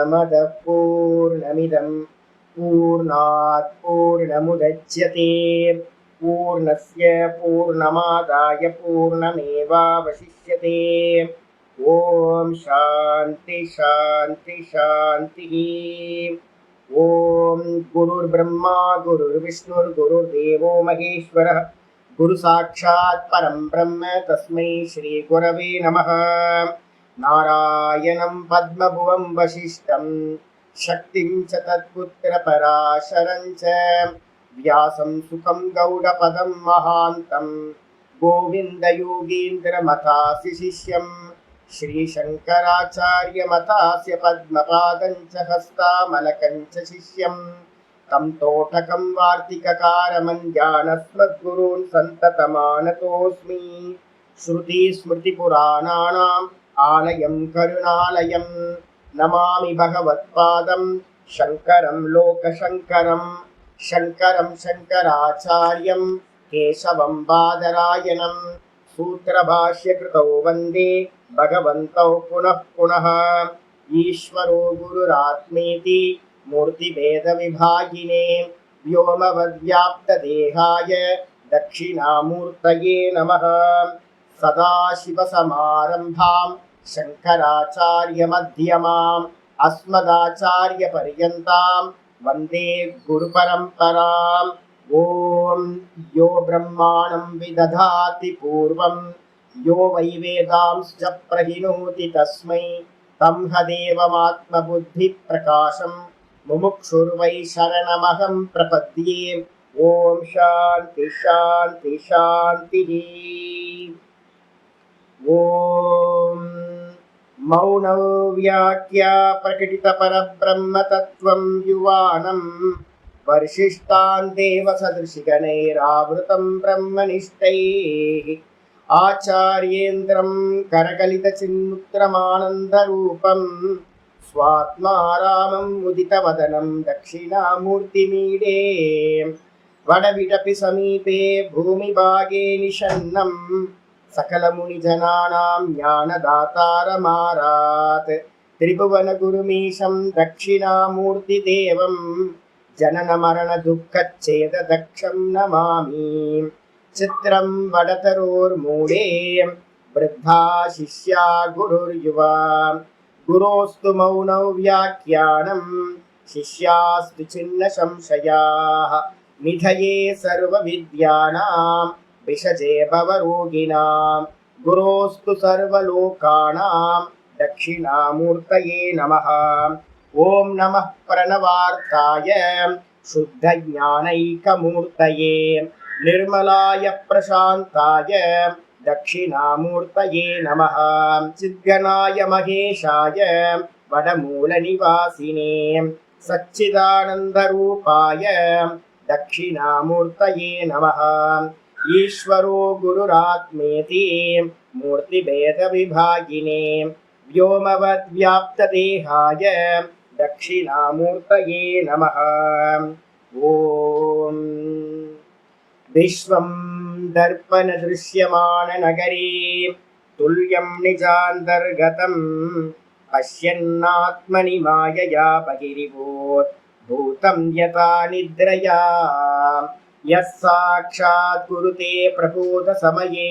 पूर्णमदः पूर्णमिदं पूर्णात् पूर्णमुदच्यते पूर्णस्य पूर्णमादाय पूर्णमेवावशिष्यते। ओम शांति शांति शांति। ओम गुरुर्ब्रह्मा गुरुर्विष्णुर्गुरुर्देवो महेश्वरः गुरु साक्षात् परं ब्रह्म तस्मै श्री गुरवे नमः। नारायणं पद्मभुवं वसिष्ठं शक्तिं च तत्पुत्रपराशरं च व्यासं सुखं गौडपदं महान्तं गोविन्दयोगीन्द्रमथास्य शिष्यं श्रीशङ्कराचार्यमथास्य पद्मपादं च हस्तामलकं च शिष्यं तं तोटकं वार्तिककारमञ्जानस्मद्गुरून् सन्ततमानतोऽस्मि। श्रुतिस्मृतिपुराणानाम् आलयं करुणालयं नमामि भगवत्पादं शङ्करं लोकशङ्करं शङ्करं शङ्कराचार्यं केशवं बादरायणं सूत्रभाष्यकृतौ वन्दे भगवन्तौ पुनः पुनः। ईश्वरो गुरुरात्मेति मूर्तिभेदविभागिने व्योमवद्व्याप्तदेहाय दक्षिणामूर्तये नमः। सदाशिवसमारम्भां शङ्कराचार्यमध्यमाम् अस्मदाचार्यपर्यन्तां वन्दे गुरुपरम्पराम्। ॐ यो ब्रह्माणं विदधाति पूर्वं यो वै वेदांश्च प्रहिणोति तस्मै तं हदेवमात्मबुद्धिप्रकाशं मुमुक्षुर्वै शरणमहं प्रपद्ये। ॐ शान्ति शान्ति शान्तिः। ॐ मौनव्याख्या प्रकटितपरब्रह्मतत्त्वं युवानं वर्षिष्टान् देवसदृशिगणैरावृतं ब्रह्मनिष्ठैः आचार्येन्द्रं करकलितचिन्मुद्रमानन्दरूपं स्वात्मा रामं मुदितवदनं दक्षिणामूर्तिमीडे वडविडपि समीपे भूमिभागे निषन्नं सकलमुनिजनानां ज्ञानदातारमारात् त्रिभुवनगुरुमीशं दक्षिणामूर्तिदेवं जननमरणदुःखच्छेददक्षं नमामि। चित्रं वडतरोर्मूले वृद्धा शिष्या गुरुर्युवा गुरोस्तु मौनौ व्याख्यानं शिष्यास्तु छिन्न संशयाः निधये सर्वविद्यानां विषजे भवरोगिणां गुरोस्तु सर्वलोकानां दक्षिणामूर्तये नमः। ॐ नमः प्रणवार्ताय शुद्धज्ञानैकमूर्तये निर्मलाय प्रशान्ताय दक्षिणामूर्तये नमः। चिद्गणाय महेशाय वडमूलनिवासिने सच्चिदानन्दरूपाय दक्षिणामूर्तये नमः। ईश्वरो गुरुरात्मेति मूर्तिभेदविभागिने व्योमवद्व्याप्तदेहाय दक्षिणामूर्तये नमः। ॐ विश्वं दर्पणदृश्यमाननगरे तुल्यं निजान्तर्गतं पश्यन्नात्मनि मायया बहिरिभूत् भूतं यथा निद्रया यः साक्षात् कुरुते प्रबोधसमये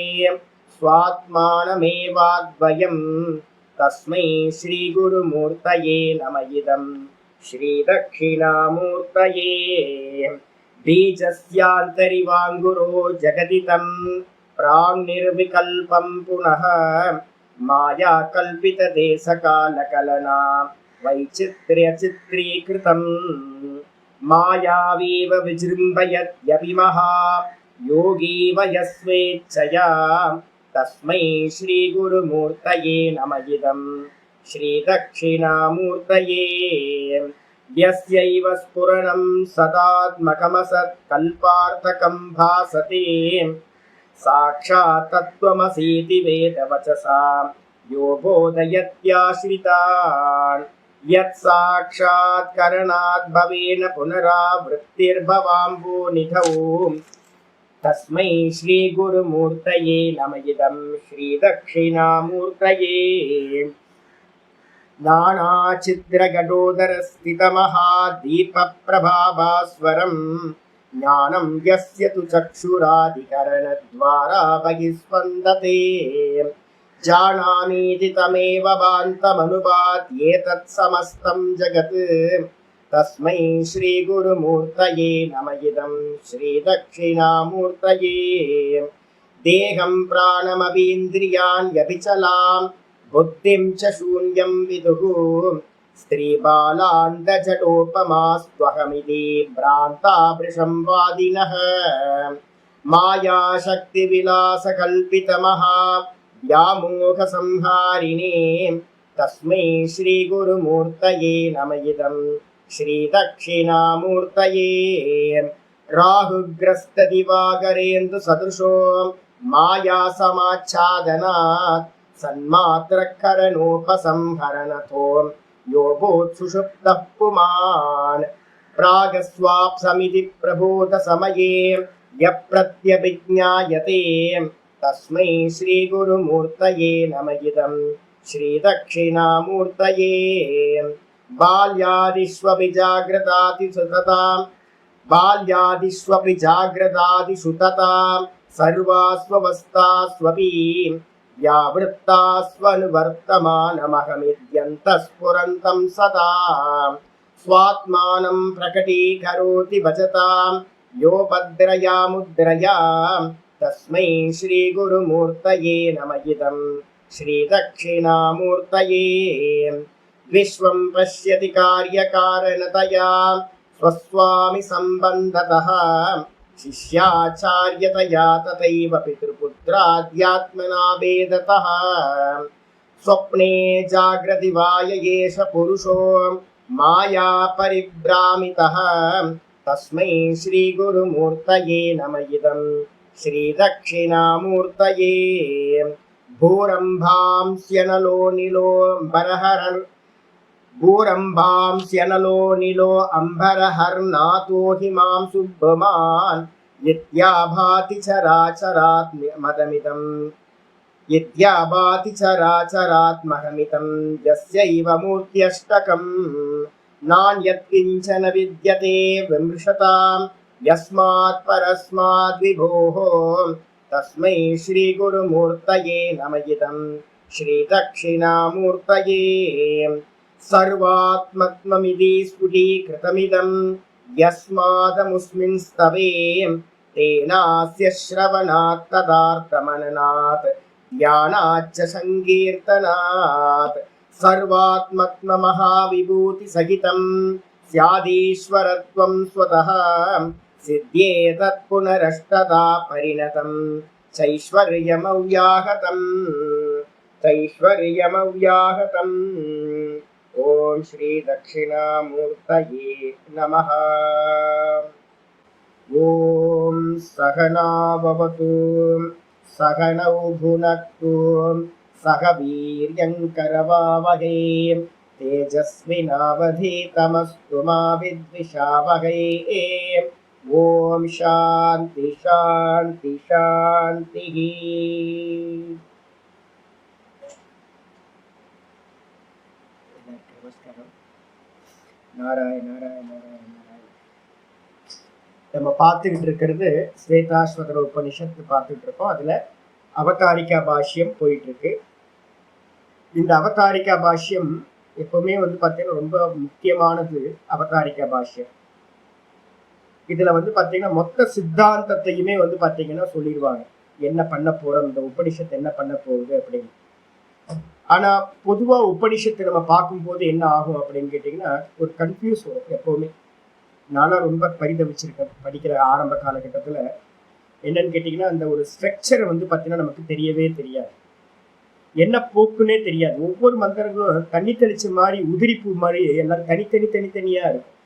स्वात्मानमेवाद्वयं तस्मै श्रीगुरुमूर्तये नम इदं श्रीदक्षिणामूर्तये। बीजस्यान्तरिवाङ्गुरो जगदितं प्राङ्निर्विकल्पं पुनः मायाकल्पितदेशकालकलना वैचित्र्यचित्रीकृतं मायावीव विजृम्भयत्यभिमः योगी वयस्वेच्छया तस्मै श्रीगुरुमूर्तये नम इदं श्रीदक्षिणामूर्तये। यस्यैव स्फुरणं सदात्मकमसत्कल्पार्थकं भासते साक्षात् तत्त्वमसीति वेदवचसा यो बोधयत्याश्रितान् यत् साक्षात् करणात् भवेन पुनरावृत्तिर्भवाम्भोनिधौ तस्मै श्रीगुरुमूर्तये नम इदं श्रीदक्षिणामूर्तये। नानाचिद्रघटोदरस्थितमहादीपप्रभाभास्वरम् ज्ञानं यस्य तु चक्षुरादिकरणद्वारा बहिस्पन्दते जानामीति तमेव भान्तमनुपात्येतत् समस्तं जगत् तस्मै श्रीगुरुमूर्तये नम इदं श्रीदक्षिणामूर्तये देहं प्राणमपीन्द्रियाण्यभिचलां बुद्धिं च शून्यं विदुः स्त्रीबालान्तजटोपमास्त्वहमिति भ्रान्ता वृषंवादिनः मायाशक्तिविलासकल्पितमहा व्यामोहसंहारिणे तस्मै श्रीगुरुमूर्तये नम इदं श्रीदक्षिणामूर्तये राहुग्रस्तदिवाकरेन्दुसदृशो मायासमाच्छादनात् सन्मात्रकरणोपसंहरणतो योगोत्सुषुप्तः पुमान् प्रागस्वाप्समिति प्रबोधसमये यप्रत्यभिज्ञायते तस्मै श्रीगुरुमूर्तये नम इदं श्रीदक्षिणामूर्तये बाल्यादिष्वपि जाग्रतादिषु तथा सर्वास्वस्थास्वपि व्यावृत्तास्वनुवर्तमानमहमिद्यन्तः सदा स्वात्मानं प्रकटीकरोति भजतां यो भद्रया मुद्रया तस्मै श्रीगुरुमूर्तये नम इदं श्रीदक्षिणामूर्तये विश्वं पश्यति कार्यकारणतया स्वस्वामि सम्बन्धतः शिष्याचार्यतया तथैव पितृपुत्राद्यात्मना भेदतः स्वप्ने जाग्रति वाय एष पुरुषो माया परिभ्रामितः तस्मै श्रीगुरुमूर्तये नम इदं श्रीदक्षिणामूर्तये भूरम्भांस्यनलो निलो अम्बरहर्नाथो हिमां सुब्रह्मान् यद्याभाति चराचरात्महमितं यस्यैव मूर्त्यष्टकम् नान्यत्किञ्चन विद्यते विमृशतां यस्मात् परस्माद् विभोः तस्मै श्रीगुरुमूर्तये नम इदं श्रीदक्षिणामूर्तये सर्वात्मत्वमिति स्फुटीकृतमिदं यस्मादमुस्मिन् स्तवे तेनास्य श्रवणात् तदार्थमननात् ध्यानाच्च संकीर्तनात् सर्वात्मत्वमहाविभूतिसहितं स्यादीश्वरत्वं स्वतः सिद्ध्येतत् पुनरष्टदा परिणतं चैश्वर्यमव्याहतम् ओम श्री दक्षिणामूर्तये नमः। ओम सहना भवतु सहनौ भुनक्तु सह वीर्यङ्करवावहै तेजस्विनावधीतमस्तु मा विद्विषावहै। ओम शांति शांति शांतिः। நாராயண நாராயண நாராயண நாராயண. நம்ம பார்த்துக்கிட்டு இருக்கிறது ஸ்வேதாஸ்வதர உபனிஷத்து பார்த்துட்டு இருக்கோம். அதுல அவதாரிகா பாஷ்யம் போயிட்டு இருக்கு. இந்த அவதாரிகா பாஷ்யம் எப்பவுமே பார்த்தீங்கன்னா ரொம்ப முக்கியமானது. அவதாரிகா பாஷ்யம் இதுல பார்த்தீங்கன்னா மொத்த சித்தாந்தத்தையுமே பார்த்தீங்கன்னா சொல்லிடுவாங்க, என்ன பண்ண போறோம், இந்த உபனிஷத்து என்ன பண்ண போகுது அப்படின்னு. ஆனா பொதுவா உபனிஷத்தை நம்ம பார்க்கும்போது என்ன ஆகும் அப்படின்னு கேட்டீங்கன்னா ஒரு கன்ஃபியூஸ் வரும் எப்பவுமே. நானும் ரொம்ப பரிதவிச்சிருக்கேன் படிக்கிற ஆரம்ப காலகட்டத்துல. என்னன்னு கேட்டீங்கன்னா அந்த ஒரு ஸ்ட்ரக்சரை பார்த்தீங்கன்னா நமக்கு தெரியவே தெரியாது, என்ன போக்குன்னே தெரியாது. ஒவ்வொரு மந்திரங்களும் தண்ணி தெளிச்ச மாதிரி உதிரிப்பு மாதிரி எல்லாரும் தனித்தனியா இருக்கும்.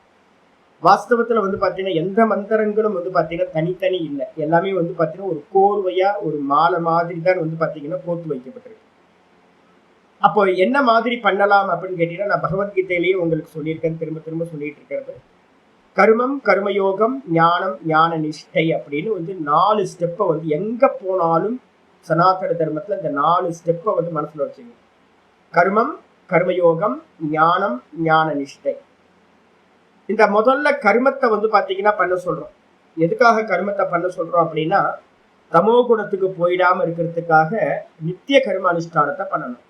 வாஸ்தவத்துல பார்த்தீங்கன்னா எந்த மந்திரங்களும் பார்த்தீங்கன்னா தனித்தனி இல்லை, எல்லாமே பார்த்தீங்கன்னா ஒரு கோர்வையா ஒரு மாலை மாதிரி தான் பார்த்தீங்கன்னா கோர்த்து வைக்கப்பட்டிருக்கு. அப்போ என்ன மாதிரி பண்ணலாம் அப்படின்னு கேட்டீங்கன்னா நான் பகவத்கீதையிலேயே உங்களுக்கு சொல்லியிருக்கேன், திரும்ப திரும்ப சொல்லிட்டு இருக்கிறது. கர்மம் கர்மயோகம் ஞானம் ஞான நிஷ்டை அப்படின்னு 4 ஸ்டெப்பை எங்க போனாலும் சனாதன தர்மத்துல இந்த 4 ஸ்டெப்பை மனசுல வச்சுங்க. கர்மம் கர்மயோகம், ஞானம், ஞான நிஷ்டை. இந்த முதல்ல கர்மத்தை வந்து பாத்தீங்கன்னா பண்ண சொல்றோம். எதுக்காக கர்மத்தை பண்ண சொல்றோம் அப்படின்னா, தமோ குணத்துக்கு போயிடாம இருக்கிறதுக்காக நித்திய கர்ம அனுஷ்டானத்தை பண்ணணும்.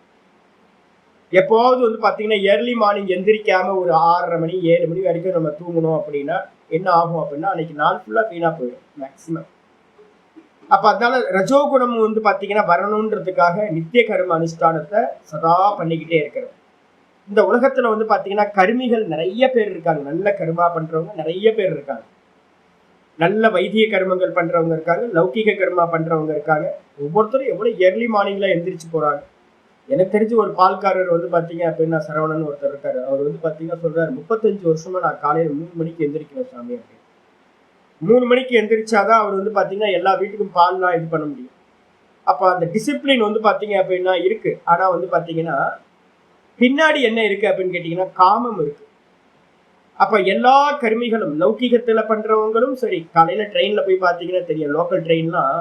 எப்போவது வந்து பாத்தீங்கன்னா ஏர்லி மார்னிங் எந்திரிக்காம ஒரு 6:30 மணி 7 மணி வரைக்கும் நம்ம தூங்கணும் அப்படின்னா என்ன ஆகும் அப்படின்னா, அன்னைக்கு நாள் ஃபுல்லா வீணா போயிடும் மேக்சிமம். அப்ப அதனால ரஜோகுணம் வந்து பாத்தீங்கன்னா வரணுன்றதுக்காக நித்திய கர்ம அனுஷ்டானத்தை சதா பண்ணிக்கிட்டே இருக்கிறது. இந்த உலகத்துல வந்து பாத்தீங்கன்னா கர்மிகள் நிறைய பேர் இருக்காங்க. நல்ல கர்மா பண்றவங்க நிறைய பேர் இருக்காங்க. நல்ல வைத்திய கர்மங்கள் பண்றவங்க இருக்காங்க, லௌகிக கர்மா பண்றவங்க இருக்காங்க. ஒவ்வொருத்தரும் எவ்வளவு ஏர்லி மார்னிங்ல எந்திரிச்சு போறாங்க. எனக்கு தெரிஞ்சு ஒரு பால்காரர் வந்து பாத்தீங்க அப்படின்னா சரவணன் ஒருத்தர் இருக்காரு. அவர் வந்து பாத்தீங்கன்னா சொல்றாரு, 35 வருஷமா நான் காலையில 3 மணிக்கு எந்திரிக்கிறேன் சாமி அப்படின்னு. 3 மணிக்கு எந்திரிச்சாதான் அவர் வந்து பாத்தீங்கன்னா எல்லா வீட்டுக்கும் பால்லாம் இது பண்ண முடியும். அப்ப அந்த டிசிப்ளின் வந்து பாத்தீங்க அப்படின்னா இருக்கு. ஆனா வந்து பாத்தீங்கன்னா பின்னாடி என்ன இருக்கு அப்படின்னு கேட்டீங்கன்னா காமம் இருக்கு. அப்ப எல்லா கர்மிகளும் லௌகிகத்துல பண்றவங்களும் சரி, காலையில ட்ரெயின்ல போய் பாத்தீங்கன்னா தெரியும், லோக்கல் ட்ரெயின்லாம்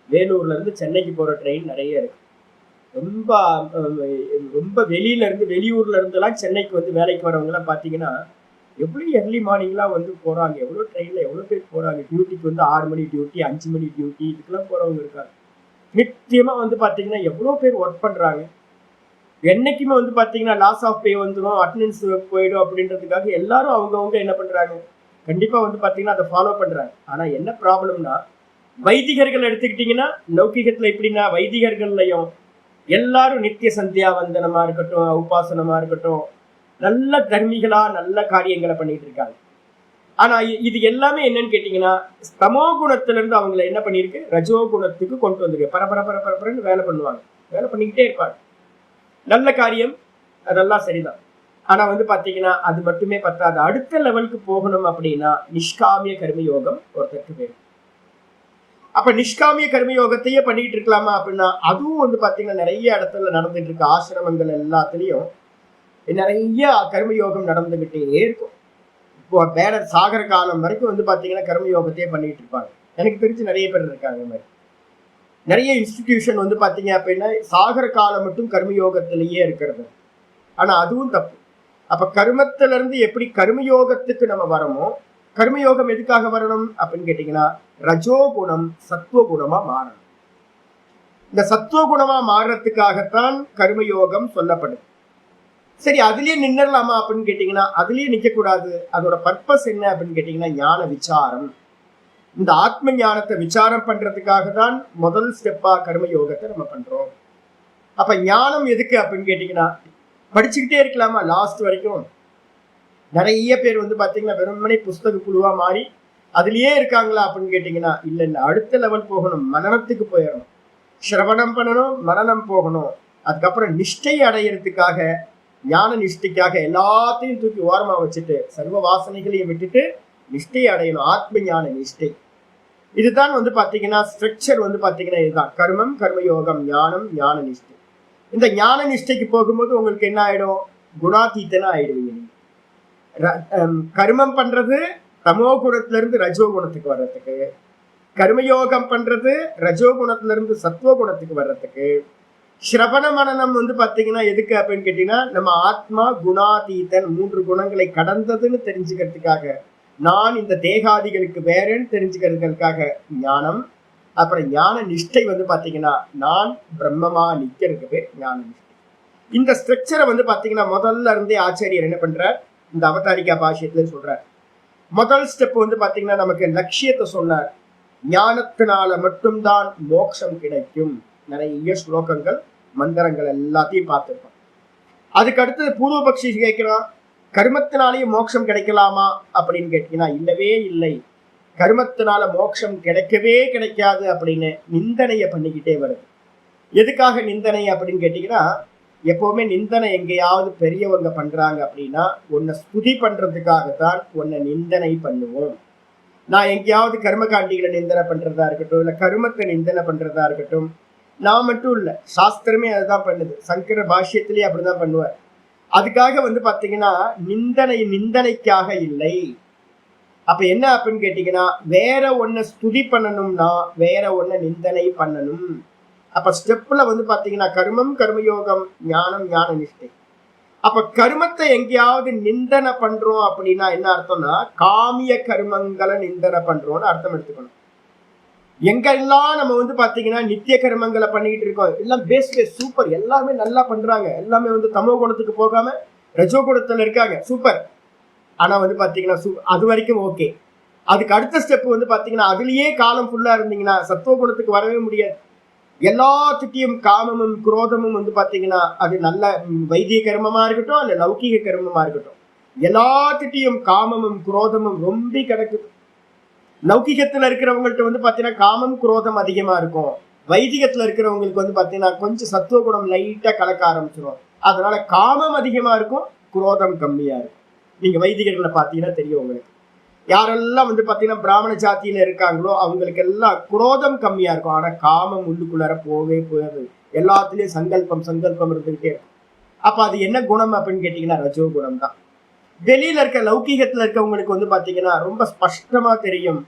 வேலூர்ல இருந்து சென்னைக்கு போற ட்ரெயின் நிறைய இருக்கு. ரொம்ப ரொம்ப வெளியில இருந்து வெளியூர்ல இருந்து எல்லாம் சென்னைக்கு வந்து வேலைக்கு வரவங்க எல்லாம் பாத்தீங்கன்னா எவ்வளவு எர்லி மார்னிங்லாம் வந்து போறாங்க. எவ்வளவு ட்ரெயின்ல எவ்வளவு பேர் போறாங்க. டியூட்டிக்கு வந்து 6 மணி டியூட்டி, 5 மணி டியூட்டி, இதுக்கெல்லாம் போறவங்க இருக்காங்க. நிச்சயமா வந்து பாத்தீங்கன்னா எவ்வளவு பேர் ஒர்க் பண்றாங்க. என்னைக்குமே வந்து பாத்தீங்கன்னா லாஸ் ஆஃப் பே வந்துடும், அட்டண்டன்ஸ் போயிடும் அப்படின்றதுக்காக எல்லாரும் அவங்கவுங்க என்ன பண்றாங்க, கண்டிப்பா வந்து பாத்தீங்கன்னா அதை ஃபாலோ பண்றாங்க. ஆனா என்ன ப்ராப்ளம்னா, வைதிகர்கள் எடுத்துக்கிட்டீங்கன்னா லௌகிகத்துல எப்படின்னா வைதிகர்கள்லையும் எல்லாரும் நித்திய சந்தியா வந்தனமா இருக்கட்டும், உபாசனமா இருக்கட்டும், நல்ல தர்மிகளா நல்ல காரியங்களை பண்ணிட்டு இருக்காங்க. ஆனா இது எல்லாமே என்னன்னு கேட்டீங்கன்னா தமோ குணத்துல இருந்து அவங்களை என்ன பண்ணிருக்கு, ரஜோ குணத்துக்கு கொண்டு வந்திருக்கு. பரபரன்னு வேலை பண்ணுவாங்க, வேலை பண்ணிக்கிட்டே இருப்பாங்க. நல்ல காரியம், அதெல்லாம் சரிதான். ஆனா வந்து பாத்தீங்கன்னா அது மட்டுமே பத்தாது. அடுத்த லெவலுக்கு போகணும் அப்படின்னா நிஷ்காமிய கர்மயோகம் ஒருத்தருக்கு வேணும். அப்ப நிஷ்காமிய கர்மயோகத்தையே பண்ணிட்டு இருக்கலாமா அப்படின்னா அதுவும் வந்து பாத்தீங்கன்னா நிறைய இடத்துல நடந்துட்டு இருக்கு. ஆசிரமங்கள் எல்லாத்துலயும் நிறைய கர்மயோகம் நடந்துகிட்டே இருக்கும். இப்போ பேரர் சாகர காலம் வரைக்கும் வந்து பாத்தீங்கன்னா கர்மயோகத்தையே பண்ணிட்டு இருப்பாங்க. எனக்கு தெரிஞ்சு நிறைய பேர் இருக்காங்க. மாதிரி நிறைய இன்ஸ்டிடியூஷன் வந்து பாத்தீங்க அப்படின்னா சாகர காலம் மட்டும் கர்மயோகத்திலேயே இருக்கிறது. ஆனா அதுவும் தப்பு. அப்ப கர்மத்தில இருந்து எப்படி கர்மயோகத்துக்கு நம்ம வரமோ, கர்மயோகம் எதுக்காக வரணும் அப்படின்னு கேட்டீங்கன்னா ரஜோகுணம் சத்துவகுணமா மாறணும். இந்த சத்துவகுணமா மாறுறதுக்காகத்தான் கர்மயோகம் சொல்லப்படுது. சரி, அதுலயே நின்றுடலாமா அப்படின்னு கேட்டீங்கன்னா அதுலயே நிக்க கூடாது. அதோட பர்பஸ் என்ன அப்படின்னு கேட்டீங்கன்னா ஞான விசாரம். இந்த ஆத்ம ஞானத்தை விசாரம் பண்றதுக்காக தான் முதல் ஸ்டெப்பா கர்மயோகத்தை நம்ம பண்றோம். அப்ப ஞானம் எதுக்கு அப்படின்னு கேட்டீங்கன்னா படிச்சுக்கிட்டே இருக்கலாமா லாஸ்ட் வரைக்கும். நிறைய பேர் வந்து பாத்தீங்கன்னா வெறுமனே புஸ்தக குழுவா மாறி அதுலயே இருக்காங்களா அப்படின்னு கேட்டீங்கன்னா இல்ல, அடுத்த லெவல் போகணும், மனனத்துக்கு போயிடணும். சிரவணம் பண்ணணும், மனனம் போகணும். அதுக்கப்புறம் நிஷ்டை அடையிறதுக்காக ஞான நிஷ்டைக்காக எல்லாத்தையும் தூக்கி ஓரமா வச்சுட்டு சர்வ வாசனைகளையும் விட்டுட்டு நிஷ்டை அடையணும், ஆத்ம ஞான நிஷ்டை. இதுதான் வந்து பாத்தீங்கன்னா ஸ்ட்ரக்சர் வந்து பாத்தீங்கன்னா இதுதான் கர்மம், கர்மயோகம், ஞானம், ஞான நிஷ்டை. இந்த ஞான நிஷ்டைக்கு போகும்போது உங்களுக்கு என்ன ஆயிடும், குணாதீத்தனா ஆயிடுவீங்க. கர்மம் பண்றது தமோ குணத்துல இருந்து ரஜோ குணத்துக்கு வர்றதுக்கு, கர்மயோகம் பண்றது ரஜோ குணத்துல இருந்து சத்துவ குணத்துக்கு வர்றதுக்கு, ஸ்ரவண மனனம் வந்து பாத்தீங்கன்னா எதுக்கு அப்படின்னு கேட்டீங்கன்னா நம்ம ஆத்மா குணாதீதன் 3 குணங்களை கடந்ததுன்னு தெரிஞ்சுக்கிறதுக்காக, நான் இந்த தேகாதிகளுக்கு வேறேன்னு தெரிஞ்சுக்கிறதுக்காக ஞானம். அப்புறம் ஞான நிஷ்டை வந்து பாத்தீங்கன்னா நான் பிரம்மமா நிக்கிறதுக்கு பேர் ஞான நிஷ்டை. இந்த ஸ்ட்ரக்சரை வந்து பாத்தீங்கன்னா முதல்ல இருந்தே ஆச்சாரியர் என்ன பண்றார், இந்த அவதாரிகா பாஷ்யத்துல சொல்றார். முதல் ஸ்டெப் வந்து பாத்தீங்கன்னா நமக்கு லட்சியத்தை சொன்னார். ஞானத்தினால மட்டும்தான் மோட்சம் கிடைக்கும். நிறைய ஸ்லோகங்கள் மந்திரங்கள் எல்லாத்தையும் பார்த்துருக்கோம். அதுக்கு அடுத்தது பூர்வபக்ஷி கேட்கிறான், கர்மத்தினாலேயும் மோட்சம் கிடைக்கலாமா அப்படின்னு கேட்டீங்கன்னா இல்லவே இல்லை, கர்மத்தினால மோட்சம் கிடைக்கவே கிடைக்காது அப்படின்னு நிந்தனைய பண்ணிக்கிட்டே வருது. எதுக்காக நிந்தனை அப்படின்னு கேட்டீங்கன்னா எப்பவுமே நிந்தனை எங்கேயாவது பெரியவங்க பண்றாங்க அப்படின்னா உன்னை ஸ்துதி பண்றதுக்காகத்தான் உன்னை நிந்தனை பண்ணுவோம். நான் எங்கேயாவது கர்மகாண்டிகளை நிந்தனை பண்றதா இருக்கட்டும், இல்ல கர்மத்தை நிந்தனை பண்றதா இருக்கட்டும், நான் மட்டும் இல்ல சாஸ்திரமே அதுதான் பண்ணுது. சங்கர பாஷ்யத்திலேயே அப்படிதான் பண்ணுவார். அதுக்காக வந்து பாத்தீங்கன்னா நிந்தனைக்காக இல்லை. அப்ப என்ன அப்படின்னு கேட்டீங்கன்னா வேற ஒன்ன ஸ்துதி பண்ணணும்னா வேற ஒன்ன நிந்தனை பண்ணணும். அப்ப ஸ்டெப்ல வந்து பாத்தீங்கன்னா கர்மம், கர்மயோகம், ஞானம், ஞான நிஷ்டை. அப்ப கருமத்தை எங்கேயாவது நிந்தனை பண்றோம் அப்படின்னா என்ன அர்த்தம்னா காமிய கருமங்களை நிந்தனை பண்றோம்னு அர்த்தம் எடுத்துக்கணும். எங்கெல்லாம் நம்ம பாத்தீங்கன்னா நித்திய கர்மங்களை பண்ணிட்டு இருக்கோம், எல்லாம் பேஸ்ட் சூப்பர், எல்லாமே நல்லா பண்றாங்க, எல்லாமே தமோ குணத்துக்கு போகாம ரஜோ குணத்துல இருக்காங்க, சூப்பர். ஆனா பாத்தீங்கன்னா அது வரைக்கும் ஓகே. அதுக்கு அடுத்த ஸ்டெப் பாத்தீங்கன்னா அதுலயே காலம் ஃபுல்லா இருந்தீங்கன்னா சத்துவ குணத்துக்கு வரவே முடியாது. எல்லாத்துட்டையும் காமமும் குரோதமும் பாத்தீங்கன்னா அது நல்ல வைத்திய கர்மமா இருக்கட்டும் அல்ல லௌகீக கர்மமா இருக்கட்டும், எல்லாத்துட்டையும் காமமும் குரோதமும் ரொம்ப கிடக்குது. லௌகிகத்துல இருக்கிறவங்கள்ட்ட பாத்தீங்கன்னா காமம் குரோதம் அதிகமா இருக்கும். வைதிகத்துல இருக்கிறவங்களுக்கு பாத்தீங்கன்னா கொஞ்சம் சத்துவ குணம் லைட்டா கலக்க ஆரம்பிச்சிடும். அதனால காமம் அதிகமா இருக்கும், குரோதம் கம்மியா இருக்கும். நீங்க வைதிகர்களை பாத்தீங்கன்னா தெரியும் உங்களுக்கு. யாரெல்லாம் பாத்தீங்கன்னா பிராமண ஜாத்தியில இருக்காங்களோ அவங்களுக்கு எல்லாம் குரோதம் கம்மியா இருக்கும். ஆனா காமம் உள்ளுக்குள்ளார போவே போகாது. எல்லாத்துலயும் சங்கல்பம் இருந்துகிட்டே இருக்கும். அப்ப அது என்ன குணம் அப்படின்னு கேட்டீங்கன்னா ரஜோ குணம் தான். வெளியில இருக்க லௌகீகத்துல இருக்கவங்களுக்கு பாத்தீங்கன்னா ரொம்ப ஸ்பஷ்டமா தெரியும்.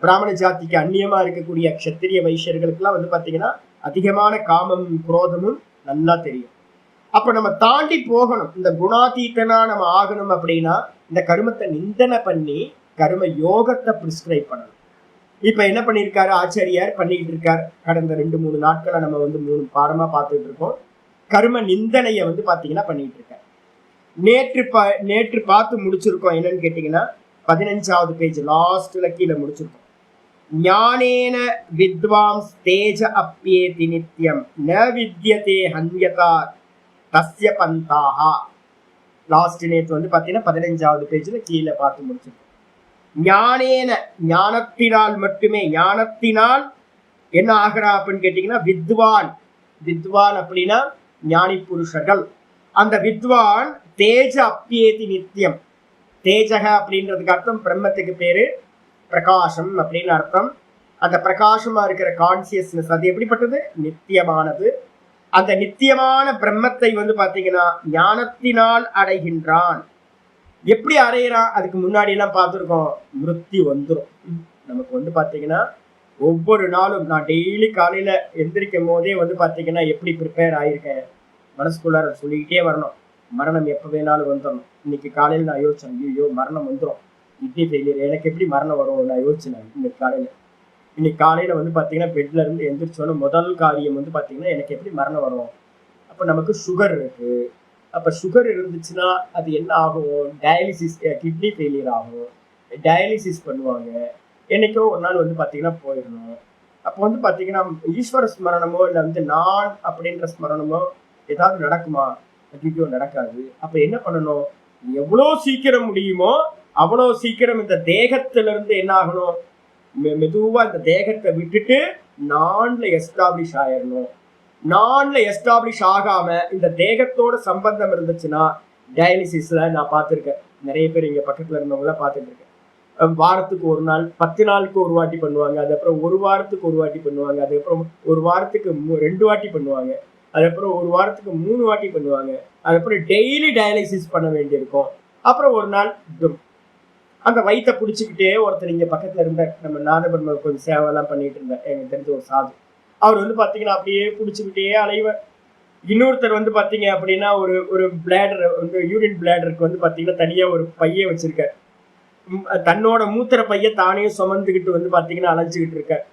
பிராமண ஜாதிக்கு அந்நியமா இருக்கக்கூடிய க்ஷத்திரிய வைஷ்யர்களுக்கு எல்லாம் பாத்தீங்கன்னா அதிகமான காமமும் குரோதமும் நல்லா தெரியும். அப்ப நம்ம தாண்டி போகணும், இந்த குணாதீத்தனா நம்ம ஆகணும் அப்படின்னா இந்த கருமத்தை நிந்தனை பண்ணி கர்ம யோகத்தை பிரிஸ்கிரைப் பண்ணணும். இப்ப என்ன பண்ணிருக்காரு ஆச்சாரியார் பண்ணிட்டு இருக்காரு. கடந்த 2-3 நாட்களை நம்ம 3 பாடமா பார்த்துட்டு இருக்கோம். கர்ம நிந்தனைய பாத்தீங்கன்னா பண்ணிட்டு இருக்காரு. நேற்று பார்த்து முடிச்சிருக்கோம். என்னன்னு கேட்டீங்கன்னா 15வது பேஜ் லாஸ்ட்ல கீழே முடிச்சிருக்கோம். ஞானேன வித்வாம்ஸ் தேஜ அப்யேதி நித்யம் ந வித்யதே ஹன்யதா தஸ்ய பந்தாஹா. லாஸ்ட் நேற்று பாத்தீங்கன்னா 15வது பேஜ்ல கீழே பார்த்து முடிச்சிருக்கோம். ஞானேன ஞானத்தினால் மட்டுமே, ஞானத்தினால் என்ன ஆகிறா அப்படின்னு கேட்டீங்கன்னா வித்வான் அப்படின்னா ஞானி புருஷர்கள். அந்த வித்வான் தேஜ அப்யேதி நித்தியம். தேஜக அப்படின்றதுக்கு அர்த்தம் பிரம்மத்துக்கு பேரு பிரகாசம் அப்படின்னு அர்த்தம். அந்த பிரகாசமா இருக்கிற கான்சியஸ்னஸ் அது எப்படிப்பட்டது? நித்தியமானது. அந்த நித்தியமான பிரம்மத்தை பாத்தீங்கன்னா ஞானத்தினால் அடைகின்றான். எப்படி அடையிறான்? அதுக்கு முன்னாடி எல்லாம் பார்த்துருக்கோம். மிருத்யு வந்துடும் நமக்கு பாத்தீங்கன்னா ஒவ்வொரு நாளும். நான் டெய்லி காலையில எந்திரிக்கும் போதே பாத்தீங்கன்னா எப்படி ப்ரிப்பேர் ஆயிருக்கேன் மனசுக்குள்ளார சொல்லிக்கிட்டே வரணும். மரணம் எப்ப வேணாலும் வந்துடணும். இன்னைக்கு காலையில நான் யோசிச்சேன், ஐயோ மரணம் வந்துடும், கிட்னி ஃபெயிலியர், எனக்கு எப்படி மரணம் வரும் நான் யோசிச்சேன். இன்னைக்கு காலையில பாத்தீங்கன்னா பெட்ல இருந்து எந்திரிச்சோன்னு முதல் காரியம் பாத்தீங்கன்னா எனக்கு எப்படி மரணம் வரும். அப்ப நமக்கு சுகர் இருக்கு. அப்ப சுகர் இருந்துச்சுன்னா அது என்ன ஆகும்? டயாலிசிஸ், கிட்னி ஃபெயிலியர் ஆகும், டயாலிசிஸ் பண்ணுவாங்க. என்னைக்கோ ஒரு நாள் பாத்தீங்கன்னா போயிடணும். அப்போ பாத்தீங்கன்னா ஈஸ்வர ஸ்மரணமோ இல்லை நான் அப்படின்ற ஸ்மரணமோ ஏதாவது நடக்குமா? ஐயோ நடக்காது. அப்ப என்ன பண்ணணும்? எவ்வளோ சீக்கிரம் முடியுமோ அவ்வளோ சீக்கிரம் இந்த தேகத்துல இருந்து என்ன ஆகணும்? மெதுவா இந்த தேகத்தை விட்டுட்டு நான்ல எஸ்டாப்ளிஷ் ஆயிடணும். நான்ல எஸ்டாப்ளிஷ் ஆகாம இந்த தேகத்தோட சம்பந்தம் இருந்துச்சுன்னா டயாலிசிஸ்ல நான் பார்த்துருக்கேன். நிறைய பேர் இங்க பக்கத்துல இருந்தவங்கள பார்த்துட்டு இருக்கேன். வாரத்துக்கு ஒரு நாள், 10 நாளுக்கு ஒரு வாட்டி பண்ணுவாங்க. அதுக்கப்புறம் ஒரு வாரத்துக்கு ஒரு வாட்டி பண்ணுவாங்க. அதுக்கப்புறம் ஒரு வாரத்துக்கு 2 வாட்டி பண்ணுவாங்க. அதுக்கப்புறம் ஒரு வாரத்துக்கு 3 வாட்டி பண்ணுவாங்க. அதுக்கப்புறம் டெய்லி டயாலிசிஸ் பண்ண வேண்டியிருக்கும். அப்புறம் ஒரு நாள் அந்த வயிற்றை பிடிச்சிக்கிட்டே ஒருத்தர் இங்க பக்கத்துல இருந்த நம்ம நாதபர்ம கொஞ்சம் சேவைலாம் பண்ணிட்டு இருந்தேன். எனக்கு தெரிஞ்ச ஒரு சாது. அவர் பாத்தீங்கன்னா அப்படியே பிடிச்சிக்கிட்டே அலைவர். இன்னொருத்தர் பாத்தீங்க அப்படின்னா ஒரு பிளாடர் யூரின் பிளாடருக்கு பாத்தீங்கன்னா தனியா ஒரு பைய வச்சிருக்கார். தன்னோட மூத்திர பைய தானே சுமந்துக்கிட்டு பாத்தீங்கன்னா அலைஞ்சுக்கிட்டு இருக்கார்.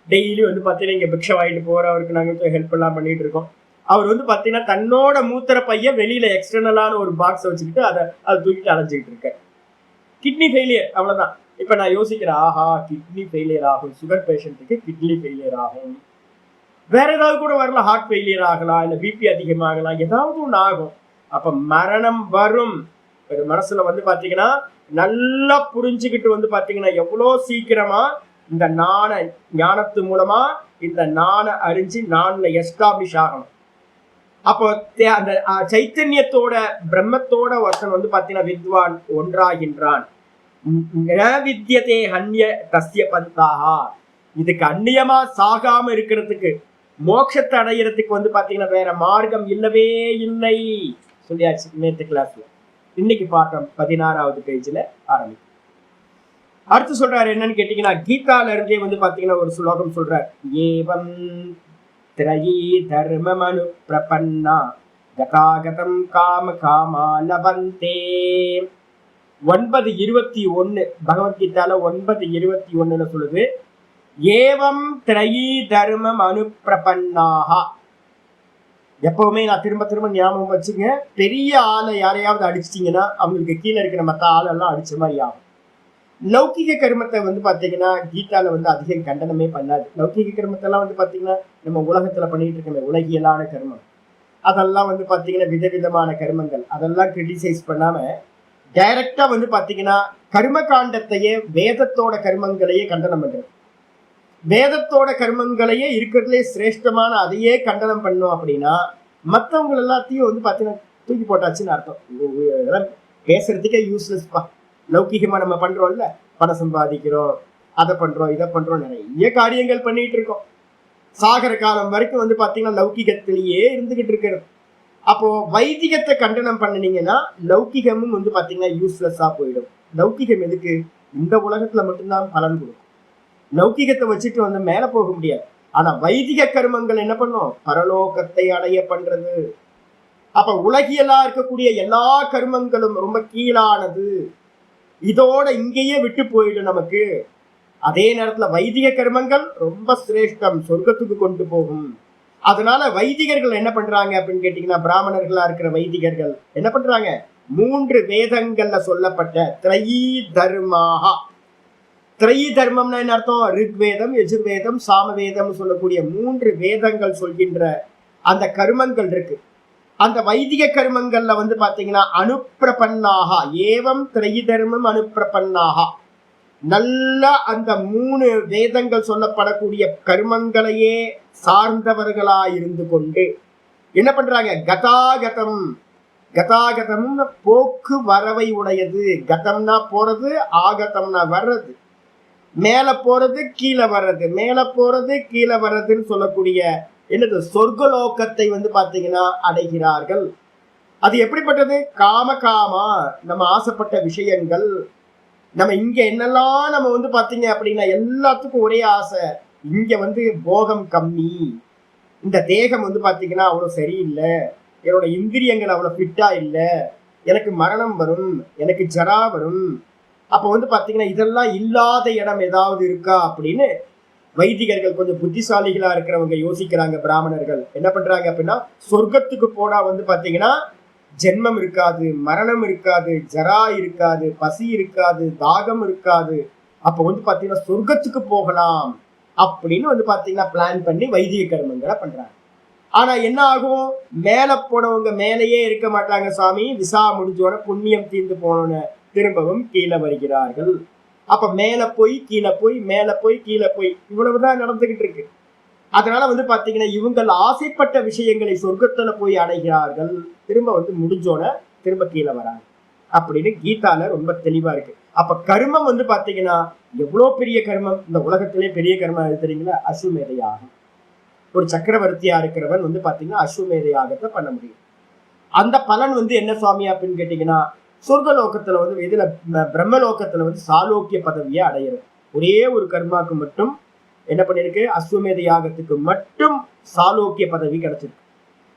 டெய்லி பாத்தீங்கன்னா இங்க பிக்ஷை வாங்கிட்டு போற அவருக்கு நாங்க ஹெல்ப் எல்லாம் பண்ணிட்டு இருக்கோம். அவர் பாத்தீங்கன்னா தன்னோட மூத்திர பைய வெளியில எக்ஸ்டர்னலான ஒரு பாக்ஸ் வச்சுக்கிட்டு அதை தூக்கிட்டு அலைஞ்சுக்கிட்டு இருக்கார். கிட்னி ஃபெயிலியர், அவ்வளவுதான். இப்ப நான் யோசிக்கிறேன், ஆஹா கிட்னி ஃபெயிலியர் ஆகும், சுகர் பேஷண்ட்டுக்கு கிட்னி ஃபெயிலியர் ஆகும், வேற ஏதாவது கூட வரலாம், ஹார்ட் ஃபெயிலியர் ஆகலாம், இல்ல பிபி அதிகமாகலாம், ஏதாவது ஒண்ணு ஆகும். அப்ப மரணம் வரும். மனசுல பாத்தீங்கன்னா நல்லா புரிஞ்சுக்கிட்டு பாத்தீங்கன்னா எவ்வளவு சீக்கிரமா இந்த ஞானத்து மூலமா இந்த நானை அறிஞ்சு நான்ல எஸ்டாப்ளிஷ் ஆகணும். அப்போ அந்த சைத்தன்யத்தோட பிரம்மத்தோட ஒருத்தன் பாத்தீங்கன்னா வித்வான் ஒன்றாகின்றான். வித்யதே ஹன்ய தஸ்ய பந்தாஹா. இதுக்கு அந்நியமா சாகாம இருக்கிறதுக்கு, மோட்சத்தை அடையிறதுக்கு பாத்தீங்கன்னா வேற மார்க்கம் இல்லவே இல்லை சொல்லியாச்சு நேற்று கிளாஸ்ல. இன்னைக்கு பாட்டம் 16வது பேஜ்ல ஆரம்பிக்கும். அடுத்து சொல்றாரு என்னன்னு கேட்டீங்கன்னா, கீதால இருந்தே பாத்தீங்கன்னா ஒரு ஸ்லோகம் சொல்றார். ஏவம் திரயீ தர்மமனு பிரபன்னா கதாகதம் காம காமா லபந்தே. 9:21 பகவத்கீதால 9:21 சொல்லுது, ஏவம் திரையீ தர்மம் அனுப்பிரபன்னாக. எப்பவுமே நான் திரும்ப திரும்ப ஞாபகம் வச்சுங்க, பெரிய ஆளை யாரையாவது அடிச்சிட்டீங்கன்னா அவங்களுக்கு கீழே இருக்கிற மற்ற ஆளெல்லாம் அடிச்ச மாதிரி ஆகும். லௌகிக கர்மத்தை பாத்தீங்கன்னா கீதால அதிகம் கண்டனமே பண்ணாது. லௌகிக கர்மத்தெல்லாம் பாத்தீங்கன்னா நம்ம உலகத்துல பண்ணிட்டு இருக்கோமே உலகியலான கர்மம், அதெல்லாம் பாத்தீங்கன்னா விதவிதமான கர்மங்கள், அதெல்லாம் கிரிட்டிசைஸ் பண்ணாம டைரக்டா பாத்தீங்கன்னா கர்ம காண்டத்தையே வேதத்தோட கர்மங்களையே கண்டனம் பண்றது. வேதத்தோட கர்மங்களையே இருக்கிறதுலே சிரேஷ்டமான அதையே கண்டனம் பண்ணோம் அப்படின்னா மற்றவங்க எல்லாத்தையும் பாத்தீங்கன்னா தூக்கி போட்டாச்சுன்னு அர்த்தம். இதெல்லாம் பேசுறதுக்கே யூஸ்லெஸ்ப்பா. லௌகிகமா நம்ம பண்றோம்ல, பணம் சம்பாதிக்கிறோம், அதை பண்றோம், இதை பண்றோம், நிறைய காரியங்கள் பண்ணிட்டு இருக்கோம். சாகர காலம் வரைக்கும் பாத்தீங்கன்னா லௌகிகத்திலேயே இருந்துகிட்டு இருக்கிறது. அப்போ வைதிகத்தை கண்டனம் பண்ணினீங்கன்னா லௌகிகமும் பாத்தீங்கன்னா யூஸ்லெஸ்ஸா போயிடும். லௌகிகம் எதுக்கு? இந்த உலகத்துல மட்டும்தான் பலன் கொடுக்கும். லௌகிகத்தை வச்சுட்டு மேல போக முடியாது. ஆனா வைதிக கர்மங்கள் என்ன பண்ணும்? பரலோகத்தை அடைய பண்றது. அப்ப உலகியலா இருக்கக்கூடிய எல்லா கர்மங்களும் ரொம்ப கீழானது, இதோட இங்கேயே விட்டு போயிடும் நமக்கு. அதே நேரத்துல வைதிக கர்மங்கள் ரொம்ப சிரேஷ்டம், சொர்க்கத்துக்கு கொண்டு போகும். அதனால வைதிகர்கள் என்ன பண்றாங்க அப்படின்னு கேட்டீங்கன்னா, பிராமணர்களா இருக்கிற வைதிகர்கள் என்ன பண்றாங்க? 3 வேதங்கள்ல சொல்லப்பட்ட திரையீ தர்மாக. திரையீ தர்மம்னா என்ன அர்த்தம்? ரிக்வேதம், யஜுர்வேதம், சாமவேதம் சொல்லக்கூடிய 3 வேதங்கள் சொல்கின்ற அந்த கர்மங்கள் இருக்கு. அந்த வைதிக கர்மங்கள்ல பாத்தீங்கன்னா அனுப்பிரபன்னாக, ஏவம் திரையீ தர்மம் அனுப்பிரபன்னாக, நல்ல அந்த 3 வேதங்கள் சொல்லப்படக்கூடிய கர்மங்களையே சார்ந்தவர்களா இருந்து கொண்டு என்ன பண்றாங்க? கதாகதம். கதாகதம் போக்கு வரவை உடையது. கதம்னா போறது, ஆகதம்னா வர்றது, மேல போறது கீழே வர்றது, மேல போறது கீழே வர்றதுன்னு சொல்லக்கூடிய என்னது சொர்க்கலோகத்தை பாத்தீங்கன்னா அடைகிறார்கள். அது எப்படிப்பட்டது? காம காமா, நம்ம ஆசைப்பட்ட விஷயங்கள். நம்ம இங்க என்னெல்லாம் நம்ம பாத்தீங்க அப்படின்னா எல்லாத்துக்கும் ஒரே ஆசை, இங்க போகம் கம்மி, இந்த தேகம் பாத்தீங்கன்னா அவ்வளவு சரியில்லை, என்னோட இந்திரியங்கள் அவ்வளவு ஃபிட்டா இல்லை, எனக்கு மரணம் வரும், எனக்கு ஜரா வரும். அப்ப பாத்தீங்கன்னா இதெல்லாம் இல்லாத இடம் ஏதாவது இருக்கா அப்படின்னு வைதிகர்கள், கொஞ்சம் புத்திசாலிகளா இருக்கிறவங்க யோசிக்கிறாங்க. பிராமணர்கள் என்ன பண்றாங்க அப்படின்னா, சொர்க்கத்துக்கு போனா பாத்தீங்கன்னா ஜென்மம் இருக்காது, மரணம் இருக்காது, ஜரா இருக்காது, பசி இருக்காது, தாகம் இருக்காது. அப்ப பாத்தீங்கன்னா சொர்க்கத்துக்கு போகலாம் அப்படின்னு பாத்தீங்கன்னா பிளான் பண்ணி வைதிக கர்மங்களை பண்றாங்க. ஆனா என்ன ஆகும்? மேல போனவங்க மேலேயே இருக்க மாட்டாங்க சாமி. விசா முடிஞ்சோட புண்ணியம் தீர்ந்து போனோன்னு திரும்பவும் கீழே வருகிறார்கள். அப்ப மேல போய் கீழே போய், மேல போய் கீழே போய், இவ்வளவுதான் நடந்துகிட்டு இருக்கு. அதனால பாத்தீங்கன்னா இவங்கள் ஆசைப்பட்ட விஷயங்களை சொர்க்கத்துல போய் அடைகிறார்கள், திரும்ப முடிஞ்சோட திரும்ப கீழே வராங்க அப்படின்னு கீதால ரொம்ப தெளிவா இருக்கு. அப்ப கர்மம் பாத்தீங்கன்னா எவ்வளவு பெரிய கர்மம். இந்த உலகத்திலே பெரிய கர்மம் தெரியுங்களா? அஸ்வமேத யாகம். ஒரு சக்கரவர்த்தியா இருக்கிறவன் பாத்தீங்கன்னா அஸ்வமேத யாகத்தை பண்ண முடியும். அந்த பலன் என்ன சுவாமி அப்படின்னு கேட்டீங்கன்னா, சொர்க்கலோகத்துல இதுல பிரம்மலோகத்துல சாலோக்கிய பதவியை அடையிறது. ஒரே ஒரு கர்மாக்கு மட்டும் என்ன பண்ணிருக்கு? அஸ்வமேத யாகத்துக்கு மட்டும் சாலோக்கிய பதவி கிடைச்சிருக்கு.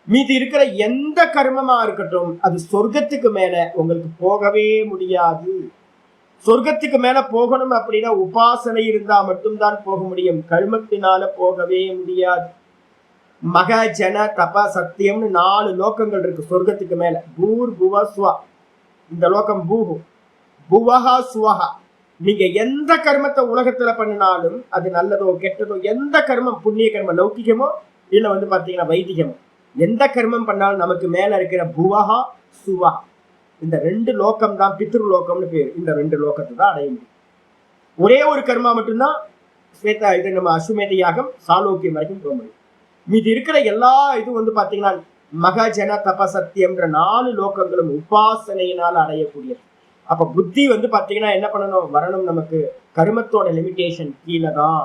மீதி இருக்கிற எந்த கர்மமா இருக்கட்டும் அது சொர்க்கத்துக்கு மேல உங்களுக்கு போகவே முடியாது. சொர்க்கத்துக்கு மேல போகணும் அப்படின்னா உபாசனை இருந்தா மட்டும்தான் போக முடியும், கர்மத்தினால போகவே முடியாது. மக ஜன தப சத்தியம்னு 4 லோகங்கள் இருக்கு சொர்க்கத்துக்கு மேல. பூர் புவ ஸ்வ. இந்த லோகம் பூஹு, புவஹா சுவஹா. நீங்க எந்த கர்மத்தை உலகத்துல பண்ணினாலும் அது நல்லதோ கெட்டதோ, எந்த கர்மம், புண்ணிய கர்மம் லௌகிகமோ இல்ல பாத்தீங்கன்னா வைதிகமோ, எந்த கர்மம் பண்ணாலும் நமக்கு மேல இருக்கிற புவஹா சுவஹா, இந்த 2 லோகம் தான் பித்ரு லோகம்னு பேரு. இந்த 2 லோகத்தை தான் அடைய முடியும். ஒரே ஒரு கர்மா மட்டும்தான் ஸ்வேதா இது நம்ம அஸ்வமேத யாகம் சாலோக்கியம் வரைக்கும் போக முடியும். மீது இருக்கிற எல்லா இது பாத்தீங்கன்னா மகஜன தபசத்தியம்ன்ற 4 லோகங்களும் உபாசனையினால் அடையக்கூடியது. அப்ப புத்தி பாத்தீங்கன்னா என்ன பண்ணணும்? வரணும் நமக்கு கர்மத்தோட லிமிட்டேஷன் கீழே தான்.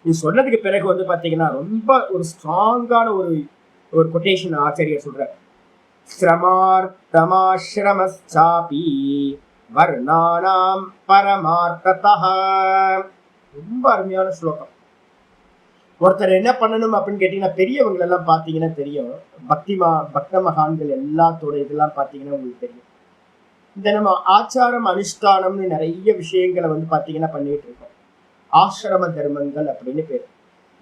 இது சொன்னதுக்கு பிறகு பாத்தீங்கன்னா ரொம்ப ஒரு ஸ்ட்ராங்கான ஒரு கொட்டேஷன் ஆச்சரியர் சொல்ற. ஸ்ரமார்த்தமாஸ்ரமஸ்சாபி வர்ணானாம் பரமார்த்ததஹ. ரொம்ப அருமையான ஸ்லோகம். ஒருத்தர் என்ன பண்ணணும் அப்படின்னு கேட்டீங்கன்னா, பெரியவங்க எல்லாம் பாத்தீங்கன்னா தெரியும். பக்த மகான்கள் எல்லாத்தோட இதெல்லாம் பாத்தீங்கன்னா உங்களுக்கு தெரியும். இந்த நம்ம ஆச்சாரம் அனுஷ்டானம்னு நிறைய விஷயங்களை வந்து பாத்தீங்கன்னா பண்ணிட்டு இருக்கோம். ஆசிரம தர்மங்கள் அப்படின்னு பேர்.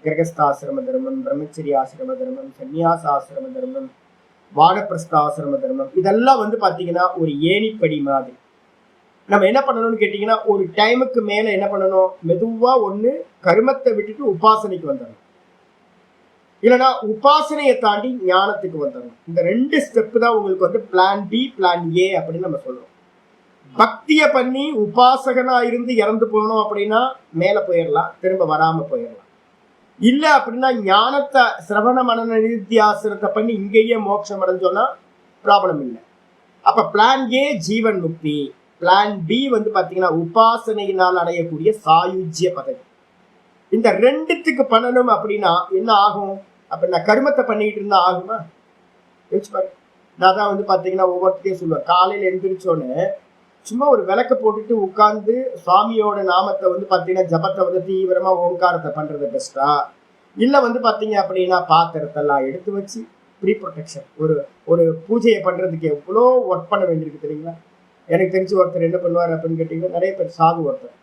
கிரகஸ்தாசிரம தர்மம், பிரம்மச்சரிய ஆசிரம தர்மம், சன்னியாச ஆசிரம தர்மம், வானப்பிரஸ்தாசிரம தர்மம், இதெல்லாம் வந்து பாத்தீங்கன்னா ஒரு ஏணிப்படி மாதிரி. நம்ம என்ன பண்ணணும்னு கேட்டீங்கன்னா, ஒரு டைமுக்கு மேல என்ன பண்ணணும், மெதுவா ஒண்ணு கருமத்தை விட்டுட்டு உபாசனைக்கு வந்துடணும், இல்லைன்னா உபாசனையை தாண்டி ஞானத்துக்கு வந்துடணும். இந்த 2 ஸ்டெப் தான் உங்களுக்கு வந்து பிளான் பி பிளான் ஏ அப்படின்னு நம்ம சொல்றோம். பக்திய பண்ணி உபாசகனா இருந்து இறந்து போகணும் அப்படின்னா மேல போயிடலாம், திரும்ப வராம போயிடலாம். இல்ல அப்படின்னா ஞானத்தை சிரவண மனன நிதித்தியாசனத்தை பண்ணி இங்கேயே மோட்சம் அடைஞ்சோம்னா ப்ராப்ளம் இல்லை. அப்ப plan A Jeevan Mukti, plan B வந்து பாத்தீங்கன்னா உபாசனையினால் அடையக்கூடிய சாயுஜ்ய பதவி. இந்த 2த்துக்கு பண்ணணும் அப்படின்னா என்ன ஆகும் அப்படின்னா, கர்மத்தை பண்ணிட்டு இருந்தா ஆகுமா? யோசிச்சு பாருங்க. நான் தான் வந்து பாத்தீங்கன்னா ஒவ்வொருத்தையும் சொல்லுவேன், காலையில எழுந்திரிச்சோன்னு சும்மா ஒரு விளக்க போட்டுட்டு உட்கார்ந்து சுவாமியோட நாமத்தை வந்து பாத்தீங்கன்னா ஜபத்தை வந்து தீவிரமா ஓங்காரத்தை பண்றது பெஸ்டா, இல்ல வந்து பாத்தீங்க அப்படின்னா பாத்திரத்தெல்லாம் எடுத்து வச்சு ப்ரீ ப்ரொடெக்ஷன் ஒரு ஒரு பூஜையை பண்றதுக்கு எவ்வளோ ஒர்க் பண்ண வேண்டியிருக்கு தெரியுங்களா? எனக்கு தெரிஞ்சு ஒருத்தர் என்ன பண்ணுவார் அப்படின்னு கேட்டீங்கன்னா, நிறைய பேர் சாது ஒருத்தர்,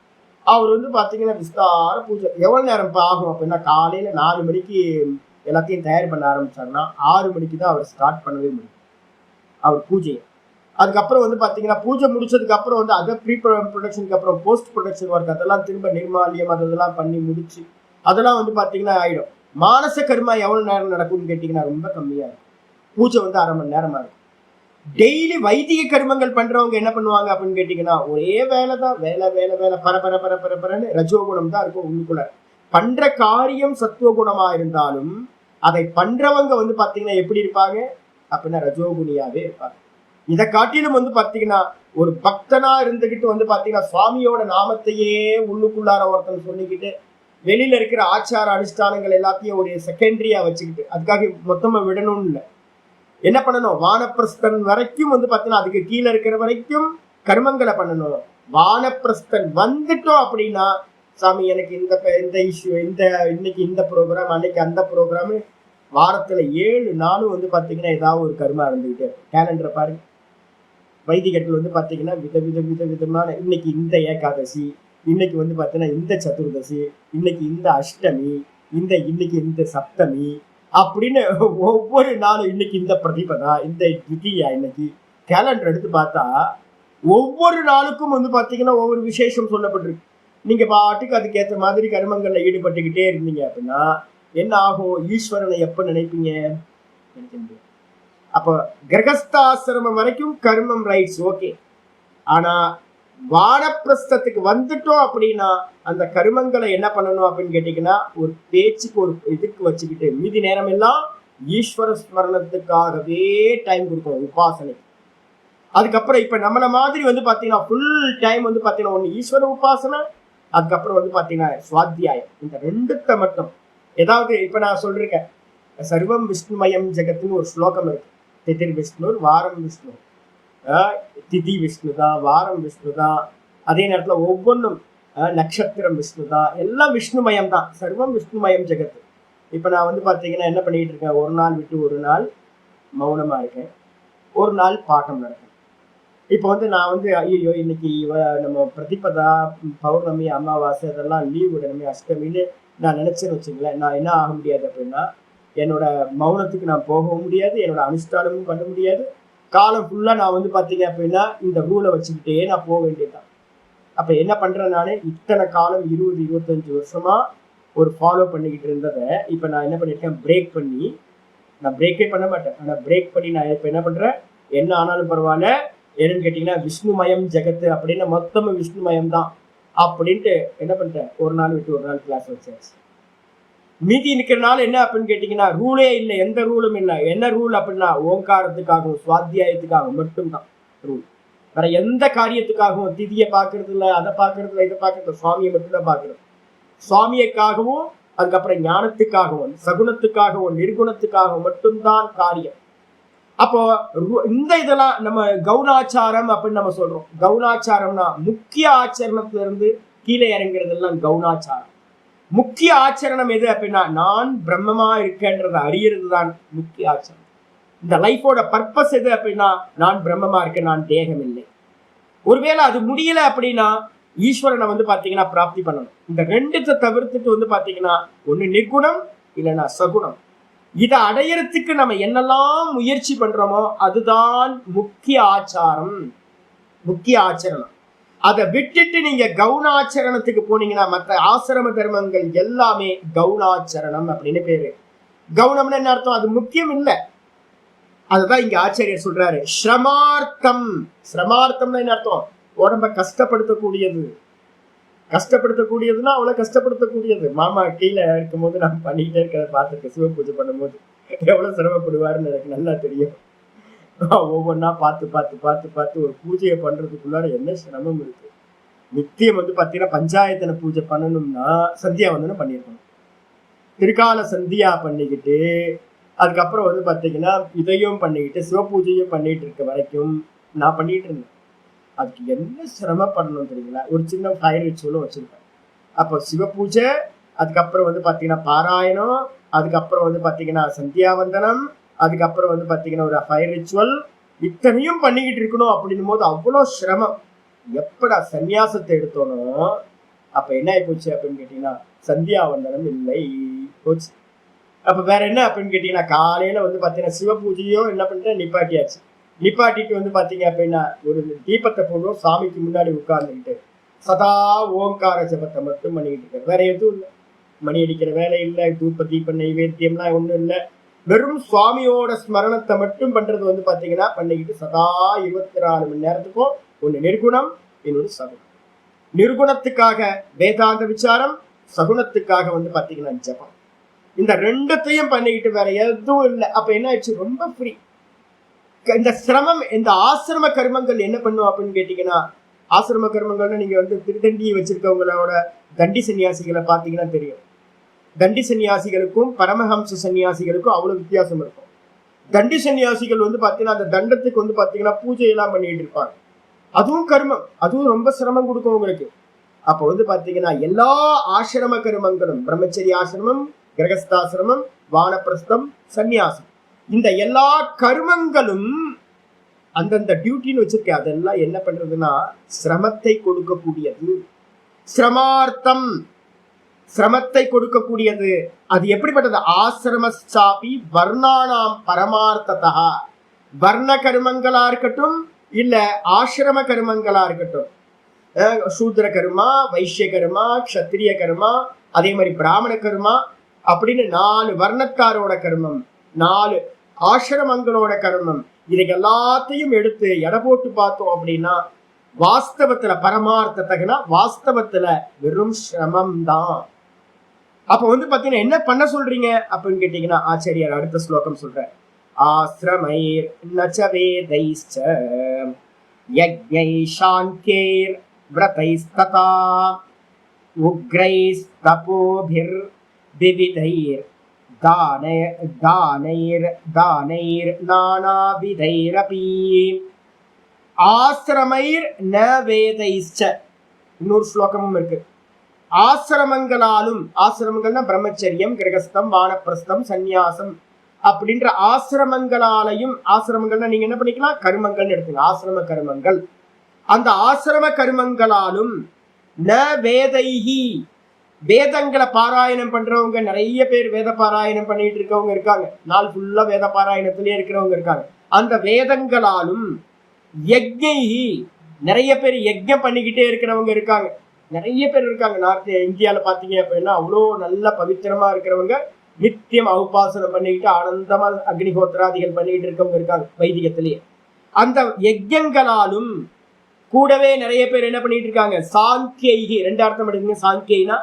அவர் வந்து பாத்தீங்கன்னா விஸ்தார பூஜை எவ்வளவு நேரம் ஆகும் அப்படின்னா, காலையில 4 மணிக்கு எல்லாத்தையும் தயார் பண்ண ஆரம்பிச்சாருன்னா 6 மணிக்கு தான் அவர் ஸ்டார்ட் பண்ணவே முடியும் அவர் பூஜையை. அதுக்கப்புறம் வந்து பாத்தீங்கன்னா பூஜை முடிச்சதுக்கு அப்புறம் வந்து அதை ப்ரீ ப்ரொடக்ஷனுக்கு அப்புறம் போஸ்ட் ப்ரொடக்ஷன் ஒர்க் அதெல்லாம் திரும்ப நிர்மாலியம் அதெல்லாம் பண்ணி முடிச்சு அதெல்லாம் வந்து பாத்தீங்கன்னா ஆயிடும். மானச கர்மா எவ்வளவு நேரம் நடக்கும்னு கேட்டீங்கன்னா ரொம்ப கம்மியா இருக்கும். பூஜை வந்து 1/2 மணி நேரமா இருக்கும். டெய்லி வைதிக கர்மங்கள் பண்றவங்க என்ன பண்ணுவாங்க அப்படின்னு கேட்டீங்கன்னா, ஒரே வேலை தான், வேலை வேலை வேலை பரபரன்னு ரஜோகுணம் தான் இருக்கும் உள்ளுக்குள்ள. பண்ற காரியம் சத்துவகுணமா இருந்தாலும் அதை பண்றவங்க வந்து பாத்தீங்கன்னா எப்படி இருப்பாங்க அப்படின்னா ரஜோகுணியாவே இருப்பாங்க. இதை காட்டிலும் வந்து பாத்தீங்கன்னா ஒரு பக்தனா இருந்துகிட்டு வந்து பாத்தீங்கன்னா சுவாமியோட நாமத்தையே உள்ளுக்குள்ளார ஒருத்தன் சொல்லிக்கிட்டு வெளியில இருக்கிற ஆச்சார அனுஷ்டானங்கள் எல்லாத்தையும் ஒரு செகண்டரியா வச்சுக்கிட்டு அதுக்காக மொத்தமா விடணும்னு இல்லை. என்ன பண்ணணும், வானப்பிரஸ்தன் வரைக்கும் வந்து பாத்தீங்கன்னா அதுக்கு கீழே இருக்கிற வரைக்கும் கர்மங்களை பண்ணணும். வானப்பிரஸ்தன் வந்துட்டோம் அப்படின்னா, சாமி எனக்கு இந்த இஷ்யூ, இன்னைக்கு இந்த ப்ரோக்ராம், அன்னைக்கு அந்த ப்ரோக்ராம், வாரத்துல 7 நாளும் வந்து பாத்தீங்கன்னா ஏதாவது ஒரு கர்மா இருந்துகிட்டே இருக்கும். கேலண்டரை பாருங்க, வைதிகர்கள் வந்து பாத்தீங்கன்னா விதவிதமான இன்னைக்கு இந்த ஏகாதசி, இன்னைக்கு வந்து பாத்தீங்கன்னா இந்த சதுர்தசி, இன்னைக்கு இந்த அஷ்டமி, இன்னைக்கு இந்த சப்தமி அப்படின்னு ஒவ்வொரு நாளும் இன்னைக்கு இந்த பிரதிபதா, இந்த திதியா, இன்னைக்கு கேலண்டர் எடுத்து பார்த்தா ஒவ்வொரு நாளுக்கும் வந்து பாத்தீங்கன்னா ஒவ்வொரு விசேஷம் சொல்லப்பட்டிருக்கு. நீங்க பாட்டுக்கு அதுக்கேற்ற மாதிரி கர்மங்கள்ல ஈடுபட்டுக்கிட்டே இருந்தீங்க அப்படின்னா என்ன ஆகும், ஈஸ்வரனை எப்ப நினைப்பீங்க? நினைக்க முடியாது. அப்ப கிரகஸ்தாசிரமம் வரைக்கும் கர்மம் ரைட்ஸ் ஓகே, ஆனா வானப்பிரஸ்தத்துக்கு வந்துட்டோம் அப்படின்னா அந்த கர்மங்களை என்ன பண்ணணும் அப்படின்னு கேட்டீங்கன்னா, ஒரு பேச்சுக்கு ஒரு இதுக்கு வச்சுக்கிட்டு மீதி நேரம் எல்லாம் ஈஸ்வர ஸ்மரணத்துக்காகவே டைம் கொடுக்கணும் உபாசனை. அதுக்கப்புறம் இப்ப நம்மள மாதிரி வந்து பாத்தீங்கன்னா ஃபுல் டைம் வந்து பாத்தீங்கன்னா ஒண்ணு ஈஸ்வர உபாசனை, அதுக்கப்புறம் வந்து பாத்தீங்கன்னா சுவாத்தியாயம். இந்த 2த்தை மட்டும் ஏதாவது இப்ப நான் சொல்றேன், சர்வம் விஷ்ணுமயம் ஜெகத்துன்னு ஒரு ஸ்லோகம் இருக்கு. திதிர் விஷ்ணு, வாரம் விஷ்ணு, திதி விஷ்ணு தான், வாரம் விஷ்ணு தான், அதே நேரத்துல ஒவ்வொன்றும் நட்சத்திரம் விஷ்ணு தான், எல்லாம் விஷ்ணுமயம் தான். சர்வம் விஷ்ணுமயம் ஜெகத்து. இப்ப நான் வந்து பாத்தீங்கன்னா என்ன பண்ணிட்டு இருக்கேன், ஒரு நாள் விட்டு ஒரு நாள் மௌனமா இருக்கேன், ஒரு நாள் பாட்டம் நடக்கும். இப்போ வந்து நான் வந்து ஐயோ இன்னைக்கு நம்ம பிரதிபதா, பௌர்ணமி, அமாவாசை அதெல்லாம் லீவ் விடணுமே, அஷ்டமின்னு நான் நினைச்சேன்னு வச்சுங்களேன், நான் என்ன ஆக முடியாது அப்படின்னா என்னோட மௌனத்துக்கு நான் போகவும் முடியாது, என்னோட அனுஷ்டானமும் பண்ண முடியாது. காலம் ஃபுல்லா நான் வந்து பாத்தீங்க அப்படின்னா இந்த ரூலை வச்சுக்கிட்டே நான் போக வேண்டியதுதான். அப்ப என்ன பண்றேன், நானு இத்தனை காலம் 20-25 வருஷமா ஒரு ஃபாலோ பண்ணிக்கிட்டு இருந்ததை இப்ப நான் என்ன பண்ணிருக்கேன், பிரேக் பண்ணி, நான் பிரேக்கே பண்ண மாட்டேன், ஆனா பிரேக் பண்ணி நான் இப்ப என்ன பண்றேன், என்ன ஆனாலும் பரவாயில்ல, என்னன்னு கேட்டீங்கன்னா விஷ்ணுமயம் ஜெகத்து அப்படின்னு மொத்தமும் விஷ்ணுமயம் தான் அப்படின்ட்டு என்ன பண்ணிட்டேன், ஒரு நாள் விட்டு ஒரு நாள் கிளாஸ் வச்சாச்சு. மீதி நிக்கிறனால என்ன அப்படின்னு கேட்டீங்கன்னா ரூலே இல்லை, எந்த ரூலும் இல்லை. என்ன ரூல் அப்படின்னா ஓங்காரத்துக்காகவும் சுவாத்தியாயத்துக்காகவும் மட்டும்தான் ரூல். வேற எந்த காரியத்துக்காகவும் திதியை பாக்குறது இல்லை, அதை பாக்குறது இல்லை, இதை பாக்குறது, சுவாமியை மட்டும்தான் பாக்குறது. சுவாமியைக்காகவும் அதுக்கப்புறம் ஞானத்துக்காகவும் சகுனத்துக்காகவும் நிர்குணத்துக்காகவும் மட்டும்தான் காரியம். அப்போ இந்த இதெல்லாம் நம்ம கவுனாச்சாரம் அப்படின்னு நம்ம சொல்றோம். கவுனாச்சாரம்னா முக்கிய ஆச்சரணத்துல இருந்து கீழே இறங்குறதெல்லாம் கவுனாச்சாரம். முக்கிய ஆச்சரணம் எது அப்படின்னா நான் பிரம்மமா இருக்கேன்றதை அறியறது தான் முக்கிய ஆச்சரணம். இந்த லைஃபோட பர்பஸ் எது அப்படின்னா நான் பிரம்மமா இருக்கேன், நான் தேகம் இல்லை. ஒருவேளை அது முடியல அப்படின்னா ஈஸ்வரனை வந்து பாத்தீங்கன்னா பிராப்தி பண்ணணும். இந்த ரெண்டுத்தை தவிர்த்துட்டு வந்து பாத்தீங்கன்னா ஒண்ணு நிர்குணம் இல்லைன்னா சகுணம். இதை அடையறதுக்கு நம்ம என்னெல்லாம் முயற்சி பண்றோமோ அதுதான் முக்கிய ஆச்சாரம், முக்கிய ஆச்சரணம். அதை விட்டுட்டு நீங்க கவுனாச்சரணத்துக்கு போனீங்கன்னா மற்ற ஆசிரம தர்மங்கள் எல்லாமே கவுனாச்சரணம் அப்படின்னு பேரு. கவுனம்னு என்ன அர்த்தம்? அது முக்கியம் இல்லை. அதுதான் இங்க ஆச்சாரியர் சொல்றாரு ஸ்ரமார்த்தம். ஸ்ரமார்த்தம்னா என்ன அர்த்தம்? உடம்ப கஷ்டப்படுத்தக்கூடியது. கஷ்டப்படுத்தக்கூடியதுன்னா அவ்வளவு கஷ்டப்படுத்தக்கூடியது. மாமா கீழே இருக்கும் போது நான் பண்ணிக்கிட்டே இருக்கிறத பார்த்துருக்கேன். சிவ பூஜை பண்ணும் போது எவ்வளவு சிரமப்படுவாருன்னு எனக்கு நல்லா தெரியும். ஒவ்வொன்னா பார்த்து பார்த்து பார்த்து பார்த்து ஒரு பூஜையை பண்றதுக்குள்ளார என்ன சிரமம் இருக்கு. நித்தியம் வந்து பாத்தீங்கன்னா பஞ்சாயத்தனை பூஜை பண்ணணும்னா சந்தியாவந்தனம் பண்ணிருக்கணும். திருக்கால சந்தியா பண்ணிக்கிட்டு அதுக்கப்புறம் வந்து பாத்தீங்கன்னா இதையும் பண்ணிக்கிட்டு சிவ பூஜையும் பண்ணிட்டு இருக்க வரைக்கும் நான் பண்ணிட்டு இருந்தேன். அதுக்கு என்ன சிரமப்படணும் தெரியுங்களா? ஒரு சின்ன ஃபயர் ரிச்சுவலும் வச்சிருப்பேன். அப்போ சிவ பூஜை, அதுக்கப்புறம் வந்து பாத்தீங்கன்னா பாராயணம், அதுக்கப்புறம் வந்து பாத்தீங்கன்னா சந்தியாவந்தனம், அதுக்கப்புறம் வந்து பாத்தீங்கன்னா ஒரு ஃபயர் ரிச்சுவல், இத்தனையும் பண்ணிக்கிட்டு இருக்கணும். அப்படின்னும் போது அவ்வளோ சிரமம். எப்படா சன்னியாசத்தை எடுத்தோனோ அப்ப என்ன ஆகி போச்சு அப்படின்னு கேட்டீங்கன்னா சந்தியாவந்தனம் இல்லை போச்சு. அப்ப வேற என்ன அப்படின்னு கேட்டீங்கன்னா காலையில வந்து பாத்தீங்கன்னா சிவ பூஜையும் என்ன பண்ணிட்டேன் நிப்பாட்டியாச்சு. நிப்பாட்டிட்டு வந்து பாத்தீங்க அப்படின்னா ஒரு தீபத்தை போடுவோம், சாமிக்கு முன்னாடி உட்கார்ந்துக்கிட்டு சதா ஓங்கார ஜபத்தை மட்டும் பண்ணிக்கிட்டு இருக்க. வேற எதுவும் இல்லை, மணி அடிக்கிற வேலை இல்லை, தூப்ப தீப நைவேத்தியம்லாம் ஒண்ணும் இல்லை. வெறும் சுவாமியோட ஸ்மரணத்தை மட்டும் பண்றது வந்து பாத்தீங்கன்னா பண்ணிக்கிட்டு சதா 24 மணி நேரத்துக்கும் ஒண்ணு நிர்குணம், இன்னொன்று சகுனம். நிர்குணத்துக்காக வேதாந்த விசாரம், சகுனத்துக்காக வந்து பாத்தீங்கன்னா ஜபம். இந்த ரெண்டத்தையும் பண்ணிக்கிட்டு வேற எதுவும் இல்லை. அப்ப என்ன ஆயிடுச்சு? ரொம்ப ஃப்ரீ. இந்த சிரமம், இந்த ஆசிரம கர்மங்கள் என்ன பண்ணும் அப்படின்னு கேட்டீங்கன்னா, ஆசிரம கர்மங்கள்னு நீங்க வந்து திருதண்டி வச்சிருக்கவங்களோட தண்டி சன்னியாசிகளை பார்த்தீங்கன்னா தெரியும். தண்டி சன்னியாசிகளுக்கும் பரமஹம்ச சன்னியாசிகளுக்கும் அவ்வளவு வித்தியாசம் இருக்கும். தண்டி சன்னியாசிகள் வந்து பாத்தீங்கன்னா அந்த தண்டத்துக்கு வந்து பாத்தீங்கன்னா பூஜை எல்லாம் பண்ணிட்டு இருப்பாங்க. அதுவும் கர்மம், அதுவும் ரொம்ப சிரமம் கொடுக்கும் உங்களுக்கு. அப்ப வந்து பாத்தீங்கன்னா எல்லா ஆசிரம கர்மங்களும், பிரம்மச்சரிய ஆசிரமம், கிரகஸ்தாசிரமம், வானப்பிரஸ்தம், சந்நியாசம், இந்த எல்லா கர்மங்களும் அந்தந்த டியூட்டின்னு வச்சிருக்கேன். அதெல்லாம் என்ன பண்றதுன்னா சிரமத்தை கொடுக்கக்கூடியது. சிரமார்த்தம், சிரமத்தை கொடுக்கக்கூடியது. அது எப்படிப்பட்டது? ஆசிரமச்சாபி வர்ணானாம் பரமார்த்ததா. வர்ண கர்மங்களா இருக்கட்டும் இல்ல ஆசிரம கர்மங்களா இருக்கட்டும், சூத்ர கர்மா, வைஷ்ய கர்மா, க்ஷத்திரிய கர்மா, அதே மாதிரி பிராமண கர்மா அப்படின்னு 4 வர்ணத்தாரோட கர்மம், 4 ஆசிரமங்களோட கர்மம், இதை எல்லாத்தையும் எடுத்து எடை போட்டு பார்த்தோம் அப்படின்னா வாஸ்தவத்துல பரமார்த்தத்தகனா வாஸ்தவத்துல வெறும் சிரமம் தான். அப்ப வந்து பாத்தீங்கன்னா என்ன பண்ண சொல்றீங்க அப்படின்னு கேட்டீங்கன்னா ஆச்சாரியார் அடுத்த ஸ்லோகம் சொல்ற ஆஸ்ரமைர் நச்ச வேதைஸ்ச யஜ்ஞை சாங்க்யைர் வ்ரதைஸ்ததா உக்ரைஸ் தபோபிர் விவிதைர் தானைர் நானாவிதைரபி ஆசிரமைர் ந வேதைஸ்ச. இன்னொரு ஸ்லோகமும் இருக்கு. ஆசிரமங்களாலும், ஆசிரமங்கள்னா பிரம்மச்சரியம், கிரகஸ்தம், வானப்பிரஸ்தம், சந்நியாசம் அப்படின்ற ஆசிரமங்களாலையும், ஆசிரமங்கள்னா நீங்க என்ன பண்ணிக்கலாம் கர்மங்கள்னு எடுத்துங்க, ஆசிரம கர்மங்கள். அந்த ஆசிரம கர்மங்களாலும் ந வேதைஹி, வேதங்களை பாராயணம் பண்றவங்க நிறைய பேர், வேத பாராயணம் பண்ணிட்டு இருக்கவங்க இருக்காங்க, நாள் ஃபுல்லா வேத பாராயணத்திலேயே இருக்கிறவங்க இருக்காங்க. அந்த வேதங்களாலும் யஜ்ஞைஹி, நிறைய பேர் யஜ்ஞம் பண்ணிக்கிட்டே இருக்கிறவங்க இருக்காங்க, நிறைய பேர் இருக்காங்க. நார்த் இந்தியால பாத்தீங்க அப்படின்னா அவ்வளோ நல்ல பவித்திரமா இருக்கிறவங்க, நித்தியம் உபாசனம் பண்ணிக்கிட்டு ஆனந்தமா அக்னிஹோத்திராதிகள் பண்ணிட்டு இருக்கவங்க இருக்காங்க வைதிகத்திலேயே. அந்த யஜ்ஞங்களாலும் கூடவே நிறைய பேர் என்ன பண்ணிட்டு இருக்காங்க சாங்கியைகி, 2 அர்த்தம் எடுக்குங்க. சாங்கியைனா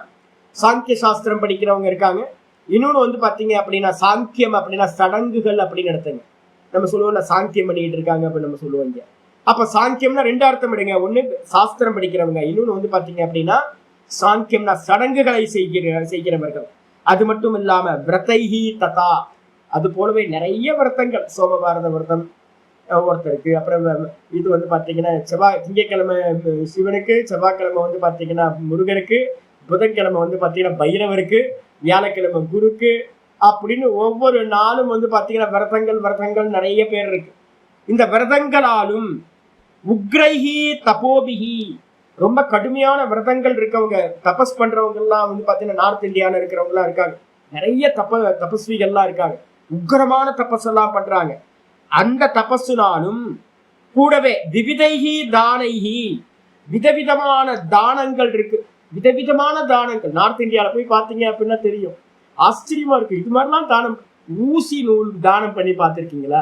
சாங்கிய சாஸ்திரம் படிக்கிறவங்க இருக்காங்க. இன்னொன்னு வந்து பாத்தீங்க அப்படின்னா சாங்கியம் அப்படின்னா சடங்குகள் அப்படின்னு எடுத்துங்க. நம்ம சொல்லுவோம்ல சாங்கியம் பண்ணிட்டு இருக்காங்க அப்படின்னு நம்ம சொல்லுவோம். அப்ப சாங்கியம்னா 2 அர்த்தம் எடுங்க. ஒண்ணு சாஸ்திரம் படிக்கிறவங்க, இன்னொன்னு வந்து பாத்தீங்க அப்படின்னா சாங்கியம்னா சடங்குகளை செய்கிறவர்கள். அது மட்டும் இல்லாம விரதைஹி ததா, அது போலவே நிறைய விரதங்கள், சோமபாரத விரதம் ஒருத்தருக்கு, அப்புறம் இது வந்து பாத்தீங்கன்னா திங்கக்கிழமை சிவனுக்கு, செவ்வாய்க்கிழமை வந்து பாத்தீங்கன்னா முருகனுக்கு, புதன்கிழமை வந்து பாத்தீங்கன்னா பைரவருக்கு, வியாழக்கிழமை குருக்கு அப்படின்னு ஒவ்வொரு நாளும் வந்து பாத்தீங்கன்னா விரதங்கள் நிறைய பேர் இருக்கு. இந்த விரதங்களாலும் உக்ரைஹி தபோபிஹி ரொம்ப கடுமையான விரதங்கள் இருக்கவங்க, தபஸ் பண்றவங்க எல்லாம் வந்து பாத்தீங்கன்னா நார்த் இந்தியாவில் இருக்கிறவங்க எல்லாம் இருக்காங்க. நிறைய தபஸ்விகள்லாம் இருக்காங்க. உக்ரமான தபஸ் எல்லாம் பண்றாங்க. அந்த தபஸுனாலும் கூடவே விவிதைஹி தானைஹி விதவிதமான தானங்கள் இருக்கு. விதவிதமான தானங்கள் நார்த் இந்தியாவில் போய் பார்த்தீங்க அப்படின்னா தெரியும். ஆச்சரியமா இருக்கு. இது மாதிரிலாம் தானம், ஊசி நூல் தானம் பண்ணி பார்த்துருக்கீங்களா?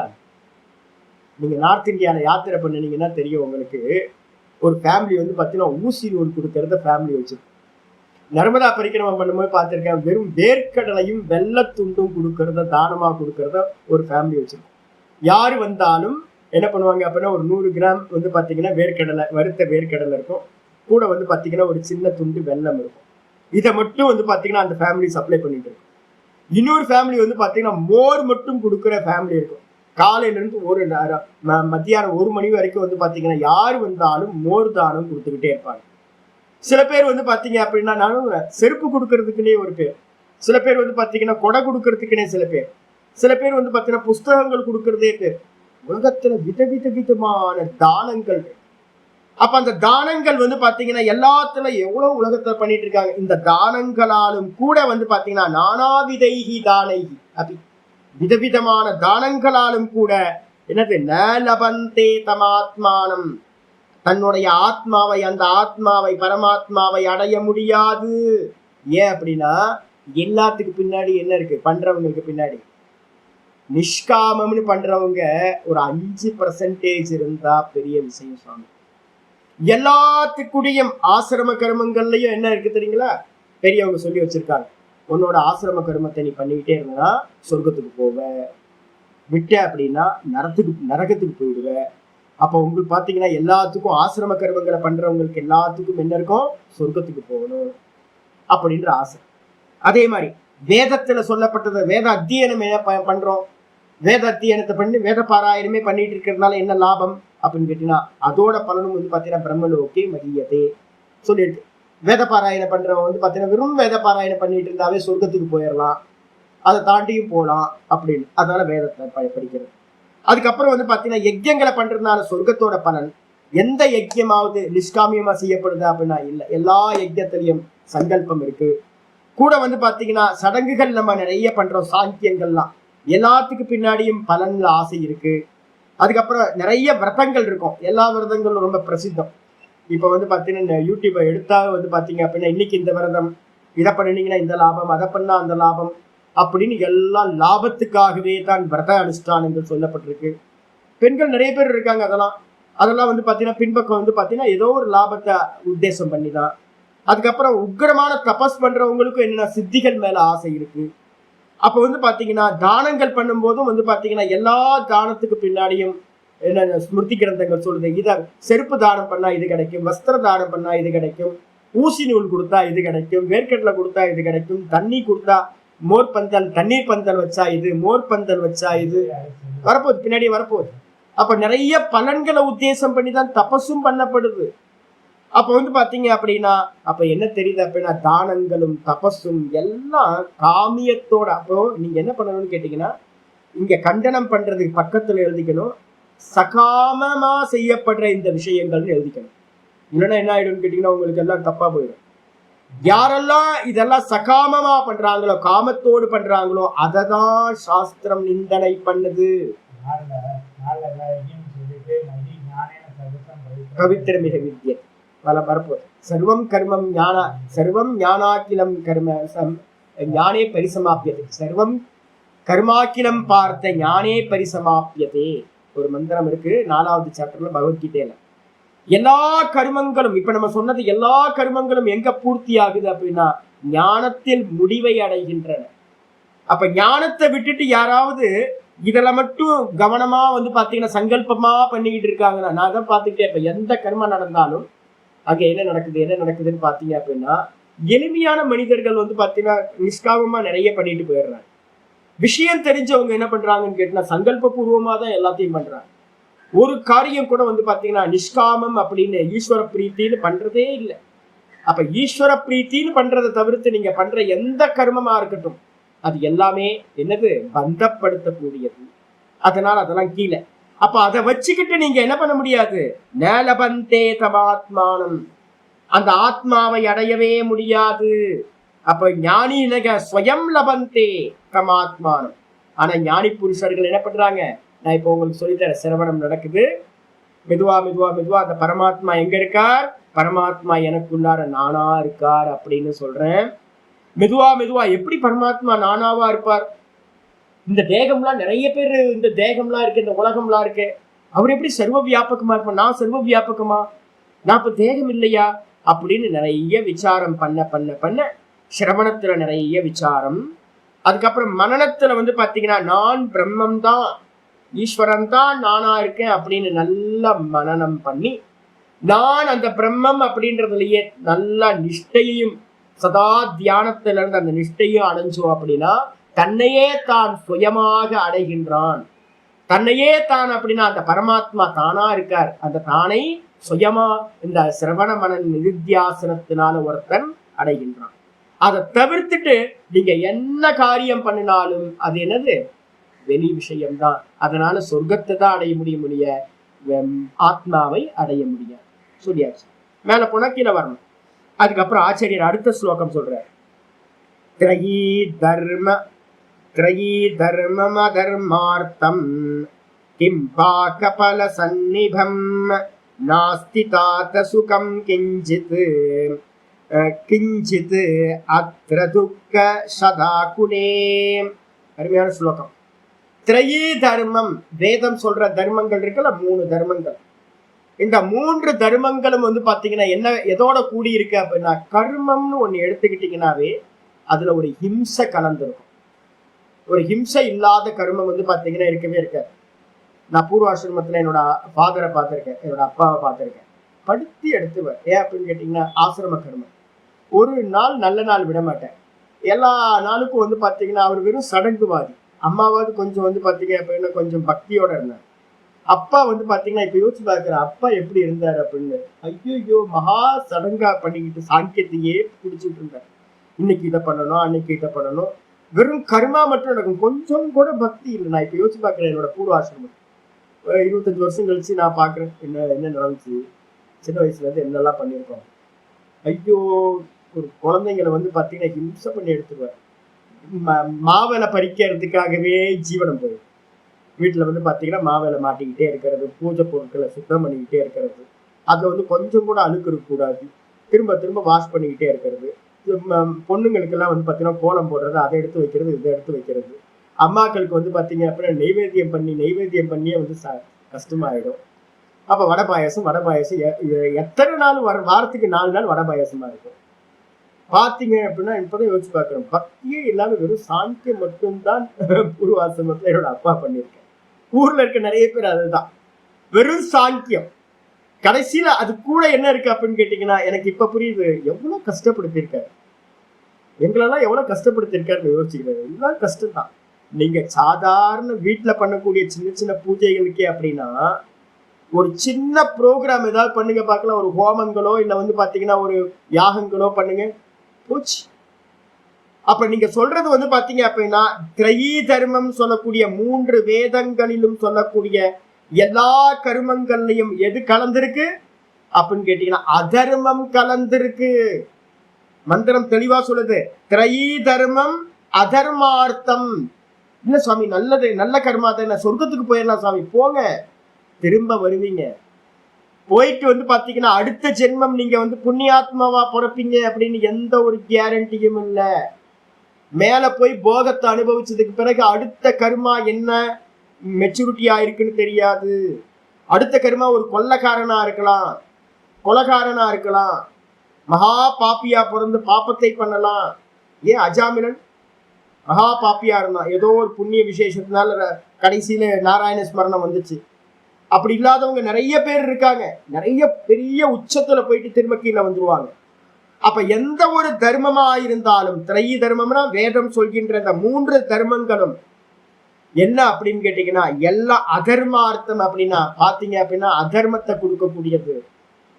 நீங்க நார்த் இந்தியாவில் யாத்திரை பண்ணினீங்கன்னா தெரியும் உங்களுக்கு. ஒரு ஃபேமிலி வந்து பார்த்தீங்கன்னா ஊசி நூல் கொடுக்கறத ஃபேமிலி வச்சிருக்கு. நர்மதா பரிக்கிரமம் பண்ணும்போது பார்த்துருக்கேன், வெறும் வேர்க்கடலையும் வெள்ளத்துண்டும் கொடுக்கறத தானமாக கொடுக்கறத ஒரு ஃபேமிலி வச்சிருக்கோம். யாரு வந்தாலும் என்ன பண்ணுவாங்க அப்படின்னா ஒரு 100 கிராம் வந்து பார்த்தீங்கன்னா வேர்க்கடலை, வறுத்த வேர்க்கடலை இருக்கும். கூட வந்து பார்த்தீங்கன்னா ஒரு சின்ன துண்டு வெல்லம் இருக்கும். இதை மட்டும் வந்து பார்த்தீங்கன்னா அந்த ஃபேமிலி சப்ளை பண்ணிட்டு இருக்கும். இன்னொரு ஃபேமிலி வந்து பார்த்தீங்கன்னா மோர் மட்டும் கொடுக்குற ஃபேமிலி இருக்கும். காலையிலேருந்து ஒரு நேரம் மத்தியானம் 1 மணி வரைக்கும் வந்து பார்த்தீங்கன்னா யார் வந்தாலும் மோர் தானம் கொடுத்துக்கிட்டே இருப்பாங்க. சில பேர் வந்து பார்த்தீங்க அப்படின்னா நானும் செருப்பு கொடுக்கறதுக்குன்னே ஒரு பேர், சில பேர் வந்து பார்த்தீங்கன்னா கொடை கொடுக்கறதுக்குன்னே சில பேர் வந்து பார்த்தீங்கன்னா புஸ்தகங்கள் கொடுக்கறதே பேர். உலகத்துல விதவிதமான தானங்கள். அப்ப அந்த தானங்கள் வந்து பாத்தீங்கன்னா எல்லாத்துல எவ்வளவு உலகத்துல பண்ணிட்டு இருக்காங்க. இந்த தானங்களாலும் கூட வந்து பாத்தீங்கன்னா நானாவிதைகி தானைகி அப்படி விதவிதமான தானங்களாலும் கூட என்னது நலபந்தே தமாத்மானம், தன்னுடைய ஆத்மாவை, அந்த ஆத்மாவை பரமாத்மாவை அடைய முடியாது. ஏன் அப்படின்னா எல்லாத்துக்கு பின்னாடி என்ன இருக்கு? பண்றவங்களுக்கு பின்னாடி நிஷ்காமம்னு பண்றவங்க ஒரு 5% இருந்தா பெரிய விஷயம் சாமி. எல்லாத்துக்குடியும் ஆசிரம கர்மங்கள்லயும் என்ன இருக்கு தெரியுங்களா? பெரியவங்க சொல்லி வச்சிருக்காங்க, உன்னோட ஆசிரம கர்மத்தை நீ பண்ணிக்கிட்டே இருந்தா சொர்க்கத்துக்கு போவ, விட்ட அப்படின்னா நரகத்துக்கு போயிடுவ. அப்ப உங்களுக்கு பாத்தீங்கன்னா எல்லாத்துக்கும் ஆசிரம கர்மங்களை பண்றவங்களுக்கு எல்லாத்துக்கும் என்ன இருக்கும்? சொர்க்கத்துக்கு போகணும் அப்படின்ற ஆசை. அதே மாதிரி வேதத்துல சொல்லப்பட்டது, வேத அத்தியனம் என்ன பண்றோம்? வேத அத்தியனத்தை பண்ணி வேத பாராயணமே பண்ணிட்டு இருக்கிறதுனால என்ன லாபம் அப்படின்னு கேட்டீங்கன்னா அதோட பலனும் வந்து பாத்தீங்கன்னா பிரம்மலோகே மகியதே சொல்லியிருக்கு. வேத பாராயணம் பண்றவங்க வந்து பாத்தீங்கன்னா வெறும் வேத பாராயணம் பண்ணிட்டு இருந்தாவே சொர்க்கத்துக்கு போயிடலாம், அதை தாண்டியும் போகலாம் அப்படின்னு. அதனால வேதத்தை படிக்கிறது. அதுக்கப்புறம் வந்து பாத்தீங்கன்னா யஜ்யங்களை பண்றதுனால சொர்க்கத்தோட பலன். எந்த யஜ்யமாவது நிஷ்காமியமா செய்யப்படுது அப்படின்னா இல்லை, எல்லா யஜ்யத்திலையும் சங்கல்பம் இருக்கு. கூட வந்து பாத்தீங்கன்னா சடங்குகள் நம்ம நிறைய பண்றோம், சாங்கியங்கள்லாம், எல்லாத்துக்கு பின்னாடியும் பலன்ல ஆசை இருக்கு. அதுக்கப்புறம் நிறைய விரதங்கள் இருக்கும், எல்லா விரதங்களும் ரொம்ப பிரசித்தம். இப்போ வந்து பார்த்தீங்கன்னா யூடியூப்பை எடுத்தா வந்து பார்த்தீங்க அப்படின்னா இன்னைக்கு இந்த விரதம், இதை பண்ணினீங்கன்னா இந்த லாபம், அதை பண்ணா அந்த லாபம் அப்படின்னு எல்லாம் லாபத்துக்காகவே தான் விரத அனுஷ்டானங்கள் சொல்லப்பட்டிருக்கு. பெண்கள் நிறைய பேர் இருக்காங்க, அதெல்லாம் வந்து பார்த்தீங்கன்னா பின்பக்கம் வந்து பார்த்தீங்கன்னா ஏதோ ஒரு லாபத்தை உத்தேசம் பண்ணி தான். அதுக்கப்புறம் உக்கிரமான தபஸ் பண்றவங்களுக்கும் என்னென்ன சித்திகள் மேல ஆசை இருக்கு. அப்போ வந்து பாத்தீங்கன்னா தானங்கள் பண்ணும்போதும் வந்து பாத்தீங்கன்னா எல்லா தானத்துக்கு பின்னாடியும் என்ன ஸ்மிருதி கிரந்தங்கள் சொல்லுது, இதை செருப்பு தானம் பண்ணா இது கிடைக்கும், வஸ்திர தானம் பண்ணா இது கிடைக்கும், ஊசி நூல் கொடுத்தா இது கிடைக்கும், வேர்க்கடலை கொடுத்தா இது கிடைக்கும், தண்ணி கொடுத்தா மோர் பந்தல், தண்ணீர் பந்தல் வச்சா இது, மோர் பந்தல் வச்சா இது வரப்போகுது, பின்னாடி வரப்போகுது. அப்ப நிறைய பலன்களை உத்தேசம் பண்ணி தான் தபஸும் பண்ணப்படுது. அப்ப வந்து பாத்தீங்க அப்படின்னா அப்ப என்ன தெரியுது அப்படின்னா தானங்களும் தபஸும் எல்லாம் காமியத்தோட. அப்போ நீங்க என்ன பண்ணணும்னு கேட்டீங்கன்னா இங்க கண்டனம் பண்றதுக்கு பக்கத்துல எழுதிக்கணும், சகாமமா செய்யப்படுற இந்த விஷயங்கள்னு எழுதிக்கணும். இல்லைன்னா என்ன ஆயிடும்னு கேட்டீங்கன்னா உங்களுக்கு எல்லாம் தப்பா போயிடும். யாரெல்லாம் இதெல்லாம் சகாமமா பண்றாங்களோ, காமத்தோடு பண்றாங்களோ, அததான் சாஸ்திரம் நிந்தனை பண்ணுது. பவித்திரமிக வித்யை வரப்போகுது. சர்வம் கர்மம் ஞானா, சர்வம் ஞானாக்கிலம் கர்ம ஞானே பரிசமாப்பியதே, சர்வம் கர்மாக்கிலம் பார்த்த ஞானே பரிசமாப்பியதே ஒரு மந்திரம் இருக்கு 4வது சாப்டர்ல பகவத்கீதையில. எல்லா கர்மங்களும், இப்ப நம்ம சொன்னது எல்லா கர்மங்களும் எங்க பூர்த்தி ஆகுது அப்படின்னா ஞானத்தில் முடிவை அடைகின்றன. அப்ப ஞானத்தை விட்டுட்டு யாராவது இதெல்லாம் மட்டும் கவனமா வந்து பாத்தீங்கன்னா சங்கல்பமா பண்ணிக்கிட்டு இருக்காங்கன்னா, நான் தான் பாத்துக்கிட்டே இப்ப எந்த கர்மம் நடந்தாலும் அங்க என்ன நடக்குதுன்னு பாத்தீங்க அப்படின்னா எளிமையான மனிதர்கள் வந்து பாத்தீங்கன்னா நிஷ்காமமா நிறைய பண்ணிட்டு போயிடுறாங்க. விஷயம் தெரிஞ்சவங்க என்ன பண்றாங்கன்னு கேட்டா சங்கல்ப பூர்வமா தான் எல்லாத்தையும் பண்றாங்க. ஒரு காரியம் கூட வந்து பாத்தீங்கன்னா நிஷ்காமம் அப்படின்னு ஈஸ்வர பிரீத்தின்னு பண்றதே இல்லை. அப்ப ஈஸ்வர பிரீத்தின்னு பண்றதை தவிர்த்து நீங்க பண்ற எந்த கர்மமா இருக்கட்டும் அது எல்லாமே என்னது பந்தப்படுத்தக்கூடியது. அதனால அதெல்லாம் கீழே. அப்ப அதை வச்சுக்கிட்டு நீங்க என்ன பண்ண முடியாது, நேலபந்தே தமாத்மானம், அந்த ஆத்மாவை அடையவே முடியாது. அப்ப ஞானி ஸ்வயம் லபந்தே தமாத்மானம். ஆனா ஞானி புருஷர்கள் என்ன பண்றாங்க, நான் இப்ப உங்களுக்கு சொல்லித்தர, சிரவணம் நடக்குது, மெதுவா மெதுவா மெதுவா அந்த பரமாத்மா எங்க இருக்கார், பரமாத்மா எனக்குள்ளார நானா இருக்கார் அப்படின்னு சொல்றேன். மெதுவா மெதுவா எப்படி பரமாத்மா நானாவா இருப்பார், இந்த தேகம்லாம் நிறைய பேர், இந்த தேகம்லாம் இருக்கு, இந்த உலகம்லாம் இருக்கு, அவர் எப்படி சர்வ வியாபகமா இருப்பார், நான் சர்வ வியாபகமா, நான் இப்ப தேகம் இல்லையா அப்படின்னு நிறைய விசாரம் பண்ண பண்ண பண்ண, சிரவணத்துல நிறைய விசாரம், அதுக்கப்புறம் மனனத்துல பாத்தீங்கன்னா நான் பிரம்மம் தான், ஈஸ்வரன் தான் நானா இருக்கேன் அப்படின்னு நல்லா மனனம் பண்ணி, நான் அந்த பிரம்மம் அப்படின்றதுலயே நல்ல நிஷ்டையையும் சதா தியானத்துல இருந்து அந்த நிஷ்டையும் அடைஞ்சோம் அப்படின்னா தன்னையே தான் சுயமாக அடைகின்றான். தன்னையே தான் அப்படின்னா அந்த பரமாத்மா தானா இருக்கார், அந்த தானை சுயமா இந்த சிரவண மன நிதித்தியாசனத்தினால ஒருத்தன் அடைகின்றான். அதை தவிர்த்துட்டு நீங்க என்ன காரியம் பண்ணினாலும் அது என்னது, வெளி விஷயம்தான். அதனால சொர்க்கத்தை தான் அடைய முடிய ஆத்மாவை அடைய முடியாது. சொல்லியாச்சு. மேல போனா கீழே வரணும். அதுக்கப்புறம் ஆச்சாரியர் அடுத்த ஸ்லோகம் சொல்றார், திரயீ தர்மம் அதர்மார்த்தம் கிம் பாகபல சந்நிபம் நாஸ்தி தாத சுகம் கிஞ்சித் அத்ர துக்க சதாகுலே. அருமையான ஸ்லோகம். திரயீ தர்மம், வேதம் சொல்ற தர்மங்கள் இருக்குல்ல, 3 தர்மங்கள். இந்த 3 தர்மங்களும் பாத்தீங்கன்னா என்ன எதோட கூடி இருக்கு அப்படின்னா, கர்மம்னு ஒண்ணு எடுத்துக்கிட்டீங்கன்னாவே அதுல ஒரு ஹிம்சை கலந்துருக்கும். ஒரு ஹிம்சை இல்லாத கர்மம் பாத்தீங்கன்னா இருக்கவே இருக்காது. நான் பூர்வாசிரமத்துல என்னோட ஃபாதரை பார்த்திருக்கேன், என்னோட அப்பாவை பார்த்திருக்கேன். படுத்தி எடுத்துவேன். ஏன் அப்படின்னு கேட்டீங்கன்னா, ஆசிரம கர்மம். ஒரு நாள் நல்ல நாள் விட மாட்டேன். எல்லா நாளுக்கும் பாத்தீங்கன்னா அவர் வெறும் சடங்குவாதி. அம்மாவாவது கொஞ்சம் பாத்தீங்க அப்படின்னா கொஞ்சம் பக்தியோட இருந்தார். அப்பா பாத்தீங்கன்னா இப்ப யோசிச்சு பாக்குற அப்பா எப்படி இருந்தாரு அப்படின்னு, ஐயோ மகா சடங்கா பண்ணிக்கிட்டு சாங்கியத்தையே பிடிச்சிட்டு இருந்தார். இன்னைக்கு இதை பண்ணணும், அன்னைக்கு இதை பண்ணணும், வெறும் கர்மா மட்டும் நடக்கும், கொஞ்சம் கூட பக்தி இல்லை. நான் இப்ப யோசிச்சு பாக்குறேன், என்னோட பூர்வாசிரமம் 25 வருஷம் கழிச்சு நான் பாக்குறேன் என்ன நடந்துச்சு, சின்ன வயசுல இருந்து என்னெல்லாம் பண்ணியிருக்கோம். ஐயோ, ஒரு குழந்தைங்களை பாத்தீங்கன்னா ஹிம்சை பண்ணி எடுத்துருவார். மாவேலை பறிக்கிறதுக்காகவே ஜீவனம் போயிடும். வீட்டுல பாத்தீங்கன்னா மாவேலை மாட்டிக்கிட்டே இருக்கிறது, பூஜை பொருட்களை சுத்தம் பண்ணிக்கிட்டே இருக்கிறது, அதுல கொஞ்சம் கூட அழுக்கு இருக்கக்கூடாது, திரும்ப திரும்ப வாஷ் பண்ணிக்கிட்டே இருக்கிறது. பொண்ணுங்களுக்கெல்லாம் பாத்தீங்கன்னா கோலம் போடுறது, அதை எடுத்து வைக்கிறது, இதை எடுத்து வைக்கிறது. அம்மாக்களுக்கு பாத்தீங்க அப்படின்னா நெய்வேத்தியம் பண்ணியே கஷ்டமாயிடும். அப்ப வடை பாயசம் எத்தனை நாள் வாரத்துக்கு 4 நாள் வடை பாயசமா இருக்கும். பாத்தீங்க அப்படின்னா இப்பதான் யோசிச்சு பாக்குறோம், பக்தியே இல்லாம வெறும் சாங்கியம் மட்டும்தான் பூர்வாசிரமத்துல என்னோட அப்பா பண்ணியிருக்கேன். ஊர்ல இருக்க நிறைய பேர் அதுதான், வெறும் சாங்கியம். கடைசியில அது கூட என்ன இருக்கு அப்படின்னு கேட்டீங்கன்னா, எனக்கு இப்ப புரியுது எவ்வளவு கஷ்டப்படுத்திருக்காரு, எங்களெல்லாம் எவ்வளவு கஷ்டப்படுத்திருக்காருன்னு யோசிக்கிறேன். எல்லாம் கஷ்டம்தான். நீங்க சாதாரண வீட்டுல பண்ணக்கூடிய சின்ன சின்ன பூஜைகளுக்கே அப்படின்னா, ஒரு சின்ன ப்ரோக்ராம் ஏதாவது பண்ணுங்க பார்க்கலாம், ஒரு ஹோமங்களோ இல்ல பாத்தீங்கன்னா ஒரு யாகங்களோ பண்ணுங்க, போச்சு. அப்ப நீங்க சொல்றது பாத்தீங்க அப்படின்னா, திரயீ தர்மம் சொல்லக்கூடிய 3 வேதங்களிலும் சொல்லக்கூடிய எல்லா கர்மங்கள்லையும் எது கலந்திருக்கு அப்படின்னு கேட்டீங்கன்னா, அதர்மம் கலந்திருக்கு. மந்திரம் தெளிவா சொல்லுது, திரயீ தர்மம் அதர்மார்த்தம். இல்ல சுவாமி, நல்ல கர்மா தானே, சொர்க்கத்துக்கு போயிடலாம் சாமி. போங்க, திரும்ப வருவீங்க. போயிட்டு பாத்தீங்கன்னா அடுத்த ஜென்மம் நீங்க புண்ணியாத்மாவா பிறப்பீங்க அப்படின்னு எந்த ஒரு கேரண்டியும் இல்ல. மேல போய் போகத்தை அனுபவிச்சதுக்கு பிறகு அடுத்த கர்மா என்ன மெச்சூரிட்டியா இருக்குன்னு தெரியாது. அடுத்த கர்மா ஒரு கொள்ளைக்காரனா இருக்கலாம், கொலைகாரனா இருக்கலாம், மகா பாப்பியா பிறந்து பாப்பத்தை பண்ணலாம். ஏன் அஜாமிலன் மகா பாப்பியா இருந்தான், ஏதோ ஒரு புண்ணிய விசேஷத்தினால கடைசியில நாராயண ஸ்மரணம் வந்துச்சு. அப்படி இல்லாதவங்க நிறைய பேர் இருக்காங்க, நிறைய பெரிய உச்சத்துல போயிட்டு திரும்ப கீழே வந்துருவாங்க. அப்ப எந்த ஒரு தர்மமா இருந்தாலும், திரயீ தர்மம்னா வேதம் சொல்கின்ற இந்த 3 தர்மங்களும் என்ன அப்படின்னு கேட்டீங்கன்னா, எல்லாம் அதர்மார்த்தம். அப்படின்னா பாத்தீங்க அப்படின்னா அதர்மத்தை கொடுக்கக்கூடியது.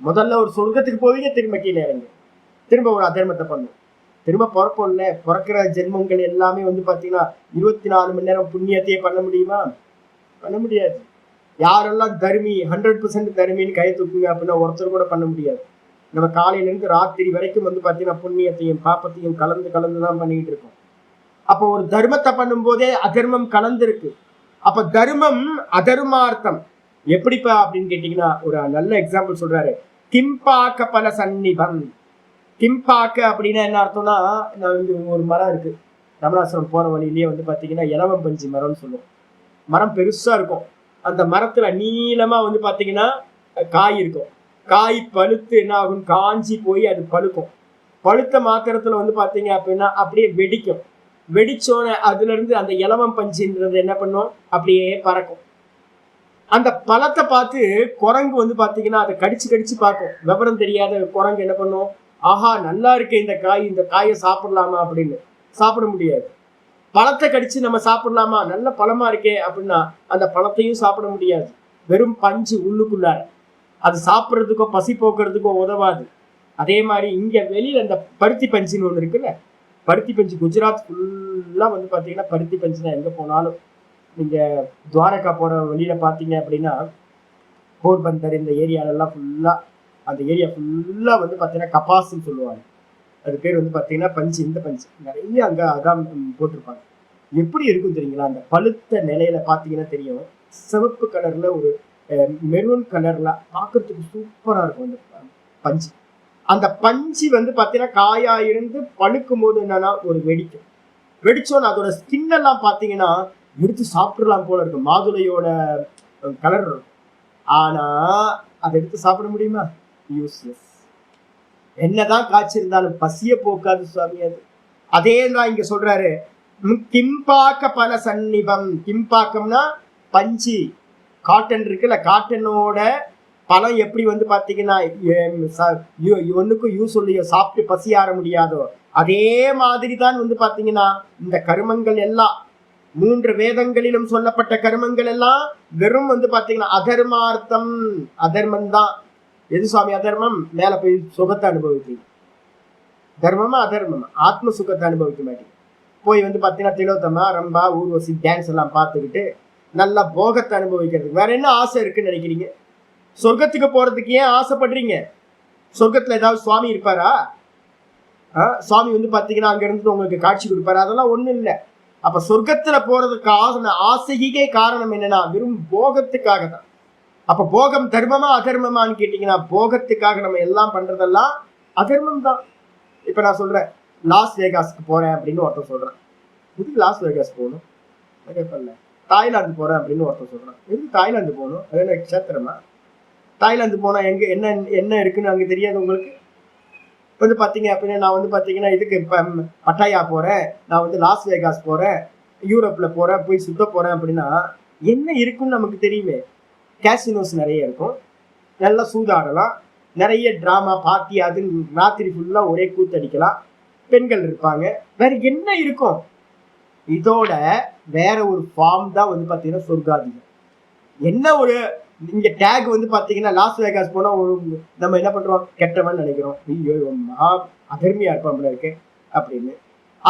முதல்ல ஒரு சொர்க்கத்துக்கு போவீங்க, திரும்ப கீழே இறங்க. திரும்ப ஒரு அதர்மத்தை பண்ணும். திரும்ப பிறப்போம்ல, பிறக்கிற ஜென்மங்கள் எல்லாமே வந்து பாத்தீங்கன்னா 24 மணி நேரம் புண்ணியத்தையே பண்ண முடியுமா? பண்ண முடியாது. யாரெல்லாம் தர்மி 100% தர்மின்னு கை தூக்குங்க அப்படின்னா ஒருத்தர் கூட பண்ண முடியாது. நம்ம காலையில இருந்து ராத்திரி வரைக்கும் வந்து பாத்தீங்கன்னா புண்ணியத்தையும் பாப்பத்தையும் கலந்து கலந்துதான் பண்ணிட்டு இருக்கோம். அப்போ ஒரு தர்மத்தை பண்ணும் போதே அதர்மம் கலந்து இருக்கு. அப்ப தர்மம் அதர்மார்த்தம் எப்படிப்பா அப்படின்னு கேட்டீங்கன்னா ஒரு நல்ல எக்ஸாம்பிள் சொல்றாரு. கிம்பாக்க பல சந்நிபம். கிம்பாக்க அப்படின்னா என்ன அர்த்தம்னா, ஒரு மரம் இருக்கு ரமணாசிரமம் போற வழியிலேயே வந்து பாத்தீங்கன்னா இலவம் பஞ்சு மரம்னு சொல்லுவோம். மரம் பெருசா இருக்கும். அந்த மரத்துல நீளமா வந்து பாத்தீங்கன்னா காய் இருக்கும். காய் பழுத்து என்ன ஆகும், காஞ்சி போய் அது பழுக்கும். பழுத்த மாத்திரத்துல வந்து பாத்தீங்க அப்படின்னா அப்படியே வெடிக்கும். வெடிச்சோன அதுல இருந்து அந்த இலவம் பஞ்சுன்றது என்ன பண்ணும், அப்படியே பறக்கும். அந்த பழத்தை பார்த்து குரங்கு வந்து பாத்தீங்கன்னா அதை கடிச்சு கடிச்சு பார்க்கும். விவரம் தெரியாத குரங்கு என்ன பண்ணும், ஆஹா நல்லா இருக்கு இந்த காய், இந்த காயை சாப்பிடலாமா அப்படின்னு. சாப்பிட முடியாது. பழத்தை கடிச்சு நம்ம சாப்பிடலாமா, நல்ல பழமா இருக்கே அப்படின்னா அந்த பழத்தையும் சாப்பிட முடியாது. வெறும் பஞ்சு உள்ளுக்குள்ளார. அது சாப்பிட்றதுக்கோ பசி போக்குறதுக்கோ உதவாது. அதே மாதிரி இங்க வெளியில இந்த பருத்தி பஞ்சுன்னு ஒண்ணு இருக்குல்ல, பருத்தி பஞ்சு குஜராத் ஃபுல்லா வந்து பாத்தீங்கன்னா பருத்தி பஞ்சுனா எங்க போனாலும். நீங்க துவாரகா போற வழியில பாத்தீங்க அப்படின்னா போர்பந்தர் இந்த ஏரியாலெல்லாம் ஃபுல்லா, அந்த ஏரியா ஃபுல்லா வந்து பாத்தீங்கன்னா கபாஸ்ன்னு சொல்லுவாங்க. அது பேர் வந்து பாத்தீங்கன்னா பஞ்சு. இந்த பஞ்சு நிறைய அங்க அதான் போட்டிருப்பாங்க. எப்படி இருக்கும் தெரியுங்களா, அந்த பழுத்த நிலையில பாத்தீங்கன்னா தெரியும். சிவப்பு கலர்ல ஒரு மெரூன் கலர்ல பாக்குறதுக்கு சூப்பரா இருக்கும் அந்த பஞ்சு. அந்த பஞ்சு வந்து பாத்தீங்கன்னா காயா இருந்து பழுக்கும் போது என்னன்னா ஒரு வெடிக்கும். வெடிச்சோன்னு அதோட ஸ்கின் எல்லாம் பாத்தீங்கன்னா எடுத்து சாப்பிடலாம் போல இருக்கும். மாதுளையோட கலர் இருக்கும். ஆனா அதை எடுத்து சாப்பிட முடியுமா? யூஸ்லெஸ். என்னதான் காய்ச்சிருந்தாலும் பசிய போக்காது சுவாமி அது. அதே தான் இங்க சொல்றாரு. கிம்பாக்க பல சந்நிபம். கிம்பாக்கம்னா பஞ்சு, காட்டன் இருக்குல்ல, காட்டனோட பழம் எப்படி வந்து பாத்தீங்கன்னா ஒண்ணுக்கும் யூஸ் சொல்லியோ சாப்பிட்டு பசி ஆற முடியாதோ அதே மாதிரி தான் வந்து பாத்தீங்கன்னா இந்த கருமங்கள் எல்லாம் 3 வேதங்களிலும் சொல்லப்பட்ட கருமங்கள் எல்லாம் வெறும் வந்து பாத்தீங்கன்னா அதர்மார்த்தம். அதர்மம் தான். எது சுவாமி அதர்மம்? மேல போய் சுகத்தை அனுபவிக்கிறீங்க. தர்மமா அதர்மமா? ஆத்ம சுகத்தை அனுபவிக்க மாட்டீங்க. போய் வந்து பாத்தீங்கன்னா திலோத்தமா ரம்பா ஊர்வசி டான்ஸ் எல்லாம் பார்த்துக்கிட்டு நல்லா போகத்தை அனுபவிக்கிறதுக்கு வேற என்ன ஆசை இருக்குன்னு நினைக்கிறீங்க? சொர்க்கத்துக்கு போறதுக்கு ஏன் ஆசைப்படுறீங்க? சொர்க்கத்துல ஏதாவது சுவாமி இருப்பாரா? சுவாமி வந்து பாத்தீங்கன்னா அங்க இருந்து உங்களுக்கு காட்சி கொடுப்பாரு? அதெல்லாம் ஒண்ணும் இல்லை. அப்ப சொர்க்கத்துல போறதுக்கு ஆசைக்கே காரணம் என்னன்னா வெறும் போகத்துக்காக தான். அப்ப போகம் தர்மமா அதர்மமான்னு கேட்டீங்கன்னா போகத்துக்காக நம்ம எல்லாம் பண்றதெல்லாம் அதர்மம் தான். இப்ப நான் சொல்றேன் லாஸ் வேகாஸ்க்கு போறேன் அப்படின்னு ஒருத்தர் சொல்றேன். எதுக்கு லாஸ் வேகாஸ் போகணும்? தாய்லாந்து போறேன் அப்படின்னு ஒருத்தர் சொல்றான். எதுக்கு தாய்லாந்து போகணும்? அது என்ன கஷேத்திரமா? தாய்லாந்து போனா எங்க என்ன என்ன இருக்குன்னு அங்க தெரியாது உங்களுக்கு? வந்து பாத்தீங்க அப்படின்னா நான் வந்து பாத்தீங்கன்னா இதுக்கு பட்டாயா போறேன், நான் வந்து லாஸ் வேகாஸ் போறேன், யூரோப்ல போறேன், போய் சுத்த போறேன் அப்படின்னா என்ன இருக்குன்னு நமக்கு தெரியுமே. கேசினோஸ் நிறைய இருக்கும், நல்லா சூதாடலாம், நிறைய டிராமா பார்ட்டி, அது ராத்திரி ஃபுல்லா ஒரே கூத்தடிக்கலாம், பெண்கள் இருப்பாங்க, வேற என்ன இருக்கும்? இதோட வேற ஒரு ஃபார்ம் தான் வந்து பாத்தீங்கன்னா சொர்க்காதிகம். என்ன ஒரு இங்க டேக் வந்து பாத்தீங்கன்னா லாஸ் வேகாஸ் போனா ஒரு நம்ம என்ன பண்றோம், கெட்டவன் நினைக்கிறோம், ஐயோ மகா அதர்மியா இருப்பான் இருக்கு அப்படின்னு.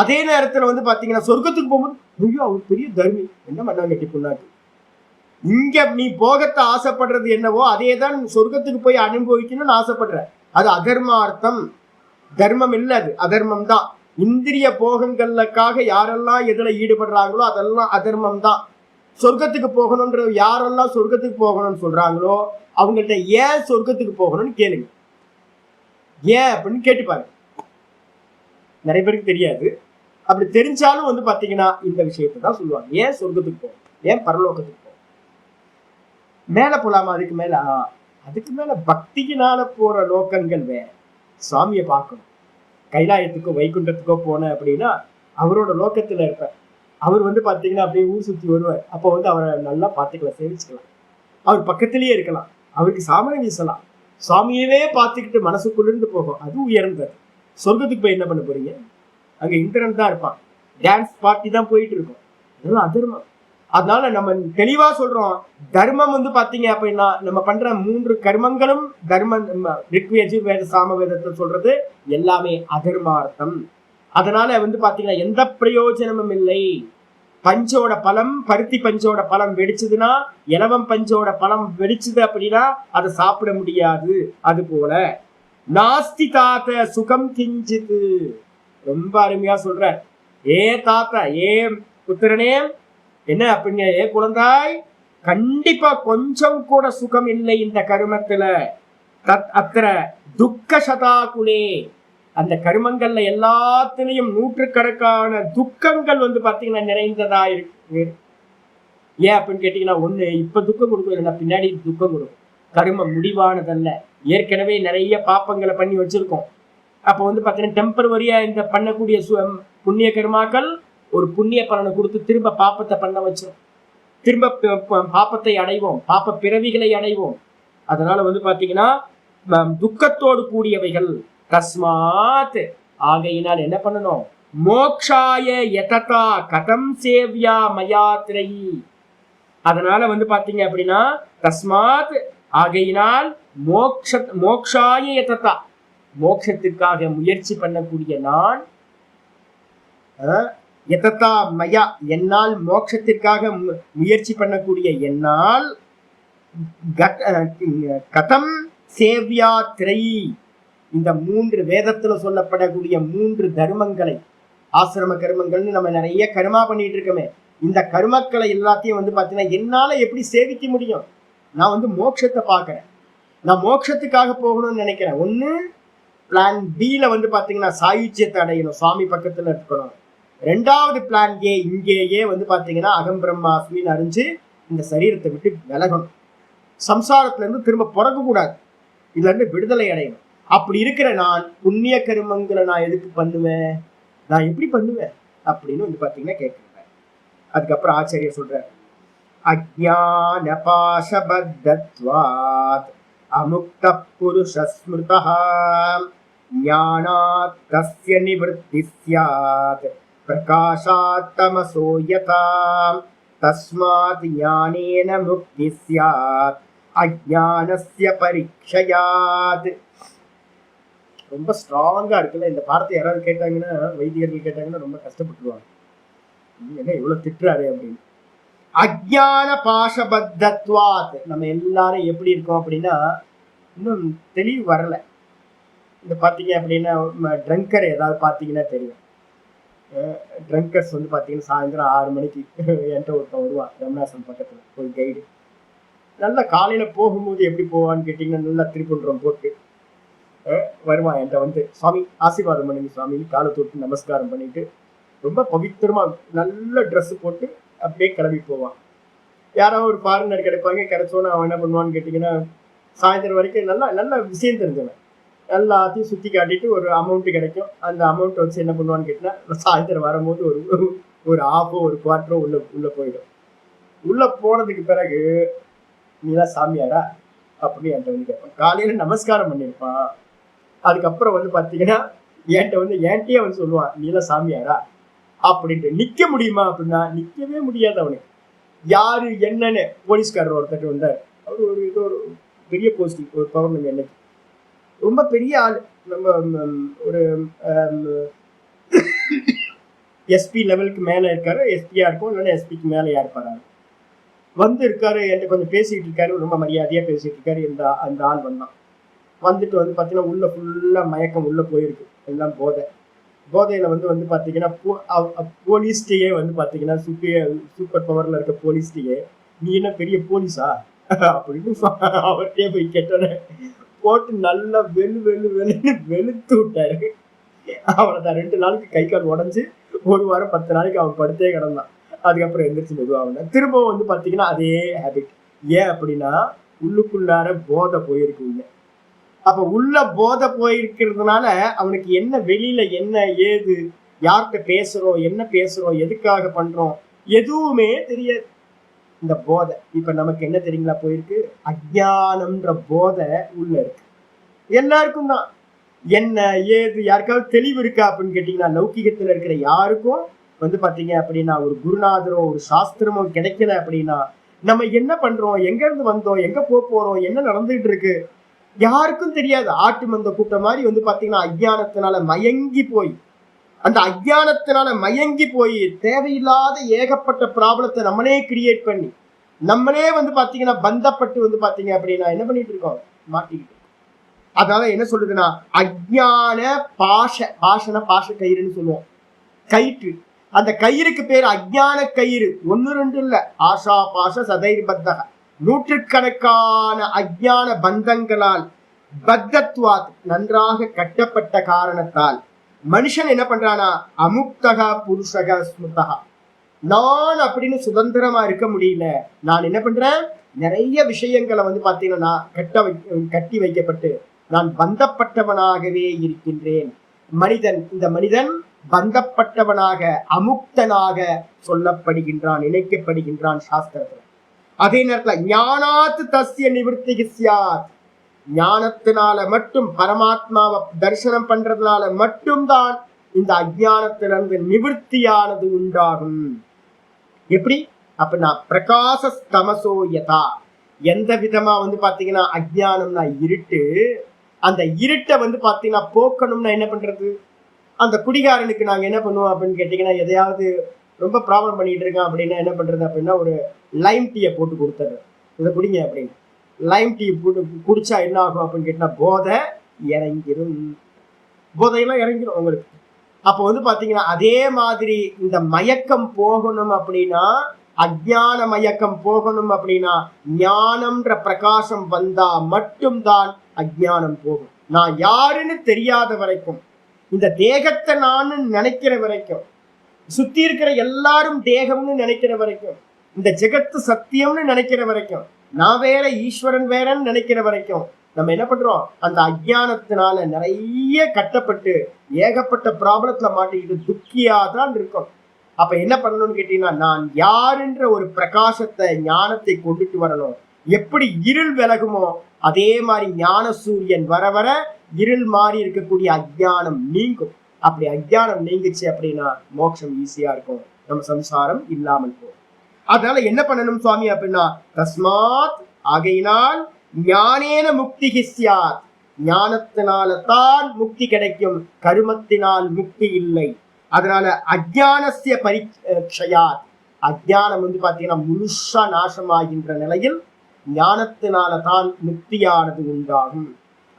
அதே நேரத்துல வந்து பாத்தீங்கன்னா சொர்க்கத்துக்கு போகும்போது ஐயோ அவர் பெரிய தர்மி, என்ன பண்ணாங்க கட்டி பொண்ணாக்கு. இங்க நீ போகத்தை ஆசைப்படுறது என்னவோ அதே தான் சொர்க்கத்துக்கு போய் அனுபவிக்கணும்னு ஆசைப்படுற. அது அதர்மார்த்தம். தர்மம் இல்லை, அது அதர்மம் தான். இந்திரிய போகங்களுக்காக யாரெல்லாம் எதுல ஈடுபடுறாங்களோ அதெல்லாம் அதர்மம் தான். சொர்க்கத்துக்கு போகணும்ன்ற யாரெல்லாம் சொர்க்கத்துக்கு போகணும்னு சொல்றாங்களோ அவங்கள்ட்ட ஏன் சொர்க்கத்துக்கு போகணும்னு கேளுங்க. ஏன் அப்படின்னு கேட்டுப்பாரு. நிறைய பேருக்கு தெரியாது. அப்படி தெரிஞ்சாலும் வந்து பாத்தீங்கன்னா இந்த விஷயத்தை தான் சொல்லுவாங்க. ஏன் சொர்க்கத்துக்கு போகணும், ஏன் பரலோகத்துக்கு போகணும், மேல போலாமா? அதுக்கு மேல பக்தியினால போற லோக்கங்கள் வேற. சுவாமியை பார்க்கணும். கைலாயத்துக்கோ வைகுண்டத்துக்கோ போனேன் அப்படின்னா அவரோட லோக்கத்துல இருப்பேன். அவர் வந்து பாத்தீங்கன்னா அப்படியே ஊர் சுத்தி வருவார். அப்போ வந்து அவரை நல்லா பார்த்துக்கலாம், சேவிச்சுக்கலாம், அவர் பக்கத்திலேயே இருக்கலாம், அவருக்கு சாமனை வீசலாம், சுவாமியவே பார்த்துக்கிட்டு மனசுக்குள்ளிருந்து போகும். அது உயர்ந்தது. சொர்க்கத்துக்கு போய் என்ன பண்ண போறீங்க? அங்க இந்திரன் தான் இருப்பான், டான்ஸ் பார்ட்டி தான் போயிட்டு இருக்கும். அதெல்லாம் அதர்மம். அதனால நம்ம தெளிவா சொல்றோம், தர்மம் வந்து பாத்தீங்க அப்படின்னா நம்ம பண்ற 3 கர்மங்களும் தர்மம். ரிக் யஜுர்வேத சாமவேதத்தை சொல்றது எல்லாமே அதர்மார்த்தம். அதனால வந்து பாத்தீங்கன்னா எந்த பிரயோஜனமும் இல்லை. பஞ்சோட பழம், பருத்தி பஞ்சோட பழம் வெடிச்சதுன்னா, இலவம் பஞ்சோட பழம் வெடிச்சது அப்படின்னா அதை சாப்பிட முடியாது. அது போல நாஸ்தி தாத்த சுகம் கிஞ்சித்து, ரொம்ப அருமையா சொல்ற. ஏ தாத்தா, ஏ புத்திரனே, என்ன அப்படின்னு, ஏ குழந்தாய், கண்டிப்பா கொஞ்சம் கூட சுகம் இல்லை இந்த கருமத்துல. அத்திர துக்க சதாகுலே, அந்த கருமங்கள்ல எல்லாத்திலையும் நூற்றுக்கணக்கான துக்கங்கள் வந்து பாத்தீங்கன்னா நிறைந்ததா இருக்கு. ஏன் அப்படின்னு கேட்டீங்கன்னா, ஒண்ணு இப்ப துக்கம் கொடுக்கும், இல்லைன்னா பின்னாடி துக்கம் கொடுக்கும். கருமம் முடிவானதல்ல. ஏற்கனவே நிறைய பாப்பங்களை பண்ணி வச்சிருக்கோம். அப்ப வந்து பாத்தீங்கன்னா டெம்பரவரியா இந்த பண்ணக்கூடிய புண்ணிய கர்மாக்கள் ஒரு புண்ணிய பலனை கொடுத்து திரும்ப பாப்பத்தை பண்ண வச்சிடும். திரும்ப பாப்பத்தை அடைவோம், பாப்ப பிறவிகளை அடைவோம். அதனால வந்து பாத்தீங்கன்னா துக்கத்தோடு கூடியவைகள். தஸ்மாத், ஆகையினால் என்ன பண்ணணும், மோக்ஷாய யததா கதம் சேவ்யா மயாத்ரை. அதனால வந்து பாத்தீங்க அப்படின்னா தஸ்மாத், ஆகையினால் மோக்ஷாய யததா, மோட்சத்திற்காக முயற்சி பண்ணக்கூடிய நான், யததா மயா, என்னால் மோட்சத்திற்காக முயற்சி பண்ணக்கூடிய என்னால், கதம் சேவ்யா திரை, இந்த 3 வேதத்துல சொல்லப்படக்கூடிய 3 தர்மங்களை, ஆசிரம கர்மங்கள்னு நம்ம நிறைய கர்மா பண்ணிட்டு இருக்கோமே, இந்த கர்மக்களை எல்லாத்தையும் வந்து பாத்தீங்கன்னா என்னால எப்படி சேவிக்க முடியும்? நான் வந்து மோட்சத்தை பார்க்கிறேன், நான் மோட்சத்துக்காக போகணும்னு நினைக்கிறேன். ஒண்ணு பிளான் பில வந்து பாத்தீங்கன்னா சாயுஜ்யத்தை அடையணும், சுவாமி பக்கத்துல இருக்கணும். 2வது பிளான் ஏ, இங்கேயே வந்து பாத்தீங்கன்னா அகம் பிரம்மாஸ்மின்னு அறிஞ்சு இந்த சரீரத்தை விட்டு விலகணும், சம்சாரத்துல இருந்து திரும்ப பிறக்க கூடாது, இதுல இருந்து விடுதலை அடையணும். அப்படி இருக்கிற நான் புண்ணிய கர்மங்களை நான் எதுக்கு பண்ணுவேன், நான் எப்படி பண்ணுவேன் அப்படின்னு வந்து பாத்தீங்கன்னா கேட்கிறேன். அதுக்கப்புறம் ஆச்சாரியர் சொல்றார், அஜ்ஞான பாஷபத்தத்வாத் அமுக்த புருஷ ஸ்மிருதஹ ஞானாத் தஸ்ய நிவர்த்தி ஸ்யாத் பிரகாஷாத் தமசோ யதா தஸ்மாத் ஞானேன முக்தி ஸ்யாத் அஜ்ஞானஸ்ய பரீக்ஷயாத். ரொம்ப ஸ்ட்ராங்கா இருக்குல்ல இந்த வார்த்தை. யாராவது கேட்டாங்கன்னா, வைத்தியர்கள் கேட்டாங்கன்னா ரொம்ப கஷ்டப்பட்டுருவாங்க, என்ன இவ்வளவு திட்டுறாரு அப்படின்னு. அஜ்ஞான பாஷபத்தத்வாத், நம்ம எல்லாரும் எப்படி இருக்கோம் அப்படின்னா இன்னும் தெளிவு வரல. இந்த பாத்தீங்க அப்படின்னா ட்ரங்கர் ஏதாவது பாத்தீங்கன்னா தெரியும். ட்ரங்கர்ஸ் வந்து பாத்தீங்கன்னா சாயந்தரம் 6 மணிக்கு என்கிட்ட ஒருத்தன் வருவான், ரமணாசன் பக்கத்துல ஒரு கைடு. நல்லா காலையில போகும்போது எப்படி போவான்னு கேட்டீங்கன்னா நல்லா திருக்குன்றம் போட்டு வருவான். என்கிட்ட வந்து, சுவாமி ஆசீர்வாதம் பண்ணுங்க சுவாமின்னு காலை தொட்டு நமஸ்காரம் பண்ணிட்டு ரொம்ப பவித்திரமா நல்ல ட்ரெஸ் போட்டு அப்படியே கிளம்பி போவான். யாராவது ஒரு ஃபாரினர் கிடைப்பாங்க, கிடைச்சோன்னு அவன் என்ன பண்ணுவான்னு கேட்டிங்கன்னா சாயந்தரம் வரைக்கும் நல்லா நல்ல விஷயம் தெரிஞ்சவன் எல்லாத்தையும் சுற்றி காட்டிட்டு ஒரு அமௌண்ட்டு கிடைக்கும். அந்த அமௌண்ட்டை வச்சு என்ன பண்ணுவான்னு கேட்டிங்கன்னா சாயந்தரம் வரும்போது ஒரு ஹாஃபோ ஒரு குவார்ட்டரோ உள்ளே போயிடும். உள்ளே போனதுக்கு பிறகு நீதான் சாமியாரா அப்படின்னு என்கிட்ட வந்து கேட்பான். காலையில் நமஸ்காரம் பண்ணியிருப்பான். அதுக்கப்புறம் வந்து பார்த்தீங்கன்னா என்கிட்டயே வந்து சொல்லுவான், நீதான் சாமியாரா அப்படின்ட்டு. நிற்க முடியுமா அப்படின்னா நிற்கவே முடியாது அவனுக்கு. யாரு என்னன்னு போலீஸ்காரர் ஒருத்தர் வந்தார். அவர் ஒரு பெரிய போஸ்டிங், ஒரு பௌர்ணமி அன்னைக்கு ரொம்ப பெரிய ஆள். நம்ம ஒரு எஸ்பி லெவலுக்கு மேலே இருக்காரு, எஸ்பியா இருக்கும், இல்லைன்னா எஸ்பிக்கு மேலேயா இருப்பாரு. வந்து இருக்காரு, என்கிட்ட கொஞ்சம் பேசிக்கிட்டு இருக்காரு, ரொம்ப மரியாதையாக பேசிகிட்டு இருக்காரு. அந்த ஆள் வந்தான். வந்துட்டு வந்து பார்த்தீங்கன்னா உள்ள ஃபுல்லாக மயக்கம் உள்ளே போயிருக்கு, எல்லாம் போதையில் வந்து பார்த்தீங்கன்னா போலீஸ்டையே வந்து பார்த்தீங்கன்னா சூப்பர் பவரில் இருக்க போலீஸ்டையே, நீ என்ன பெரிய போலீஸா அப்படின்னு அவர்கிட்டயே போய் கேட்டோன்னே போட்டு நல்லா வெளுன்னு வெளுத்து விட்டாரு. அவனை 2 நாளுக்கு கை கால் உடஞ்சி 1 வாரம் 10 நாளைக்கு அவன் படுத்தே கிடந்தான். அதுக்கப்புறம் எந்திரிச்சு மெதுவாக திரும்பவும் வந்து பார்த்தீங்கன்னா அதே ஹேபிட். ஏன் அப்படின்னா உள்ளுக்குள்ளார போதை போயிருக்கு உள்ள. அப்ப உள்ள போதை போயிருக்கிறதுனால அவனுக்கு என்ன வெளியில என்ன ஏது, யார்கிட்ட பேசுறோம், என்ன பேசுறோம், எதுக்காக பண்றோம், எதுவுமே தெரியாது. இந்த போதை இப்ப நமக்கு என்ன தெரியுங்களா போயிருக்கு, அஜ்ஞானம்ன்ற போதை உள்ள இருக்கு. எல்லாருக்கும் தான் என்ன ஏது, யாருக்காவது தெளிவு இருக்கா அப்படின்னு கேட்டீங்கன்னா லௌகிகத்துல இருக்கிற யாருக்கும் வந்து பாத்தீங்க அப்படின்னா ஒரு குருநாதரோ ஒரு சாஸ்திரமோ கிடைக்கல அப்படின்னா நம்ம என்ன பண்றோம், எங்க இருந்து வந்தோம், எங்க போறோம், என்ன நடந்துகிட்டு இருக்கு யாருக்கும் தெரியாது. ஆட்டு மந்த கூட்டம் மாதிரி வந்து பாத்தீங்கன்னா அஜ்ஞானத்தினால மயங்கி போய், அந்த அஜ்ஞானத்தினால மயங்கி போய் தேவையில்லாத ஏகப்பட்ட ப்ராப்ளத்தை நம்மளே கிரியேட் பண்ணி நம்மளே வந்து பாத்தீங்கன்னா பந்தப்பட்டு வந்து பாத்தீங்க அப்படின்னா என்ன பண்ணிட்டு இருக்கோம், மாட்டிக்கிட்டு. அதனால என்ன சொல்றதுன்னா அஜ்ஞான பாஷ கயிறுன்னு சொல்லுவோம், கயிற்று. அந்த கயிறுக்கு பேர் அஜ்ஞான கயிறு. 1 2 இல்ல, ஆஷா பாஷ சதைர் பத்தக, நூற்றுக்கணக்கான அஜ்ஞான பந்தங்களால் பத்தத்வாத் நன்றாக கட்டப்பட்ட காரணத்தால் மனுஷன் என்ன பண்றானா அமுக்தகா புருஷக ஸ்மிருதகா, நான் அப்படின்னு சுதந்திரமா இருக்க முடியல. நான் என்ன பண்றேன், நிறைய விஷயங்களை வந்து பாத்தீங்கன்னா கட்டி வைக்கப்பட்டு நான் பந்தப்பட்டவனாகவே இருக்கின்றேன். இந்த மனிதன் பந்தப்பட்டவனாக அமுக்தனாக சொல்லப்படுகின்றான், நினைக்கப்படுகின்றான் சாஸ்திரத்துல. அதே நேரத்துல ஞானாத்து தஸ்ய நிவர்த்தி சியாத், ஞானத்தினால மட்டும் பரமாத்மாவை தரிசனம் பண்றதுனால மட்டும்தான் இந்த அஜ்ஞானத்திலிருந்து நிவர்த்தியானது உண்டாகும். எப்படி அப்படின்னா பிரகாச தமசோ யதா, எந்த விதமா வந்து பாத்தீங்கன்னா அஜ்ஞானம்னா இருட்டு, அந்த இருட்டை வந்து பாத்தீங்கன்னா போக்கணும்னா என்ன பண்றது, அந்த குடிகாரனுக்கு நாங்க என்ன பண்ணுவோம் அப்படின்னு கேட்டீங்கன்னா, எதையாவது ரொம்ப ப்ராப்ளம் பண்ணிட்டு இருக்கான் அப்படின்னா என்ன பண்றது அப்படின்னா ஒரு லைம் டீயை போட்டு கொடுத்துட்றது, இதை குடிங்க அப்படின்னு. லைம் டீ போட்டு குடிச்சா என்ன ஆகும் அப்படின்னு கேட்டா போதை இறங்கிடும், போதையெல்லாம் இறங்கிடும் உங்களுக்கு. அப்போ வந்து பாத்தீங்கன்னா அதே மாதிரி இந்த மயக்கம் போகணும் அப்படின்னா, அஜ்ஞான மயக்கம் போகணும் அப்படின்னா ஞானம்ன்ற பிரகாசம் வந்தா மட்டும்தான் அஜ்ஞானம் போகும். நான் யாருன்னு தெரியாத வரைக்கும், இந்த தேகத்தை நான் நினைக்கிற வரைக்கும், சுத்தி இருக்கிற எல்லாரும் தேகம்னு நினைக்கிற வரைக்கும், இந்த ஜெகத்து சத்தியம்னு நினைக்கிற வரைக்கும், நான் வேற ஈஸ்வரன் வேறன்னு நினைக்கிற வரைக்கும் நம்ம என்ன பண்றோம், அந்த அஜ்ஞானத்தினால நிறைய கட்டப்பட்டு ஏகப்பட்ட ப்ராப்ளத்துல மாட்டிக்கிட்டு துக்கியாதான் இருக்கும். அப்ப என்ன பண்ணணும்னு கேட்டீங்கன்னா, நான் யாருன்ற ஒரு பிரகாசத்தை ஞானத்தை கொண்டுட்டு வரணும். எப்படி இருள் விலகுமோ அதே மாதிரி ஞான சூரியன் வர வர இருள் மாறி இருக்கக்கூடிய அஜ்ஞானம் நீங்கும். அப்படி அஜ்ஞானம் நீங்குச்சு அப்படின்னா மோட்சம் ஈஸியா இருக்கும், நம்ம சம்சாரம் இல்லாமல் போகும். அதனால என்ன பண்ணணும் சுவாமி அப்படின்னா, தஸ்மாத் ஆகையினால் ஞானேன முக்தி சியாத், ஞானத்தினால தான் முக்தி கிடைக்கும், கருமத்தினால் முக்தி இல்லை. அதனால அஜ்ஞானஸ்ய பரிக்ஷயாத், அஜ்ஞானம் வந்து பாத்தீங்கன்னா முழுசா நாசமாகின்ற நிலையில் ஞானத்தினால தான் முக்தியானது உண்டாகும்.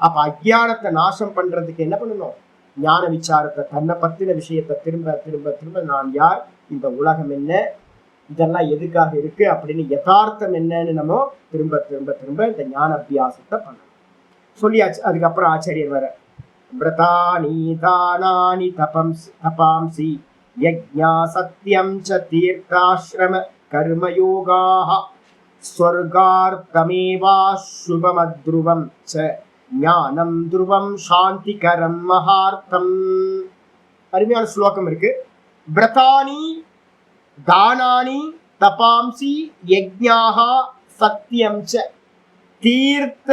அப்ப அஜ்ஞானத்தை நாசம் பண்றதுக்கு என்ன பண்ணணும், ஞான விசாரத்தை, தன்னை பத்தின விஷயத்தை திரும்ப திரும்ப திரும்ப நான் யார், இந்த உலகம் என்ன, இதெல்லாம் எதுக்காக இருக்கு அப்படின்னு யதார்த்தம் என்னன்னு நம்ம திரும்ப திரும்ப திரும்ப இந்த ஞான அபியாசத்தை பண்ணணும் சொல்லியாச்சு. அதுக்கப்புறம் ஆச்சாரியர் வர விரதானி தானானி தபாம்சி யஜ்ஞா சத்யம் ச தீர்த்தாஸ்ரம கர்மயோகாஹ ஸ்வர்கார்த்தமேவா சுபமத்ருவம் ச ஞானம் துருவம் சாந்திகரம் மகார்த்தம். அருமையான ஸ்லோகம் இருக்கு. விரதானி தானானி தபாம்சி யஜ்ஞாஹ சத்யம் ச தீர்த்த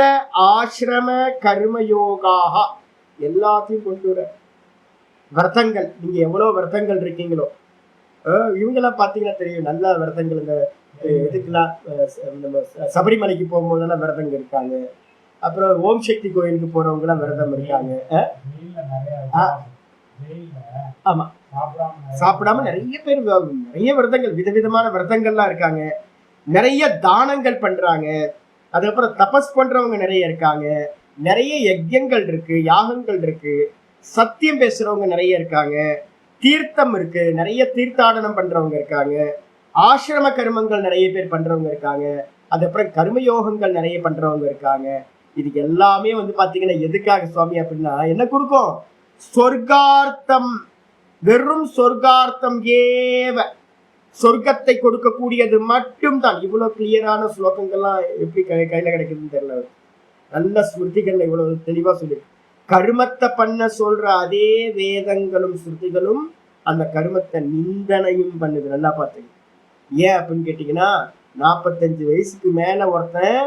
ஆசிரம கர்மயோகாஹ, எல்லாத்தையும் கொண்டு வர விரதங்கள். நீங்க எவ்வளவு விரதங்கள் இருக்கீங்களோ, இவங்கெல்லாம் பாத்தீங்கன்னா தெரியும் நல்ல விரதங்கள். இந்த இதுக்கெல்லாம் நம்ம சபரிமலைக்கு போகும்போதெல்லாம் விரதங்க இருக்காங்க, அப்புறம் ஓம் சக்தி கோயிலுக்கு போறவங்க எல்லாம் விரதம் இருக்காங்க. ஆமா, சாப்பிடாம நிறைய பேர் நிறைய விரதங்கள், விதவிதமான விரதங்கள்லாம் இருக்காங்க. நிறைய தானங்கள் பண்றாங்க. அதுக்கப்புறம் தபஸ் பண்றவங்க நிறைய இருக்காங்க. நிறைய யஜ்யங்கள் இருக்கு, யாகங்கள் இருக்கு. சத்தியம் பேசுறவங்க நிறைய இருக்காங்க. தீர்த்தம் இருக்கு, நிறைய தீர்த்தாடனம் பண்றவங்க இருக்காங்க. ஆசிரம கர்மங்கள் நிறைய பேர் பண்றவங்க இருக்காங்க. அதுக்கப்புறம் கர்மயோகங்கள் நிறைய பண்றவங்க இருக்காங்க. இது எல்லாமே வந்து பாத்தீங்கன்னா எதுக்காக சுவாமி அப்படின்னா என்ன கொடுக்கும், சொர்க்கார்த்தம், வெறும் சொர்க்கார்த்தம் ஏவ, சொர்க்கத்தை கொடுக்கக்கூடியது மட்டும்தான். இவ்வளவு கிளியரான ஸ்லோகங்கள்லாம் எப்படி கையில கிடைக்குதுன்னு தெரியல. நல்ல ஸ்மிருதிகள் இவ்வளவு தெளிவா சொல்லி, கருமத்தை பண்ண சொல்ற அதே வேதங்களும் ஸ்ருதிகளும் அந்த கருமத்தை நிந்தனையும் பண்ணுது. நல்லா பார்த்துங்க. ஏன் அப்படின்னு கேட்டீங்கன்னா, 45 வயசுக்கு மேல ஒருத்தன்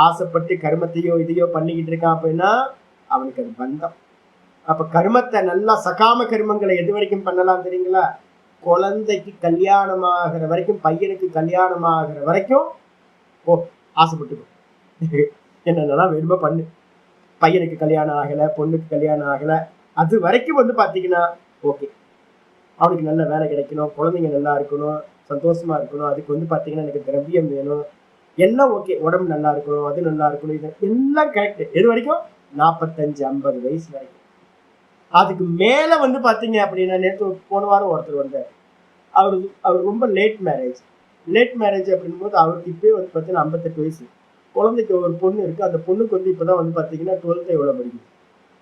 ஆசைப்பட்டு கருமத்தையோ இதையோ பண்ணிக்கிட்டு இருக்கான் அப்படின்னா அவனுக்கு அது பந்தம். அப்ப கர்மத்தை நல்லா சகாம கர்மங்களை எது வரைக்கும் பண்ணலாம் தெரியுங்களா, குழந்தைக்கு கல்யாணம் ஆகிற வரைக்கும், பையனுக்கு கல்யாணம் ஆகிற வரைக்கும் ஆசைப்பட்டுக்கோ, என்னென்னலாம் வேணுமோ பண்ணு. பையனுக்கு கல்யாணம் ஆகலை, பொண்ணுக்கு கல்யாணம் ஆகலை, அது வரைக்கும் பார்த்தீங்கன்னா ஓகே, அவனுக்கு நல்ல வேலை கிடைக்கணும், குழந்தைங்க நல்லா இருக்கணும், சந்தோஷமா இருக்கணும், அதுக்கு பார்த்தீங்கன்னா எனக்கு திரவியம் வேணும், எல்லாம் ஓகே, உடம்பு நல்லா இருக்கணும், அது நல்லா இருக்கணும், இது எல்லாம் கரெக்ட். எது வரைக்கும்? 45-50 வயசு வரைக்கும். அதுக்கு மேல பார்த்தீங்க அப்படின்னா, நேற்று போன வாரம் ஒருத்தர் வந்தார். அவர் ரொம்ப லேட் மேரேஜ் அப்படின்னும் போது அவருக்கு இப்பயே பார்த்தீங்கன்னா 58 வயசு. குழந்தைக்கு ஒரு பொண்ணு இருக்கு, அந்த பொண்ணுக்கு இப்பதான் பார்த்தீங்கன்னா 12th எவ்வளவு படிக்குது.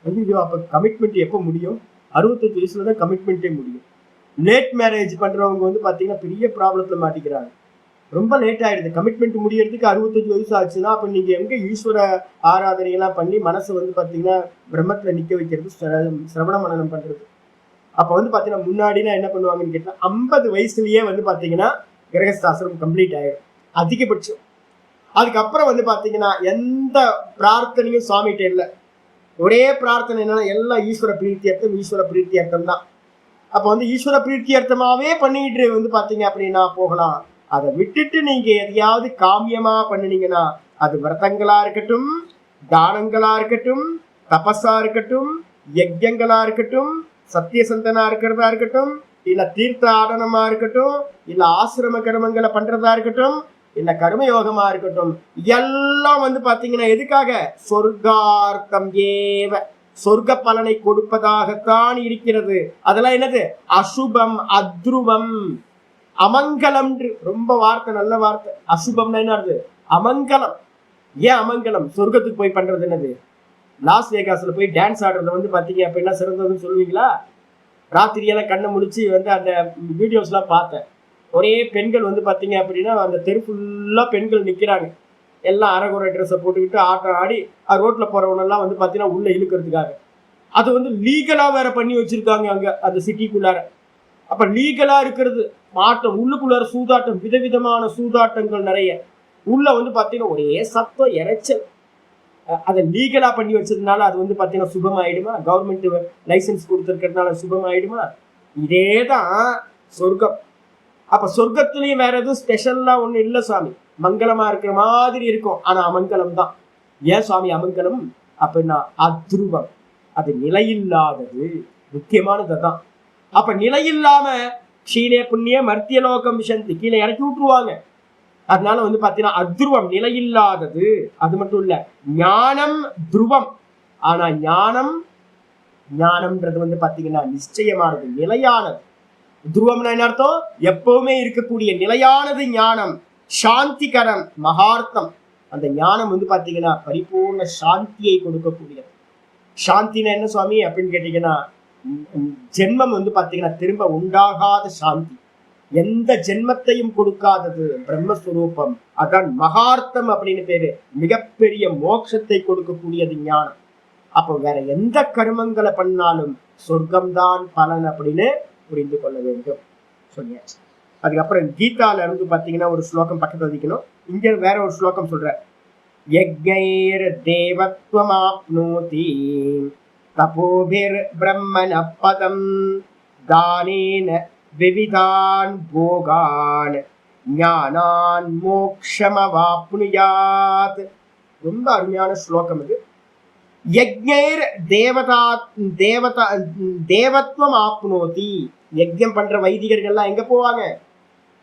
ஐயோ, அப்ப கமிட்மெண்ட் எப்போ முடியும்? 65 வயசுல தான் கமிட்மெண்ட்டே முடியும். லேட் மேரேஜ் பண்றவங்க பார்த்தீங்கன்னா பெரிய ப்ராப்ளத்துல மாட்டிக்கிறாங்க. ரொம்ப லேட் ஆயிடுது. கமிட்மெண்ட் முடியறதுக்கு 65 வயசு ஆச்சுன்னா அப்ப நீங்க எங்க ஈஸ்வர ஆராதனையெல்லாம் பண்ணி மனசை பார்த்தீங்கன்னா பிரம்மத்துல நிக்க வைக்கிறது, சிரவண மனனம் பண்றது. அப்ப பார்த்தீங்கன்னா முன்னாடினா என்ன பண்ணுவாங்கன்னு கேட்டா 50 வயசுலயே பார்த்தீங்கன்னா கிரகஸ்தாசிரம் கம்ப்ளீட் ஆயிடும் அதிகபட்சம். அதுக்கப்புறம் பார்த்தீங்கன்னா எந்த பிரார்த்தனையும் சுவாமிகிட்ட இல்லை. ஒரே பிரார்த்தனை என்னன்னா எல்லாம் ஈஸ்வர பிரீத்தியர்த்தம் தான். அப்ப ஈஸ்வர பிரீத்தியர்த்தமாவே பண்ணிட்டு பார்த்தீங்க அப்படின்னா போகலாம். அதை விட்டுட்டு நீங்க எதையாவது காமியமா பண்ணினீங்கன்னா, அது விரதங்களா இருக்கட்டும், தானங்களா இருக்கட்டும், தபஸா இருக்கட்டும், யஜ்யங்களா இருக்கட்டும், சத்தியசந்தனா இருக்கிறதா இருக்கட்டும், இல்ல தீர்த்த ஆடனமா இருக்கட்டும், இல்ல ஆசிரம கர்மங்களை பண்றதா இருக்கட்டும், இல்ல கர்மயோகமா இருக்கட்டும், எல்லாம் பாத்தீங்கன்னா எதுக்காக? சொர்க்கார்த்தம் ஏவ, சொர்க்க பலனை கொடுப்பதாகத்தான் இருக்கிறது. அதெல்லாம் என்னது? அசுபம், அத்ருவம், அமங்கலம். ரொம்ப வார்த்தை, நல்ல வார்த்தை. அசுபம்னா என்ன அர்த்தம்? அமங்கலம். ஏன் அமங்கலம்? சொர்க்கத்துக்கு போய் பண்றது என்னது? லாஸ் வேகாஸ்ல போய் டான்ஸ் ஆடுறது பாத்தீங்க அப்படின்னா சிறந்ததுன்னு சொல்லுவீங்களா? ராத்திரியெல்லாம் கண்ணை முடிச்சு அந்த வீடியோஸ் எல்லாம் பார்த்தேன். ஒரே பெண்கள் பாத்தீங்க அப்படின்னா அந்த தெரு ஃபுல்லா பெண்கள் நிக்கிறாங்க, எல்லாம் அரைகுறை ட்ரெஸ்ஸை போட்டுக்கிட்டு ஆட்டம் ஆடி ரோட்ல போறவனெல்லாம் பாத்தீங்கன்னா உள்ள இழுக்கிறதுக்காக. அது லீகலா வேற பண்ணி வச்சிருக்காங்க அங்க அந்த சிட்டிக்குள்ளார. அப்ப லீகலா இருக்கிறது மாட்டம், உள்ளுக்குள்ளார சூதாட்டம், விதவிதமான சூதாட்டங்கள் நிறைய. உள்ள பாத்தீங்கன்னா ஒரே சத்தம், இறைச்சல். அதை லீகலா பண்ணி வச்சதுனால அது பாத்தீங்கன்னா சுபம் ஆயிடுமா? கவர்மெண்ட் லைசன்ஸ் கொடுத்துருக்கிறதுனால சுபம் ஆயிடுமா? இதேதான் சொர்க்கம். அப்ப சொர்க்கத்திலையும் வேற எதுவும் ஸ்பெஷல்லா ஒண்ணு இல்லை சுவாமி. மங்களமா இருக்கிற மாதிரி இருக்கும், ஆனா அமங்கலம் தான். ஏன் சுவாமி அமங்கலம் அப்படின்னா? அத்ருவம், அது நிலையில்லாதது. முக்கியமானது தான். அப்ப நிலையில்லாம க்ஷீணே புண்ணிய மர்த்தியலோகம் விசந்தி, கீழே இறக்கி விட்டுருவாங்க. அதனால பாத்தீங்கன்னா அத்ருவம், நிலையில்லாதது. அது மட்டும் இல்ல, ஞானம் துருவம். ஆனா ஞானம்ன்றது பாத்தீங்கன்னா நிச்சயமானது, நிலையானது. துருவம்னா என்ன அர்த்தம்? எப்பவுமே இருக்கக்கூடிய நிலையானது ஞானம். சாந்திகரம், மகார்த்தம். அந்த ஞானம் பாத்தீங்கன்னா பரிபூர்ண சாந்தியை கொடுக்கக்கூடியது. சாந்தினா என்ன சுவாமி அப்படின்னு கேட்டீங்கன்னா, ஜென்மம் பாத்தீங்கன்னா திரும்ப உண்டாகாத சாந்தி, எந்த ஜென்மத்தையும் கொடுக்காதது பிரம்மஸ்வரூபம். அதான் மகார்த்தம் அப்படின்னு பேரு. மிகப்பெரிய மோட்சத்தை கொடுக்கக்கூடியது ஞானம். அப்போ வேற எந்த கர்மங்களை பண்ணாலும் சொர்க்கம்தான் பலன் அப்படின்னு புரிந்து கொள்ள வேண்டும் சொல்லியாச்சு. அதுக்கப்புறம் கீதால பாத்தீங்கன்னா ஒரு ஸ்லோகம் பக்கத்துல வதிக்கணும். இங்க வேற ஒரு ஸ்லோகம் சொல்ற, யஜ்ஞைர் தேவத்வமாப்னோதி தபோபிர் பிரம்மண பதம் தானேன விவிதான் போகான் ஞானான் மோக்ஷமவாப்னுயாத். ரொம்ப அருமையான ஸ்லோகம் இது. யஜ்ஞைர் தேவத்வம் ஆப்னோதி. யஜ்ஞம் பண்ற வைதிகர்கள்லாம் எங்க போவாங்க?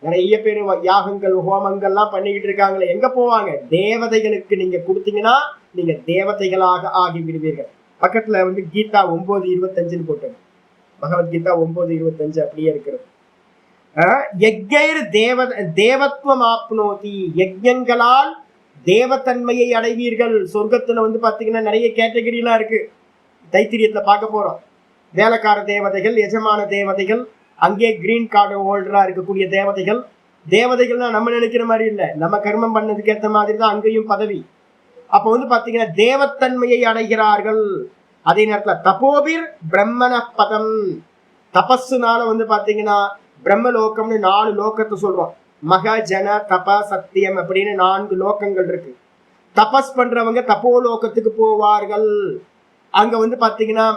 நிறைய பேர் யாகங்கள் ஹோமங்கள்லாம் பண்ணிக்கிட்டு இருக்காங்களே, எங்க போவாங்க? தேவதைகளுக்கு நீங்க கொடுத்தீங்கன்னா நீங்க தேவதைகளாக ஆகி விடுவீர்கள். பக்கத்துல கீதா 9:25 போட்டது, பகவத்கீதா 9:25 அப்படியே இருக்கிறது. யஜ்ஞைர் தேவத்வம் ஆப்னோதி, யஜ்ஞங்களால் தேவத்தன்மையை அடைவீர்கள். சொர்க்கத்துல பாத்தீங்கன்னா நிறைய கேட்டகரி எல்லாம் இருக்கு. தைத்திரியத்துல பார்க்க போறோம். வேலைக்கார தேவதைகள், எஜமான தேவதைகள், அங்கே கிரீன் கார்டு ஹோல்டரா இருக்கக்கூடிய தேவதைகள். தேவதைகள்னா நம்ம நினைக்கிற மாதிரி இல்லை, நம்ம கர்மம் பண்ணதுக்கு ஏற்ற மாதிரி தான் அங்கேயும் பதவி. அப்ப பாத்தீங்கன்னா தேவத்தன்மையை அடைகிறார்கள். அதே நேரத்துல தபோபிர் பிரம்மண பதம், தபஸுனால பாத்தீங்கன்னா பிரம்மலோகம்னு 4 லோகத்தை சொல்றோம். மக, ஜன, தப, சத்தியம் அப்படின்னு 4 லோகங்கள் இருக்கு. தபஸ் பண்றவங்க தபோலோகத்துக்கு போவார்கள். அங்க வந்து பாத்தீங்கன்னா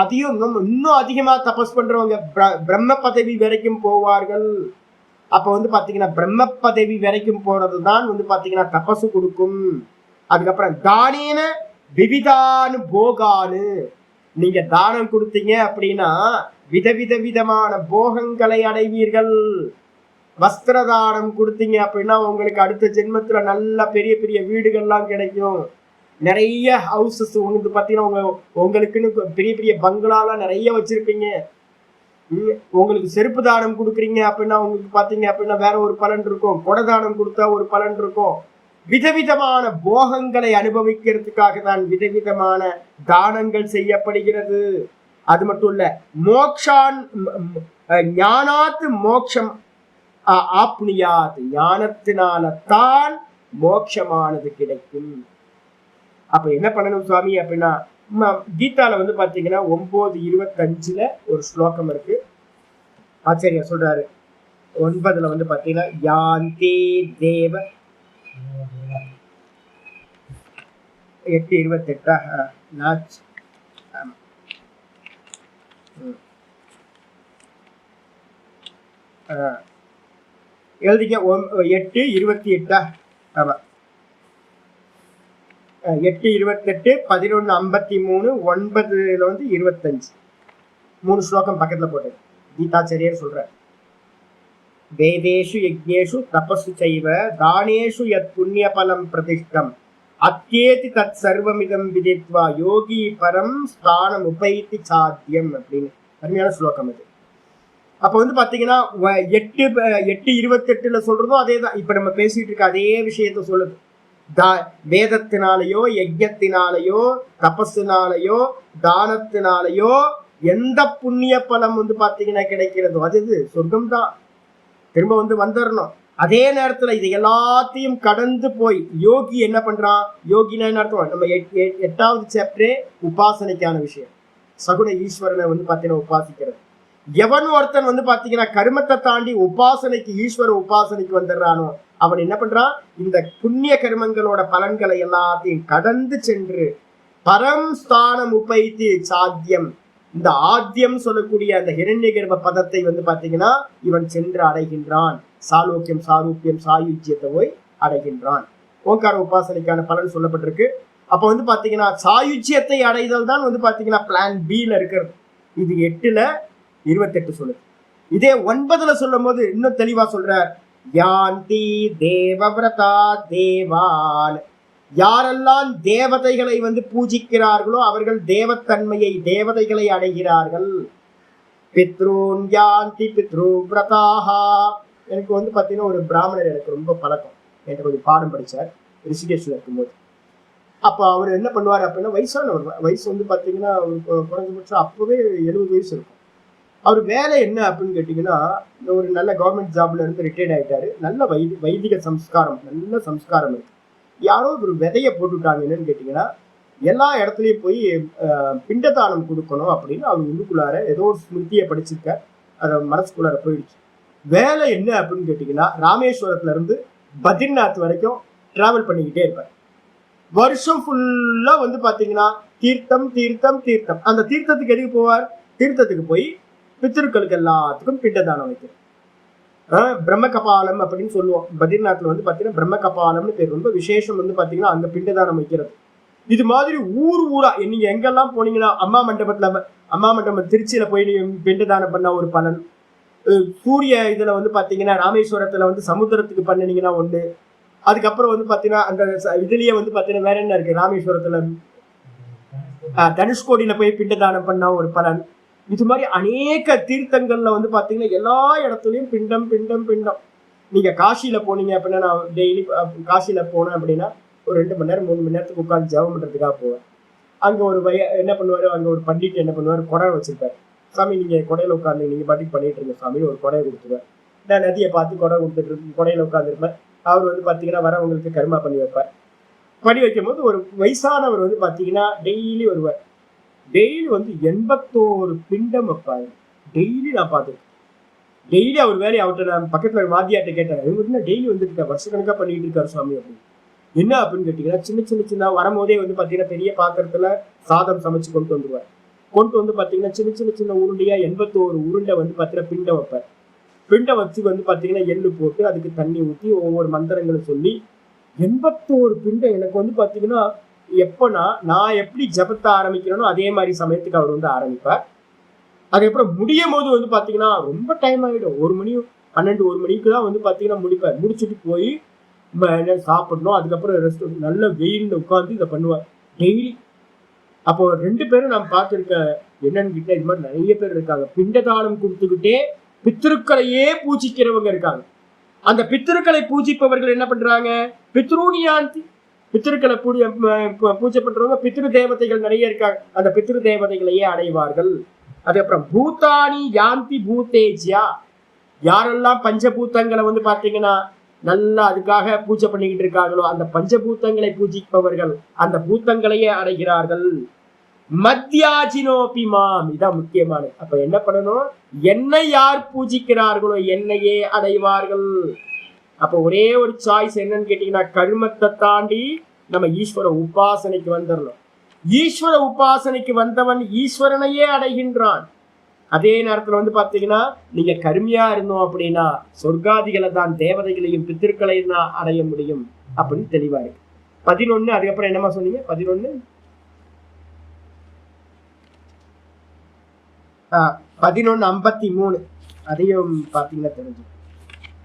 அதையும் இன்னும் அதிகமா தபஸ் பண்றவங்க பிரம்ம பதவி வரைக்கும் போவார்கள். அப்ப வந்து பாத்தீங்கன்னா பிரம்ம பதவி வரைக்கும் போறதுதான் வந்து பாத்தீங்கன்னா தபசு கொடுக்கும். அதுக்கப்புறம் தானேன விவிதானு போகானு, நீங்க தானம் கொடுத்தீங்க அப்படின்னா விதவிதமான போகங்களை அடைவீர்கள். வஸ்திர தானம் கொடுத்தீங்க அப்படின்னா உங்களுக்கு அடுத்த ஜென்மத்துல நல்ல பெரிய பெரிய வீடுகள்லாம் கிடைக்கும். நிறைய ஹவுசஸ் வந்து பாத்தீங்கன்னா உங்களுக்குன்னு பெரிய பெரிய பங்களாலாம் நிறைய வச்சிருப்பீங்க. உங்களுக்கு செருப்பு தானம் கொடுக்குறீங்க அப்படின்னா உங்களுக்கு பாத்தீங்க அப்படின்னா வேற ஒரு பலன் இருக்கும். கொடை தானம் கொடுத்தா ஒரு பலன் இருக்கும். விதவிதமான போகங்களை அனுபவிக்கிறதுக்காக தான் விதவிதமான தானங்கள் செய்யப்படுகிறது. அது மட்டும் இல்ல, மோக்ஷான் ஞானாத்து மோக்ஷம் ஆப்னியாத், ஞானத்தினால தான் மோட்சமானது கிடைக்கும். அப்ப என்ன பண்ணணும் சுவாமி அப்படின்னா, கீதால வந்து பாத்தீங்கன்னா 9:25 ஒரு ஸ்லோகம் இருக்கு. ஆச்சாரியா சொல்றாரு 9 வந்து பாத்தீங்கன்னா யாந்தே தேவ 8:28 எழுதிக்க 8:28 ஆமா 8:28 11:53 9 வந்து 25 3 ஸ்லோகம் பக்கத்துல போட்டு கீதாச்சாரியர் சொல்ற, வேதேஷு யஜ்ஞேஷு தபசு செய்வ தானேஷு யத் புண்ணிய பலம் பிரதிஷ்டம் அத்யேதி தத் சர்வமிதம் விதித்வா யோகி பரம் ஸ்தானம் உபைத்தி சாத்தியம் அப்படின்னு அருமையான ஸ்லோகம் இது. அப்ப வந்து பாத்தீங்கன்னா 8:28 சொல்றதும் அதேதான். இப்ப நம்ம பேசிட்டு இருக்க அதே விஷயத்த சொல்லுது. வேதத்தினாலேயோ யஜ்ஞத்தினாலேயோ தபஸினாலேயோ தானத்தினாலேயோ எந்த புண்ணிய பலம் வந்து பாத்தீங்கன்னா கிடைக்கிறதோ அது சொர்க்கம் தான். திரும்ப வந்து வந்துடணும். அதே நேரத்துல இது எல்லாத்தையும் கடந்து போய் யோகி என்ன பண்றான்? யோகினா என்ன அர்த்தம்? நம்ம 8வது சாப்டரே உபாசனைக்கான விஷயம். சகுன ஈஸ்வரனை வந்து பாத்தீங்கன்னா உபாசிக்கிறது. எவன் ஒருத்தன் வந்து பாத்தீங்கன்னா கர்மத்தை தாண்டி உபாசனைக்கு ஈஸ்வர உபாசனைக்கு வந்துடுறானோ அவன் என்ன பண்றான்? இந்த புண்ணிய கர்மங்களோட பலன்களை எல்லாத்தையும் கடந்து சென்று பரம் ஸ்தானம் உபைத்தி சாத்தியம், இந்த ஆத்தியம் சொல்லக்கூடிய அந்த ஹிரண்ய கர்ப்ப பதத்தை வந்து பாத்தீங்கன்னா இவன் சென்று அடைகின்றான். சாலோக்கியம் சாரூப்பியம் சாயுஜ்யத்தை போய் அடைகின்றான். ஓங்கார உபாசனைக்கான பலன் சொல்லப்பட்டிருக்கு. அப்ப வந்து பாத்தீங்கன்னா சாயுஜ்யத்தை அடைதல் தான் வந்து பாத்தீங்கன்னா பிளான் பில இருக்கிறது. இது 8:28 சொல்லுது. இதே 9 சொல்லும் போது இன்னும் தெளிவா சொல்றார், யாந்தி தேவவ்ரதா தேவான், யாரெல்லாம் தேவதைகளை வந்து பூஜிக்கிறார்களோ அவர்கள் தேவத்தன்மையை தேவதைகளை அடைகிறார்கள். பித்ரூன் யாந்தி பித்ருவ்ரதாஹா. எனக்கு வந்து பாத்தீங்கன்னா ஒரு பிராமணர் எனக்கு ரொம்ப பழக்கம். எனக்கு கொஞ்சம் பாடம் படிச்சார் ரிஷிகேஷ்ல இருக்கும்போது. அப்ப அவர் என்ன பண்ணுவார் அப்படின்னா, வயசானவர், வயசு வந்து பாத்தீங்கன்னா குறைஞ்சபட்சம் அப்பவே 70 வயசு இருக்கும். அவர் வேலை என்ன அப்படின்னு கேட்டீங்கன்னா, ஒரு நல்ல கவர்மெண்ட் ஜாப்ல இருந்து ரிட்டையர்ட் ஆயிட்டாரு. நல்ல வைதிக சம்ஸ்காரம், நல்ல சம்ஸ்காரம் இருக்கு. யாரோ ஒரு விதையை போட்டுவிட்டாங்க. என்னன்னு கேட்டீங்கன்னா, எல்லா இடத்துலயும் போய் பிண்டதானம் கொடுக்கணும் அப்படின்னு அவர் உள்ளுக்குள்ளார ஏதோ ஒரு ஸ்மிருதியை படிச்சிருக்க, அதை மனசுக்குள்ளார போயிடுச்சு. வேலை என்ன அப்படின்னு கேட்டீங்கன்னா, ராமேஸ்வரத்துல இருந்து பத்ரிநாத் வரைக்கும் டிராவல் பண்ணிக்கிட்டே இருப்பார். வருஷம் ஃபுல்லா வந்து பாத்தீங்கன்னா தீர்த்தம் தீர்த்தம் தீர்த்தம். அந்த தீர்த்தத்துக்கு எதுக்கு போவார்? தீர்த்தத்துக்கு போய் பித்திருக்களுக்கு எல்லாத்துக்கும் பிண்டதானம் வைக்கிறார். பிரம்ம கபாலம் அப்படின்னு சொல்லுவோம். பத்ரிநாத்ல வந்து பாத்தீங்கன்னா பிரம்ம கபாலம்னு பேர். ரொம்ப விசேஷம் வந்து பாத்தீங்கன்னா அங்க பிண்டதானம் வைக்கிறது. இது மாதிரி ஊரா நீங்க எங்கெல்லாம் போனீங்கன்னா, அம்மா மண்டபம் திருச்சியில போய் நீங்க பிண்டதானம் பண்ணா ஒரு பலன். சூரிய இதுல வந்து பாத்தீங்கன்னா ராமேஸ்வரத்துல வந்து சமுத்திரத்துக்கு பண்ணினீங்கன்னா ஒண்ணு. அதுக்கப்புறம் வந்து பாத்தீங்கன்னா அந்த இதுலயே வந்து பாத்தீங்கன்னா வேற என்ன இருக்கு, ராமேஸ்வரத்துல தனுஷ்கோடியில போய் பிண்டதானம் பண்ணா ஒரு பலன். இது மாதிரி அநேக தீர்த்தங்கள்ல வந்து பாத்தீங்கன்னா எல்லா இடத்துலயும் பிண்டம் பிண்டம் பிண்டம். நீங்க காசியில போனீங்க அப்படின்னா, நான் டெய்லி காசியில போனேன் அப்படின்னா ஒரு 2 மணி நேரம் 3 மணி நேரத்துக்கு உட்காந்து ஜெபம் பண்றதுக்காக போவேன். அங்க ஒரு என்ன பண்ணுவாரு, அங்க ஒரு பண்டிட் என்ன பண்ணுவாரு, கொடை வச்சிருப்பாரு. சாமி நீங்க கொடையில உட்காந்து நீங்க பாட்டுக்கு பண்ணிட்டு இருங்க சாமி, ஒரு கொடையை கொடுத்துருவேன். நான் நதியை பார்த்து கொடை கொடுத்துட்டு இருக்கேன், கொடையில உட்காந்துருப்பேன். அவர் வந்து பாத்தீங்கன்னா வரவங்களுக்கு கர்மா பண்ணி வைப்பார். பண்ணி வைக்கும் போது ஒரு வயசானவர் வந்து பாத்தீங்கன்னா டெய்லி வருவார். டெய்லி வந்து 81 பிண்டம் வைப்பாரு. டெய்லி நான் பார்த்துருக்கேன். டெய்லி அவர் வேலையை அவர்கிட்ட நான் பக்கத்துல வாத்தியார்ட்ட கேட்டேன், இவங்க டெய்லி வந்துட்டு வருஷக்கணக்கா பண்ணிட்டு இருக்காரு சுவாமி அப்படின்னு. என்ன அப்படின்னு கேட்டீங்கன்னா, சின்ன சின்ன சின்ன வரும்போதே வந்து பாத்தீங்கன்னா பெரிய பாத்திரத்துல சாதம் சமைச்சு கொண்டு வந்துருவார். கொண்டு வந்து பாத்தீங்கன்னா சின்ன சின்ன சின்ன உருண்டையா 81 உருண்டை வந்து பாத்தீங்கன்னா பிண்டம் வைப்பார். பிண்டை வச்சு வந்து பாத்தீங்கன்னா எள்ளு போட்டு அதுக்கு தண்ணி ஊற்றி ஒவ்வொரு மந்திரங்களை சொல்லி 81 பிண்டம் எனக்கு வந்து பாத்தீங்கன்னா எப்பன்னா நான் எப்படி ஜபத்தை ஆரம்பிக்கிறேனோ அதே மாதிரி சமயத்துக்கு அவர் வந்து ஆரம்பிப்பார். அதுக்கப்புறம் முடியும் போது வந்து பாத்தீங்கன்னா ரொம்ப டைம் ஆகிடும். 1 மணி 12 1 மணிக்கு தான் வந்து பாத்தீங்கன்னா முடிப்பார். முடிச்சுட்டு போய் சாப்பிடணும். அதுக்கப்புறம் ரெஸ்ட் நல்ல வெயில்ல உட்காந்து இதை பண்ணுவார் டெய்லி. அப்போ 2 பேரும் நான் பார்த்துருக்க என்னன்னு கிட்ட இது மாதிரி நிறைய பேர் இருக்காங்க. பிண்டதானம் கொடுத்துக்கிட்டே பித்திருக்களையே பூஜிக்கிறவங்க இருக்காங்க. அந்த பித்திருக்களை பூஜிப்பவர்கள் என்ன பண்றாங்க? பித்ருனியாந்தி, பித்திருக்களை பூஜை பண்றவங்க பித்திரு தேவதைகள் நிறைய இருக்காங்க. அந்த பித்திரு தேவதைகளையே அடைவார்கள். அதுக்கப்புறம் பூத்தானி யாந்தி பூத்தேஜியா, யாரெல்லாம் பஞ்சபூத்தங்களை வந்து பாத்தீங்கன்னா நல்லா அதுக்காக பூஜை பண்ணிக்கிட்டு இருக்காங்களோ அந்த பஞ்சபூத்தங்களை பூஜிப்பவர்கள் அந்த பூத்தங்களையே அடைகிறார்கள். மத்தியாஜினோபிமாம், இதான் முக்கியமானது. அப்ப என்ன பண்ணணும்? என்னை யார் பூஜிக்கிறார்களோ என்னையே அடைவார்கள். அப்ப ஒரே ஒரு சாய்ஸ் என்னன்னு கேட்டீங்கன்னா, கர்மத்தை தாண்டி நம்ம ஈஸ்வர உபாசனைக்கு வந்துடணும். ஈஸ்வர உபாசனைக்கு வந்தவன் ஈஸ்வரனையே அடைகின்றான். அதே நேரத்துல வந்து பாத்தீங்கன்னா நீங்க கருமையா இருந்தோம் அப்படின்னா சொர்க்காதிகளை தான், தேவதைகளையும் பித்திருக்களையும் தான் அடைய முடியும் அப்படின்னு தெளிவா இருக்கு. 11 அதுக்கப்புறம் என்னமா சொன்னீங்க? 11 11:53 அதையும் பாத்தீங்கன்னா தெரிஞ்சு.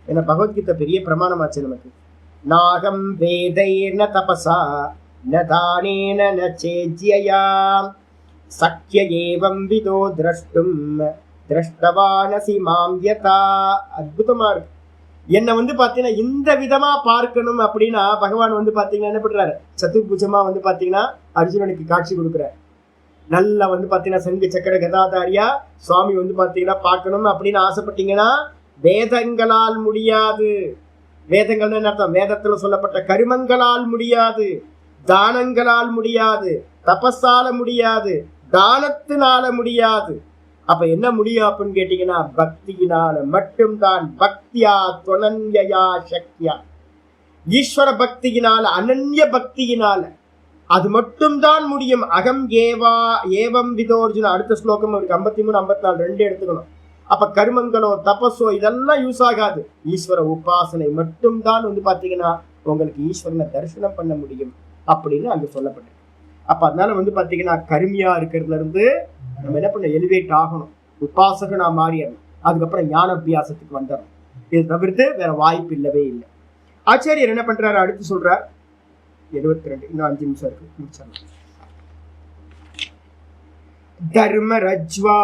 ஏன்னா பகவத்கீதை பெரிய பிரமாணமாச்சு நமக்கு. நாகம் வேதைர்ன தபசா ந தானேன ந சேஜ்யயா சக்ய ஏவம் விதோ திரஷ்டும் திரஷ்டவானசி மாம் யதா. அற்புதமா இருக்கு. என்னை வந்து பாத்தீங்கன்னா இந்த விதமா பார்க்கணும் அப்படின்னா பகவான் வந்து பாத்தீங்கன்னா என்ன பண்றாரு? சதுர்புஜமா வந்து பாத்தீங்கன்னா அர்ஜுனனுக்கு காட்சி கொடுக்குறாரு. நல்லா வந்து பாத்தீங்கன்னா சங்கு சக்கர கதாதாரியா சுவாமி வந்து பாத்தீங்கன்னா பார்க்கணும் அப்படின்னு ஆசைப்பட்டீங்கன்னா வேதங்களால் முடியாது. வேதங்கள்னு என்ன அர்த்தம்? வேதத்துல சொல்லப்பட்ட கருமங்களால் முடியாது, தானங்களால் முடியாது, தபஸால முடியாது, தானத்தினால முடியாது. அப்ப என்ன முடியும் அப்படின்னு கேட்டீங்கன்னா பக்தியினால மட்டும்தான். பக்தியா தொனன்யா சக்தியா, ஈஸ்வர பக்தியினால, அனன்ய பக்தியினால அது மட்டும்தான் முடியும். அகம் ஏவா ஏவம் விதோர்ஜுன. அடுத்த ஸ்லோகம் இருக்கு 53 54 2 எடுத்துக்கணும். அப்ப கர்மங்களோ தபஸோ இதெல்லாம் யூஸ் ஆகாது. ஈஸ்வர உபாசனை மட்டும்தான் வந்து பாத்தீங்கன்னா உங்களுக்கு ஈஸ்வரனை தரிசனம் பண்ண முடியும் அப்படின்னு அங்க சொல்லப்பட்டிருக்கு. அப்ப அதனால வந்து பாத்தீங்கன்னா கருமையா இருக்கிறதுல இருந்து நம்ம என்ன பண்ண எலிவேட் ஆகணும், உபாசகனா மாறிடணும். அதுக்கப்புறம் ஞான அபியாசத்துக்கு வந்துடணும். இது தவிர்த்து வேற வாய்ப்பு இல்லவே இல்லை. ஆச்சாரியர் என்ன பண்றாரு? அடுத்து சொல்றார் 72, இன்னும் 5 நிமிஷம் இருக்கு, முடிச்சிடலாம். தர்மரஜ்வா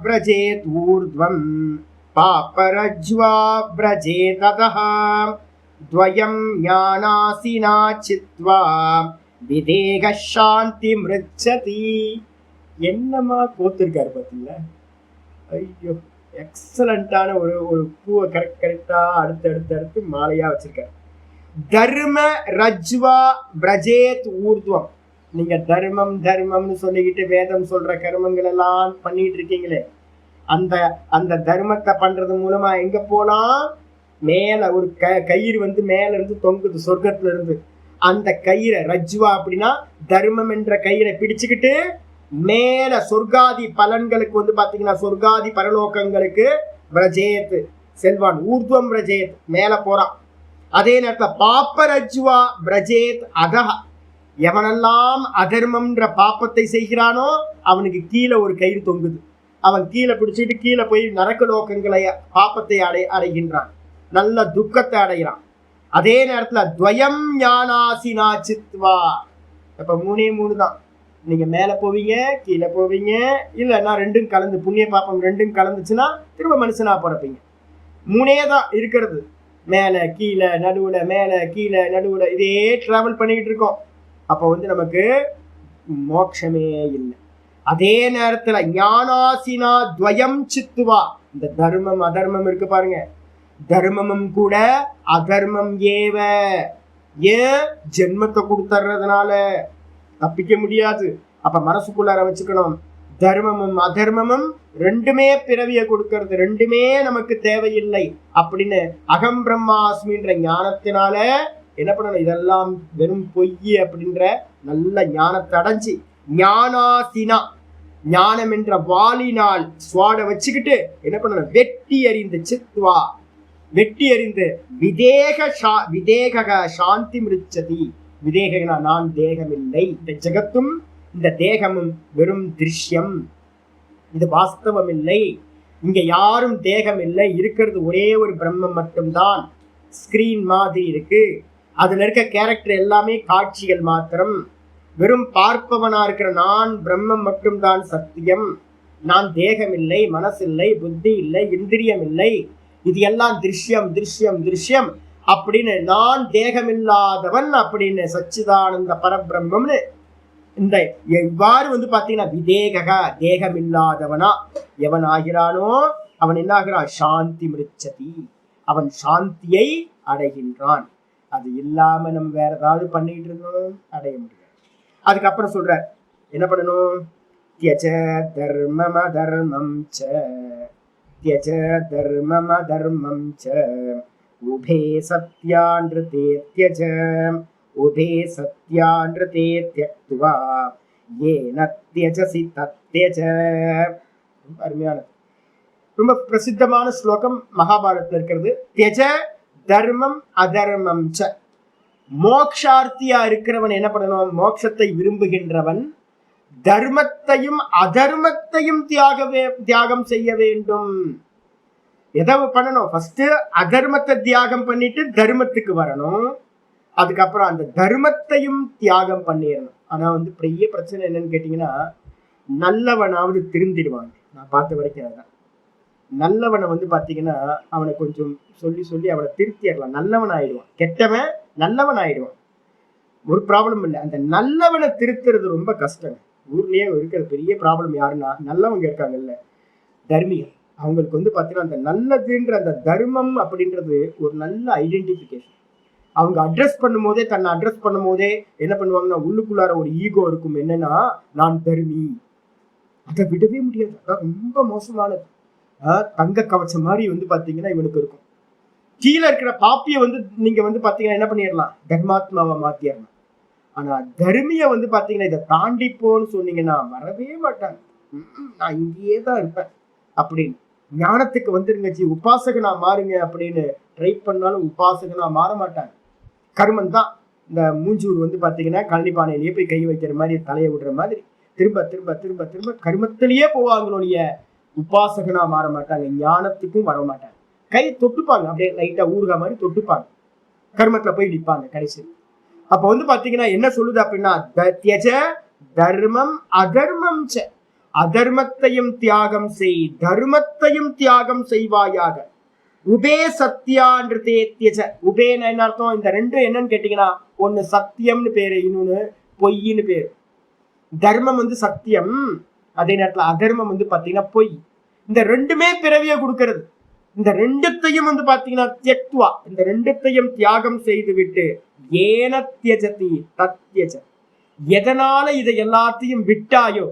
வ்ரஜேத் ஊர்த்வம் பாபரஜ்வா வ்ரஜேத் அதஹ த்வயம் ஞானாசினா சித்வா விதேக சாந்தி மிருச்சதி. என்னமா கோத்திருக்காரு பார்த்தீங்களா? ஐயோ, எக்ஸலண்டான ஒரு பூவை கரெக்டா அடுத்து மாலையா வச்சிருக்காரு. தர்ம ரஜ்வா வ்ரஜேத் ஊர்த்வம். நீங்க தர்மம்னு சொல்லிக்கிட்டு வேதம் சொல்ற கர்மங்கள் எல்லாம் பண்ணிட்டு இருக்கீங்களே, அந்த தர்மத்தை பண்றது மூலமா எங்க போலாம்? மேல ஒரு கயிறு வந்து மேல இருந்து தொங்குது சொர்க்கத்துல இருந்து. அந்த கயிறை ரஜ்வா அப்படின்னா தர்மம் என்ற கயிறை பிடிச்சுக்கிட்டு மேல சொர்க்காதி பலன்களுக்கு வந்து பாத்தீங்கன்னா சொர்க்காதி பரலோகங்களுக்கு வ்ரஜேத் செல்வான். ஊர்துவம் வ்ரஜேத் மேல போறான். அதே நேரத்துல பாப்பரஜ்வா வ்ரஜேத் அதஹ. எவனெல்லாம் அதர்மம்ன்ற பாப்பத்தை செய்கிறானோ அவனுக்கு கீழே ஒரு கயிறு தொங்குது. அவன் கீழே பிடிச்சிட்டு கீழே போய் நரக லோகங்களை பாப்பத்தை அடைகின்றான், நல்ல துக்கத்தை அடைகிறான். அதே நேரத்துல துவயம் ஞானாசினா சித்வா. இப்ப 3 தான். நீங்க மேல போவீங்க, கீழே போவீங்க, இல்லைன்னா ரெண்டும் கலந்து புண்ணிய பாப்பம் ரெண்டும் கலந்துச்சுன்னா திரும்ப மனுஷனா பிறப்பீங்க. 3 தான் இருக்கிறது. மேல கீழே நடுவுல, மேல கீழே நடுவுல, இதே டிராவல் பண்ணிக்கிட்டு இருக்கோம். அப்ப வந்து நமக்கு மோட்சமே இல்லை. அதே நேரத்துல ஞானாசினா துவயம் சித்துவா. இந்த தர்மம் அதர்மம் இருக்கு பாருங்க, தர்மமும் கூட அதர்மம் ஏவ. ஏன்? ஜென்மத்தை கொடுத்துறதுனால தப்பிக்க முடியாது. அப்ப மனசுக்குள்ளார வச்சுக்கணும், தர்மமும் அதர்மமும் ரெண்டுமே பிறவிய கொடுக்கறது, ரெண்டுமே நமக்கு தேவையில்லை அப்படின்னு அகம் பிரம்மாஸ்மின்ற ஞானத்தினால என்ன பண்ணணும், இதெல்லாம் வெறும் பொய் அப்படின்ற நல்ல ஞானத்தை அடைஞ்சி ஞானாசினா ஞானம் என்ற வாளினால் சுவாட வச்சுக்கிட்டு என்ன பண்ணணும், வெட்டி அறிந்து சித்வா வெட்டி அறிந்து விதேக சாந்தி மிருச்சதி. விதேகனா நான் தேகமில்லை, இந்த ஜெகத்தும் இந்த தேகமும் வெறும் திருஷ்யம், இது வாஸ்தவம் இல்லை, இங்க யாரும் தேகம் இல்லை, இருக்கிறது ஒரே ஒரு பிரம்மம் மட்டும்தான், ஸ்கிரீன் மாதிரி இருக்கு, அதுல இருக்க கேரக்டர் எல்லாமே காட்சிகள் மாத்திரம், வெறும் பார்ப்பவனா இருக்கிற நான் பிரம்மம் மட்டும்தான் சத்தியம், நான் தேகம் இல்லை, மனசில்லை, புத்தி இல்லை, இந்திரியம் இல்லை, இது எல்லாம் திருஷ்யம் திருஷ்யம் திருஷ்யம் அப்படின்னு நான் தேகமில்லாதவன் அப்படின்னு சச்சிதானந்த பரபிரம்மம்னு இந்த இவ்வாறு பாத்தீங்கன்னா விதேக தேகம் இல்லாதவனா எவன் ஆகிறானோ அவன் என்ன ஆகிறான், சாந்தி மிருச்சதி, அவன் சாந்தியை அடைகின்றான். அது இல்லாம நம்ம வேற ஏதாவது பண்ணிட்டு இருந்தோம் அடைய முடியாது. அதுக்கப்புறம் சொல்ற என்ன பண்ணணும், தியஜ தர்மம தர்மம் ச தியஜ தர்மம தர்மம் ச உபே சத்யான்ருதே தியஜ உபே சத்யான்ருதே த்யக்த்வா ஏன த்யஜசி தத்யஜ. ரொம்ப அருமையானது, ரொம்ப பிரசித்தமான ஸ்லோகம் மகாபாரதத்துல இருக்கிறது. தியஜ தர்மம் அதர்மம் ச. மோக்ஷார்த்தியா இருக்கிறவன் என்ன பண்ணணும், மோட்சத்தை விரும்புகின்றவன் தர்மத்தையும் அதர்மத்தையும் தியாகம் செய்ய வேண்டும். எதை பண்ணணும், ஃபர்ஸ்ட் அதர்மத்தை தியாகம் பண்ணிட்டு தர்மத்துக்கு வரணும், அதுக்கப்புறம் அந்த தர்மத்தையும் தியாகம் பண்ணிடணும். ஆனா பெரிய பிரச்சனை என்னன்னு கேட்டீங்கன்னா, நல்லவனாவது திருந்திடுவாங்க. நான் பார்த்த வரைக்கும் அதுதான். நல்லவனை பாத்தீங்கன்னா அவனை கொஞ்சம் சொல்லி சொல்லி அவனை திருத்திடலாம், நல்லவன் ஆயிடுவான். கெட்டவன் நல்லவன் ஆயிடுவான், ஒரு ப்ராப்ளம் இல்லை. அந்த நல்லவனை திருத்துறது ரொம்ப கஷ்டம். ஊர்லயே இருக்கிற பெரிய ப்ராப்ளம் யாருன்னா, நல்லவங்க இருக்காங்கல்ல தர்மிகள், அவங்களுக்கு பாத்தீங்கன்னா அந்த நல்லதுன்ற அந்த தர்மம் அப்படின்றது ஒரு நல்ல ஐடென்டிபிகேஷன். அவங்க அட்ரஸ் பண்ணும் போதே, தன்னை அட்ரஸ் பண்ணும் போதே என்ன பண்ணுவாங்கன்னா, உள்ளுக்குள்ளார ஒரு ஈகோ இருக்கும், என்னன்னா நான் தர்மி, அதை விடவே முடியாது. அதான் ரொம்ப மோசமானது. தங்க கவச்சம் மாதிரி பாத்தீங்கன்னா இவனுக்கு இருக்கும். கீழே இருக்கிற பாப்பிய நீங்க பாத்தீங்கன்னா என்ன பண்ணிடலாம், தர்மாத்மாவை மாத்திடலாம். ஆனா தர்மிய பாத்தீங்கன்னா இதை தாண்டிப்போன்னு சொன்னீங்கன்னா வரவே மாட்டாங்க. நான் இங்கேயே தான் இருப்பேன் அப்படின்னு, ஞானத்துக்கு வந்துருங்க ஜி, உபாசகனா மாறுங்க அப்படின்னு ட்ரை பண்ணாலும் உபாசகனா மாற மாட்டாங்க. கர்மம் தான். இந்த மூஞ்சூர் பாத்தீங்கன்னா கழனிப்பானையிலேயே போய் கை வைக்கிற மாதிரி, தலையை விடுற மாதிரி திரும்ப திரும்ப திரும்ப திரும்ப கர்மத்திலேயே போவாங்களுடைய உபாசகனா மாற மாட்டாங்க, ஞானத்துக்கும் வர மாட்டாங்க. கை தொட்டுப்பாங்க, அப்படியே லைட்டா ஊறுகா மாதிரி தொட்டுப்பாங்க, கர்மத்துல போய் நிற்பாங்க கடைசி. அப்ப பாத்தீங்கன்னா என்ன சொல்லுது அப்படின்னா, தியஜ தர்மம் அதர்மம் ச. அதர்மத்தையும் தியாகம் செய், தர்மத்தையும் தியாகம் செய்வாயாக. உபே சத்யான்ருதே தியஜ. உபேன்னு என்ன அர்த்தம், இந்த ரெண்டும் என்னன்னு கேட்டீங்கன்னா, ஒண்ணு சத்தியம்னு பேரு, இன்னொன்னு பொய்ன்னு பேரு. தர்மம் சத்தியம், அதே நேரத்துல அதர்மம் பாத்தீங்கன்னா பொய். இந்த ரெண்டுமே பிறவியை கொடுக்கிறது. இந்த ரெண்டுத்தையும் பாத்தீங்கன்னா தியக்த்வா, இந்த ரெண்டுத்தையும் தியாகம் செய்து விட்டு ஏன தியஜதி தத்யஜ. எதனால இதை எல்லாத்தையும் விட்டாயோ,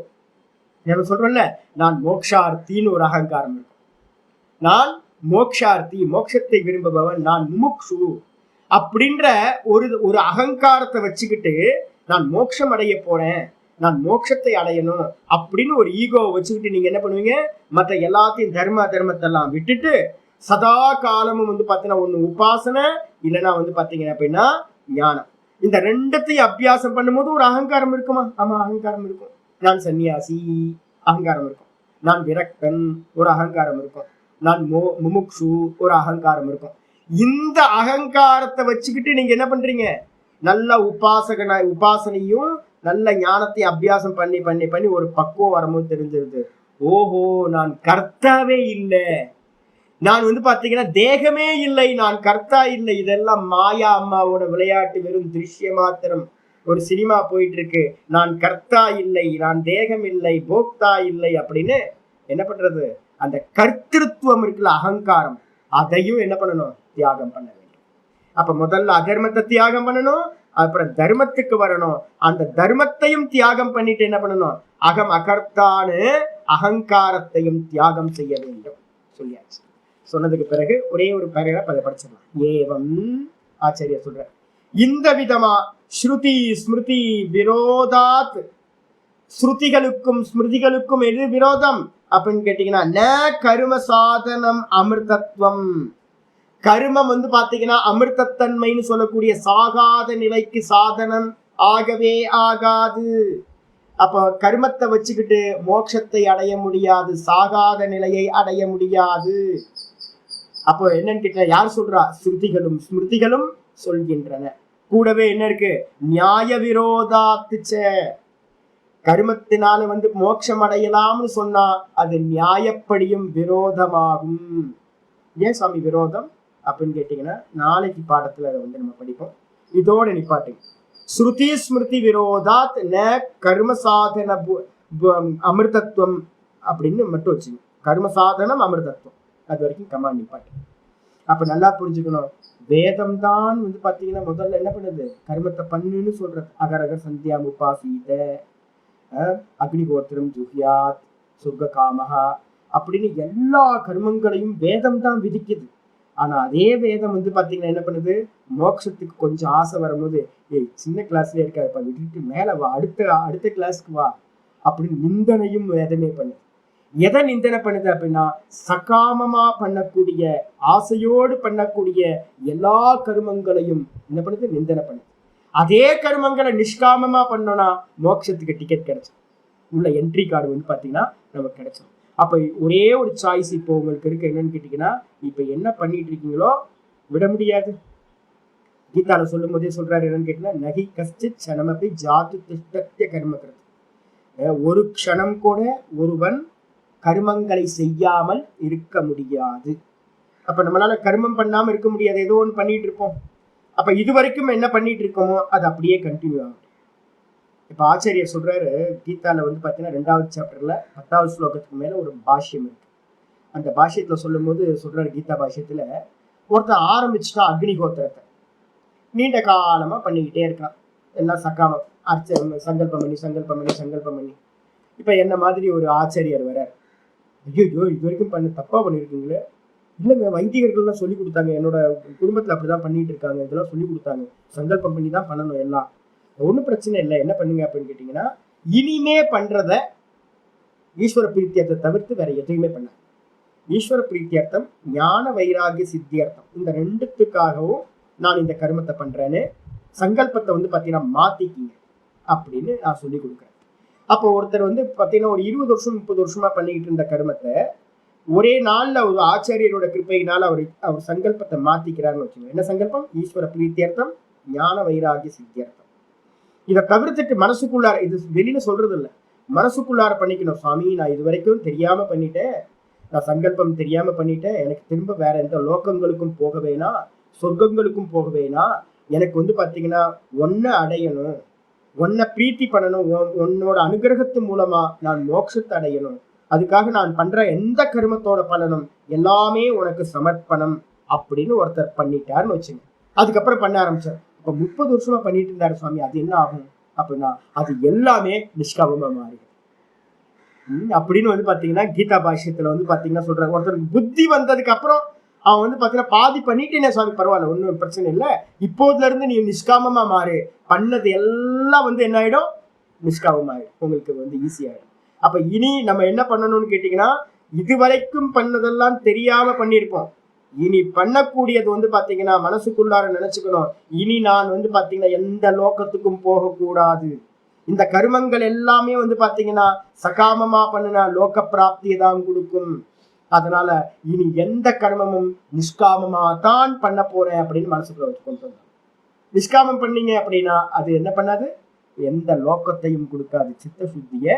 நான் சொல்றேன்ல, நான் மோக்ஷார்த்தின்னு ஒரு அகங்காரம் இருக்கும். நான் மோக்ஷார்த்தி, மோட்சத்தை விரும்புபவன், நான் முமுக்ஷு அப்படின்ற ஒரு அகங்காரத்தை வச்சுக்கிட்டு நான் மோட்சம் அடைய போறேன், நான் மோட்சத்தை அடையணும் அப்படின்னு ஒரு ஈகோவை வச்சுக்கிட்டு நீங்க என்ன பண்ணுவீங்க, மற்ற எல்லாத்தையும் தர்ம தர்மத்தெல்லாம் விட்டுட்டு சதா காலமும் பாத்தீங்கன்னா ஒண்ணு உபாசனை, இல்லைன்னா பாத்தீங்கன்னா அப்படின்னா ஞானம். இந்த ரெண்டத்தையும் அபியாசம் பண்ணும்போது ஒரு அகங்காரம் இருக்குமா? ஆமா, அகங்காரம் இருக்கும். நான் சன்னியாசி, அகங்காரம் இருக்கும். நான் விரக்தன், ஒரு அகங்காரம் இருக்கும். நான் முமுக்ஷு, ஒரு அகங்காரம் இருக்கும். இந்த அகங்காரத்தை வச்சுக்கிட்டு நீங்க என்ன பண்றீங்க, நல்ல உபாசனையும் நல்ல ஞானத்தை அபியாசம் பண்ணி பண்ணி பண்ணி ஒரு பக்குவம் வரும்போது தெரிஞ்சிருது, ஓஹோ நான் கர்த்தாவே இல்லை, நான் பாத்தீங்கன்னா தேகமே இல்லை, நான் கர்த்தா இல்லை, இதெல்லாம் மாயா அம்மாவோட விளையாட்டு, வெறும் திருஷ்ய மாத்திரம். ஒரு சினிமா போயிட்டு இருக்கு, நான் கர்த்தா இல்லை, நான் தேகம் இல்லை, போக்தா இல்லை அப்படின்னு என்ன பண்றது, அந்த கர்த்திருவம் இருக்குல்ல அகங்காரம், அதையும் என்ன பண்ணணும், தியாகம் பண்ண வேண்டும். அப்ப முதல்ல அதர்மத்தை தியாகம் பண்ணணும், அப்புறம் தர்மத்துக்கு வரணும். அந்த தர்மத்தையும் தியாகம் பண்ணிட்டு என்ன பண்ணணும், அகம் அகர்த்தானு அகங்காரத்தையும் தியாகம் செய்ய வேண்டும் சொல்லியாச்சு. சொன்னதுக்கு பிறகு ஒரே ஒரு பேராகிராஃப் அதை படிச்சிடலாம். ஏவம் ஆச்சாரியர் சொல்ற, இந்த விதமா ஸ்ருதி ஸ்மிருதி விரோதாத், ஸ்ருதிகளுக்கும் ஸ்மிருதிகளுக்கும் எது விரோதம் அப்படின்னு கேட்டீங்கன்னா, ந கரும சாதனம் அமிர்தத்துவம். கருமம் வந்து பாத்தீங்கன்னா அமிர்தத்தன்மைன்னு சொல்லக்கூடிய சாகாத நிலைக்கு சாதனம் ஆகவே ஆகாது. அப்ப கர்மத்தை வச்சுக்கிட்டு மோட்சத்தை அடைய முடியாது, சாகாத நிலையை அடைய முடியாது. அப்போ என்னன்னு கேட்ட யார் சொல்றா? ஸ்ருதிகளும் ஸ்மிருதிகளும் சொல்கின்றன. கூடவே என்ன இருக்கு? நியாய விரோதாத்துச்ச. கர்மத்தினால வந்து மோட்சம் அடையலாம்னு சொன்னா அது நியாயப்படியும் விரோதமாகும். ஏன் சாமி விரோதம் அப்படின்னு கேட்டீங்கன்னா, நாளைக்கு பாடத்துல அதை வந்து நம்ம படிப்போம். இதோட நிப்பாட்டி ஸ்ருதி ஸ்மிருதி விரோதாத் ந கர்ம சாதன அமிர்தத்துவம் அப்படின்னு மட்டும் வச்சுங்க. கர்ம சாதனம் அமிர்தத்துவம், அது வரைக்கும் கமாண்ட் நிப்பாட்டு. அப்ப நல்லா புரிஞ்சுக்கணும், வேதம் தான் வந்து பாத்தீங்கன்னா முதல்ல என்ன பண்ணுது? கர்மத்தை பண்ணுன்னு சொல்றது. அகரகர் சந்தியா உபாசீத, அக்னிகோத்திரம் ஜுஹ்யாத், சுர்க காமஹா அப்படின்னு எல்லா கர்மங்களையும் வேதம் தான் விதிக்குது. ஆனா அதே வேதம் வந்து பாத்தீங்கன்னா என்ன பண்ணுது? மோட்சத்துக்கு கொஞ்சம் ஆசை வரும்போது, ஏய் சின்ன கிளாஸ்ல இருக்காதுப்பா, விட்டுட்டு மேல வா, அடுத்த கிளாஸ்க்கு வா அப்படின்னு நிந்தனையும் வேதமே பண்ணுது. எதை நிந்தனை பண்ணுது அப்படின்னா, சகாமமா பண்ணக்கூடிய, ஆசையோடு பண்ணக்கூடிய எல்லா கர்மங்களையும் என்ன பண்ணுது? நிந்தனை பண்ணுது. அதே கர்மங்களை நிஷ்காமமா பண்ணோம்னா மோட்சத்துக்கு டிக்கெட் கிடைச்சோம், உள்ள என்ட்ரி கார்டு வந்து பாத்தீங்கன்னா நமக்கு கிடைச்சோம். அப்ப ஒரே ஒரு சாய்ஸ் இப்போ உங்களுக்கு இருக்கு. என்னன்னு கேட்டீங்கன்னா, இப்ப என்ன பண்ணிட்டு இருக்கீங்களோ விட முடியாது. கீதால சொல்லும் போதே சொல்றாரு, என்னன்னு கேட்டீங்கன்னா, நகி கஷ்டித் க்ஷணமபி ஜாது திஷ்டத்ய கர்மக்கிறது. ஒரு க்ஷணம் கூட ஒருவன் கர்மங்களை செய்யாமல் இருக்க முடியாது. அப்ப நம்மளால கர்மம் பண்ணாம இருக்க முடியாது, ஏதோ ஒன்று பண்ணிட்டு இருப்போம். அப்ப இது வரைக்கும் என்ன பண்ணிட்டு இருக்கோமோ அது அப்படியே கண்டினியூ ஆகும். இப்ப ஆச்சாரியர் சொல்றாரு, கீதால வந்து பாத்தீங்கன்னா 2வது சாப்டர்ல 10வது ஸ்லோகத்துக்கு மேல ஒரு பாஷ்யம் இருக்கு. அந்த பாஷ்யத்துல சொல்லும் போது சொல்றாரு, கீதா பாஷ்யத்துல ஒருத்தர் ஆரம்பிச்சுட்டா அக்னிகோத்திரத்தை நீண்ட காலமா பண்ணிக்கிட்டே இருக்கான். எல்லாம் சக்காமம் சங்கல்பம் பண்ணி இப்ப என்ன மாதிரி ஒரு ஆச்சாரியர் வர, ஐயோ இது வரைக்கும் தப்பா பண்ணிருக்கீங்களே. இல்லைங்க, வைதிகர்கள்லாம் சொல்லி கொடுத்தாங்க, என்னோட குடும்பத்துல அப்படிதான் பண்ணிட்டு இருக்காங்க, இதெல்லாம் சொல்லி கொடுத்தாங்க, சங்கல்பம் பண்ணி தான் பண்ணணும், எல்லாம் ஒன்றும் பிரச்சனை இல்லை, என்ன பண்ணுங்க அப்படின்னு கேட்டீங்கன்னா, இனிமே பண்றத ஈஸ்வர பிரீத்தியத்தை தவிர்த்து வேற எதுவுமே பண்ண. ஈஸ்வர பிரீத்தியர்த்தம், ஞான வைராகிய சித்தியர்த்தம், இந்த ரெண்டுத்துக்காகவும் நான் இந்த கர்மத்தை பண்றேன்னு சங்கல்பத்தை வந்து பாத்தீங்கன்னா மாத்திக்கிங்க அப்படின்னு நான் சொல்லி கொடுக்குறேன். அப்போ ஒருத்தர் வந்து பாத்தீங்கன்னா ஒரு 20 வருஷம் 30 வருஷமா பண்ணிக்கிட்டு இருந்த கர்மத்தை ஒரே நாள்ல ஒரு ஆச்சாரியரோட கிருப்பையினால அவர் சங்கல்பத்தை மாத்திக்கிறாருன்னு வச்சுக்கோங்க. என்ன சங்கல்பம்? ஈஸ்வர பிரீத்தியர்த்தம், ஞான வைராகிய சித்தியர்த்தம். இதை தவிர்த்துட்டு மனசுக்குள்ளார, இது வெளியில சொல்றது இல்லை, மனசுக்குள்ளார பண்ணிக்கணும். சுவாமி, நான் இது வரைக்கும் தெரியாம பண்ணிட்டேன், நான் சங்கல்பம் தெரியாம பண்ணிட்டேன், எனக்கு திரும்ப வேற எந்த லோகங்களுக்கும் போக வேணாம், சொர்க்கங்களுக்கும் போக வேணாம், எனக்கு வந்து பாத்தீங்கன்னா ஒன்ன அடையணும், ஒன்ன பிரீத்தி பண்ணணும், உன்னோட அனுகிரகத்து மூலமா நான் மோட்சத்தை அடையணும், அதுக்காக நான் பண்ற எந்த கர்மத்தோட பலனும் எல்லாமே உனக்கு சமர்ப்பணம் அப்படின்னு ஒருத்தர் பண்ணிட்டாருன்னு வச்சுங்க. அதுக்கப்புறம் பண்ண ஆரம்பிச்சார். இப்ப 30 வருஷமா பண்ணிட்டு இருந்தாரு சுவாமி, அது என்ன ஆகும் அப்படின்னா அது எல்லாமே நிஷ்காமமா மாறி அப்படின்னு வந்து பாத்தீங்கன்னா கீதா பாஷ்யத்துல வந்து பாத்தீங்கன்னா சொல்றாங்க, ஒருத்தருக்கு புத்தி வந்ததுக்கு அப்புறம் அவன் வந்து பாத்தீங்கன்னா பாதி பண்ணிட்டேனே சுவாமி, பரவாயில்ல, ஒன்றும் பிரச்சனை இல்லை, இப்போதுல இருந்து நீ நிஷ்காமமா மாறு, பண்ணது எல்லாம் வந்து என்ன ஆயிடும்? நிஷ்காமமாயிடும், உங்களுக்கு வந்து ஈஸியாயிடும். அப்ப இனி நம்ம என்ன பண்ணணும்னு கேட்டீங்கன்னா, இதுவரைக்கும் பண்ணதெல்லாம் தெரியாம பண்ணியிருப்போம், இனி பண்ணக்கூடியது வந்து பாத்தீங்கன்னா மனசுக்குள்ளார நினைச்சுக்கணும், இனி நான் வந்து பாத்தீங்கன்னா எந்த லோகத்துக்கும் போகக்கூடாது, இந்த கர்மங்கள் எல்லாமே வந்து பாத்தீங்கன்னா சகாமமா பண்ணினா லோக பிராப்தியை தான் கொடுக்கும், அதனால இனி எந்த கர்மமும் நிஷ்காமமா தான் பண்ண போறேன் அப்படின்னு மனசுக்குள்ள வச்சு கொண்டு வந்தோம். நிஷ்காமம் பண்ணீங்க அப்படின்னா அது என்ன பண்ணாது? எந்த லோகத்தையும் கொடுக்காது, சித்த சுத்திய.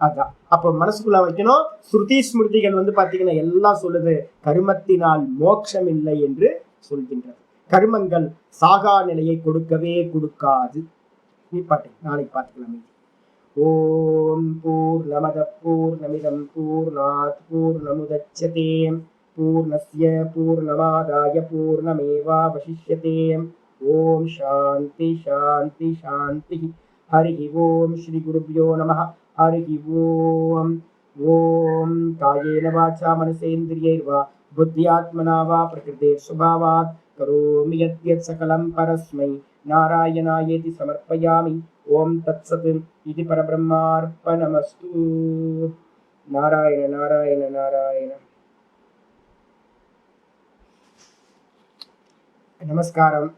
அதான் அப்ப மனசுக்குள்ள வைக்கணும். ஸ்ருதி ஸ்மிருதிகள் வந்து பாத்தீங்கன்னா எல்லாம் சொல்லுது, கர்மத்தினால் மோட்சம் இல்லை என்று சொல்கின்றது. கர்மங்கள் சாகா நிலையை கொடுக்கவே கொடுக்காது. நீ பாட்டு நாளைக்கு பார்த்துக்கலாமே. ஓம் பூர்ணமத பூர்ணமிதம் பூர்ணாத் பூர்ணமுதச்யதே பூர்ணஸ்ய பூர்ணமாதாய பூர்ணமேவாவசிஷ்யதே. ஓம் சாந்தி சாந்தி சாந்தி. ஹரி ஓம் ஸ்ரீ குருப்யோ நமः. ஹரி ஓம். ஓம் காயேன வாசா மனசேந்திரியைர்வா बुद्ध्यात्मना वा प्रकृतेर्स्वभावात् करोमि यद्यत् सकलं परस्मै नारायणायेति समर्पयामि। ओम तत्सत् इति परब्रह्मार्पणमस्तु। नारायण नारायण नारायण। नमस्कारम।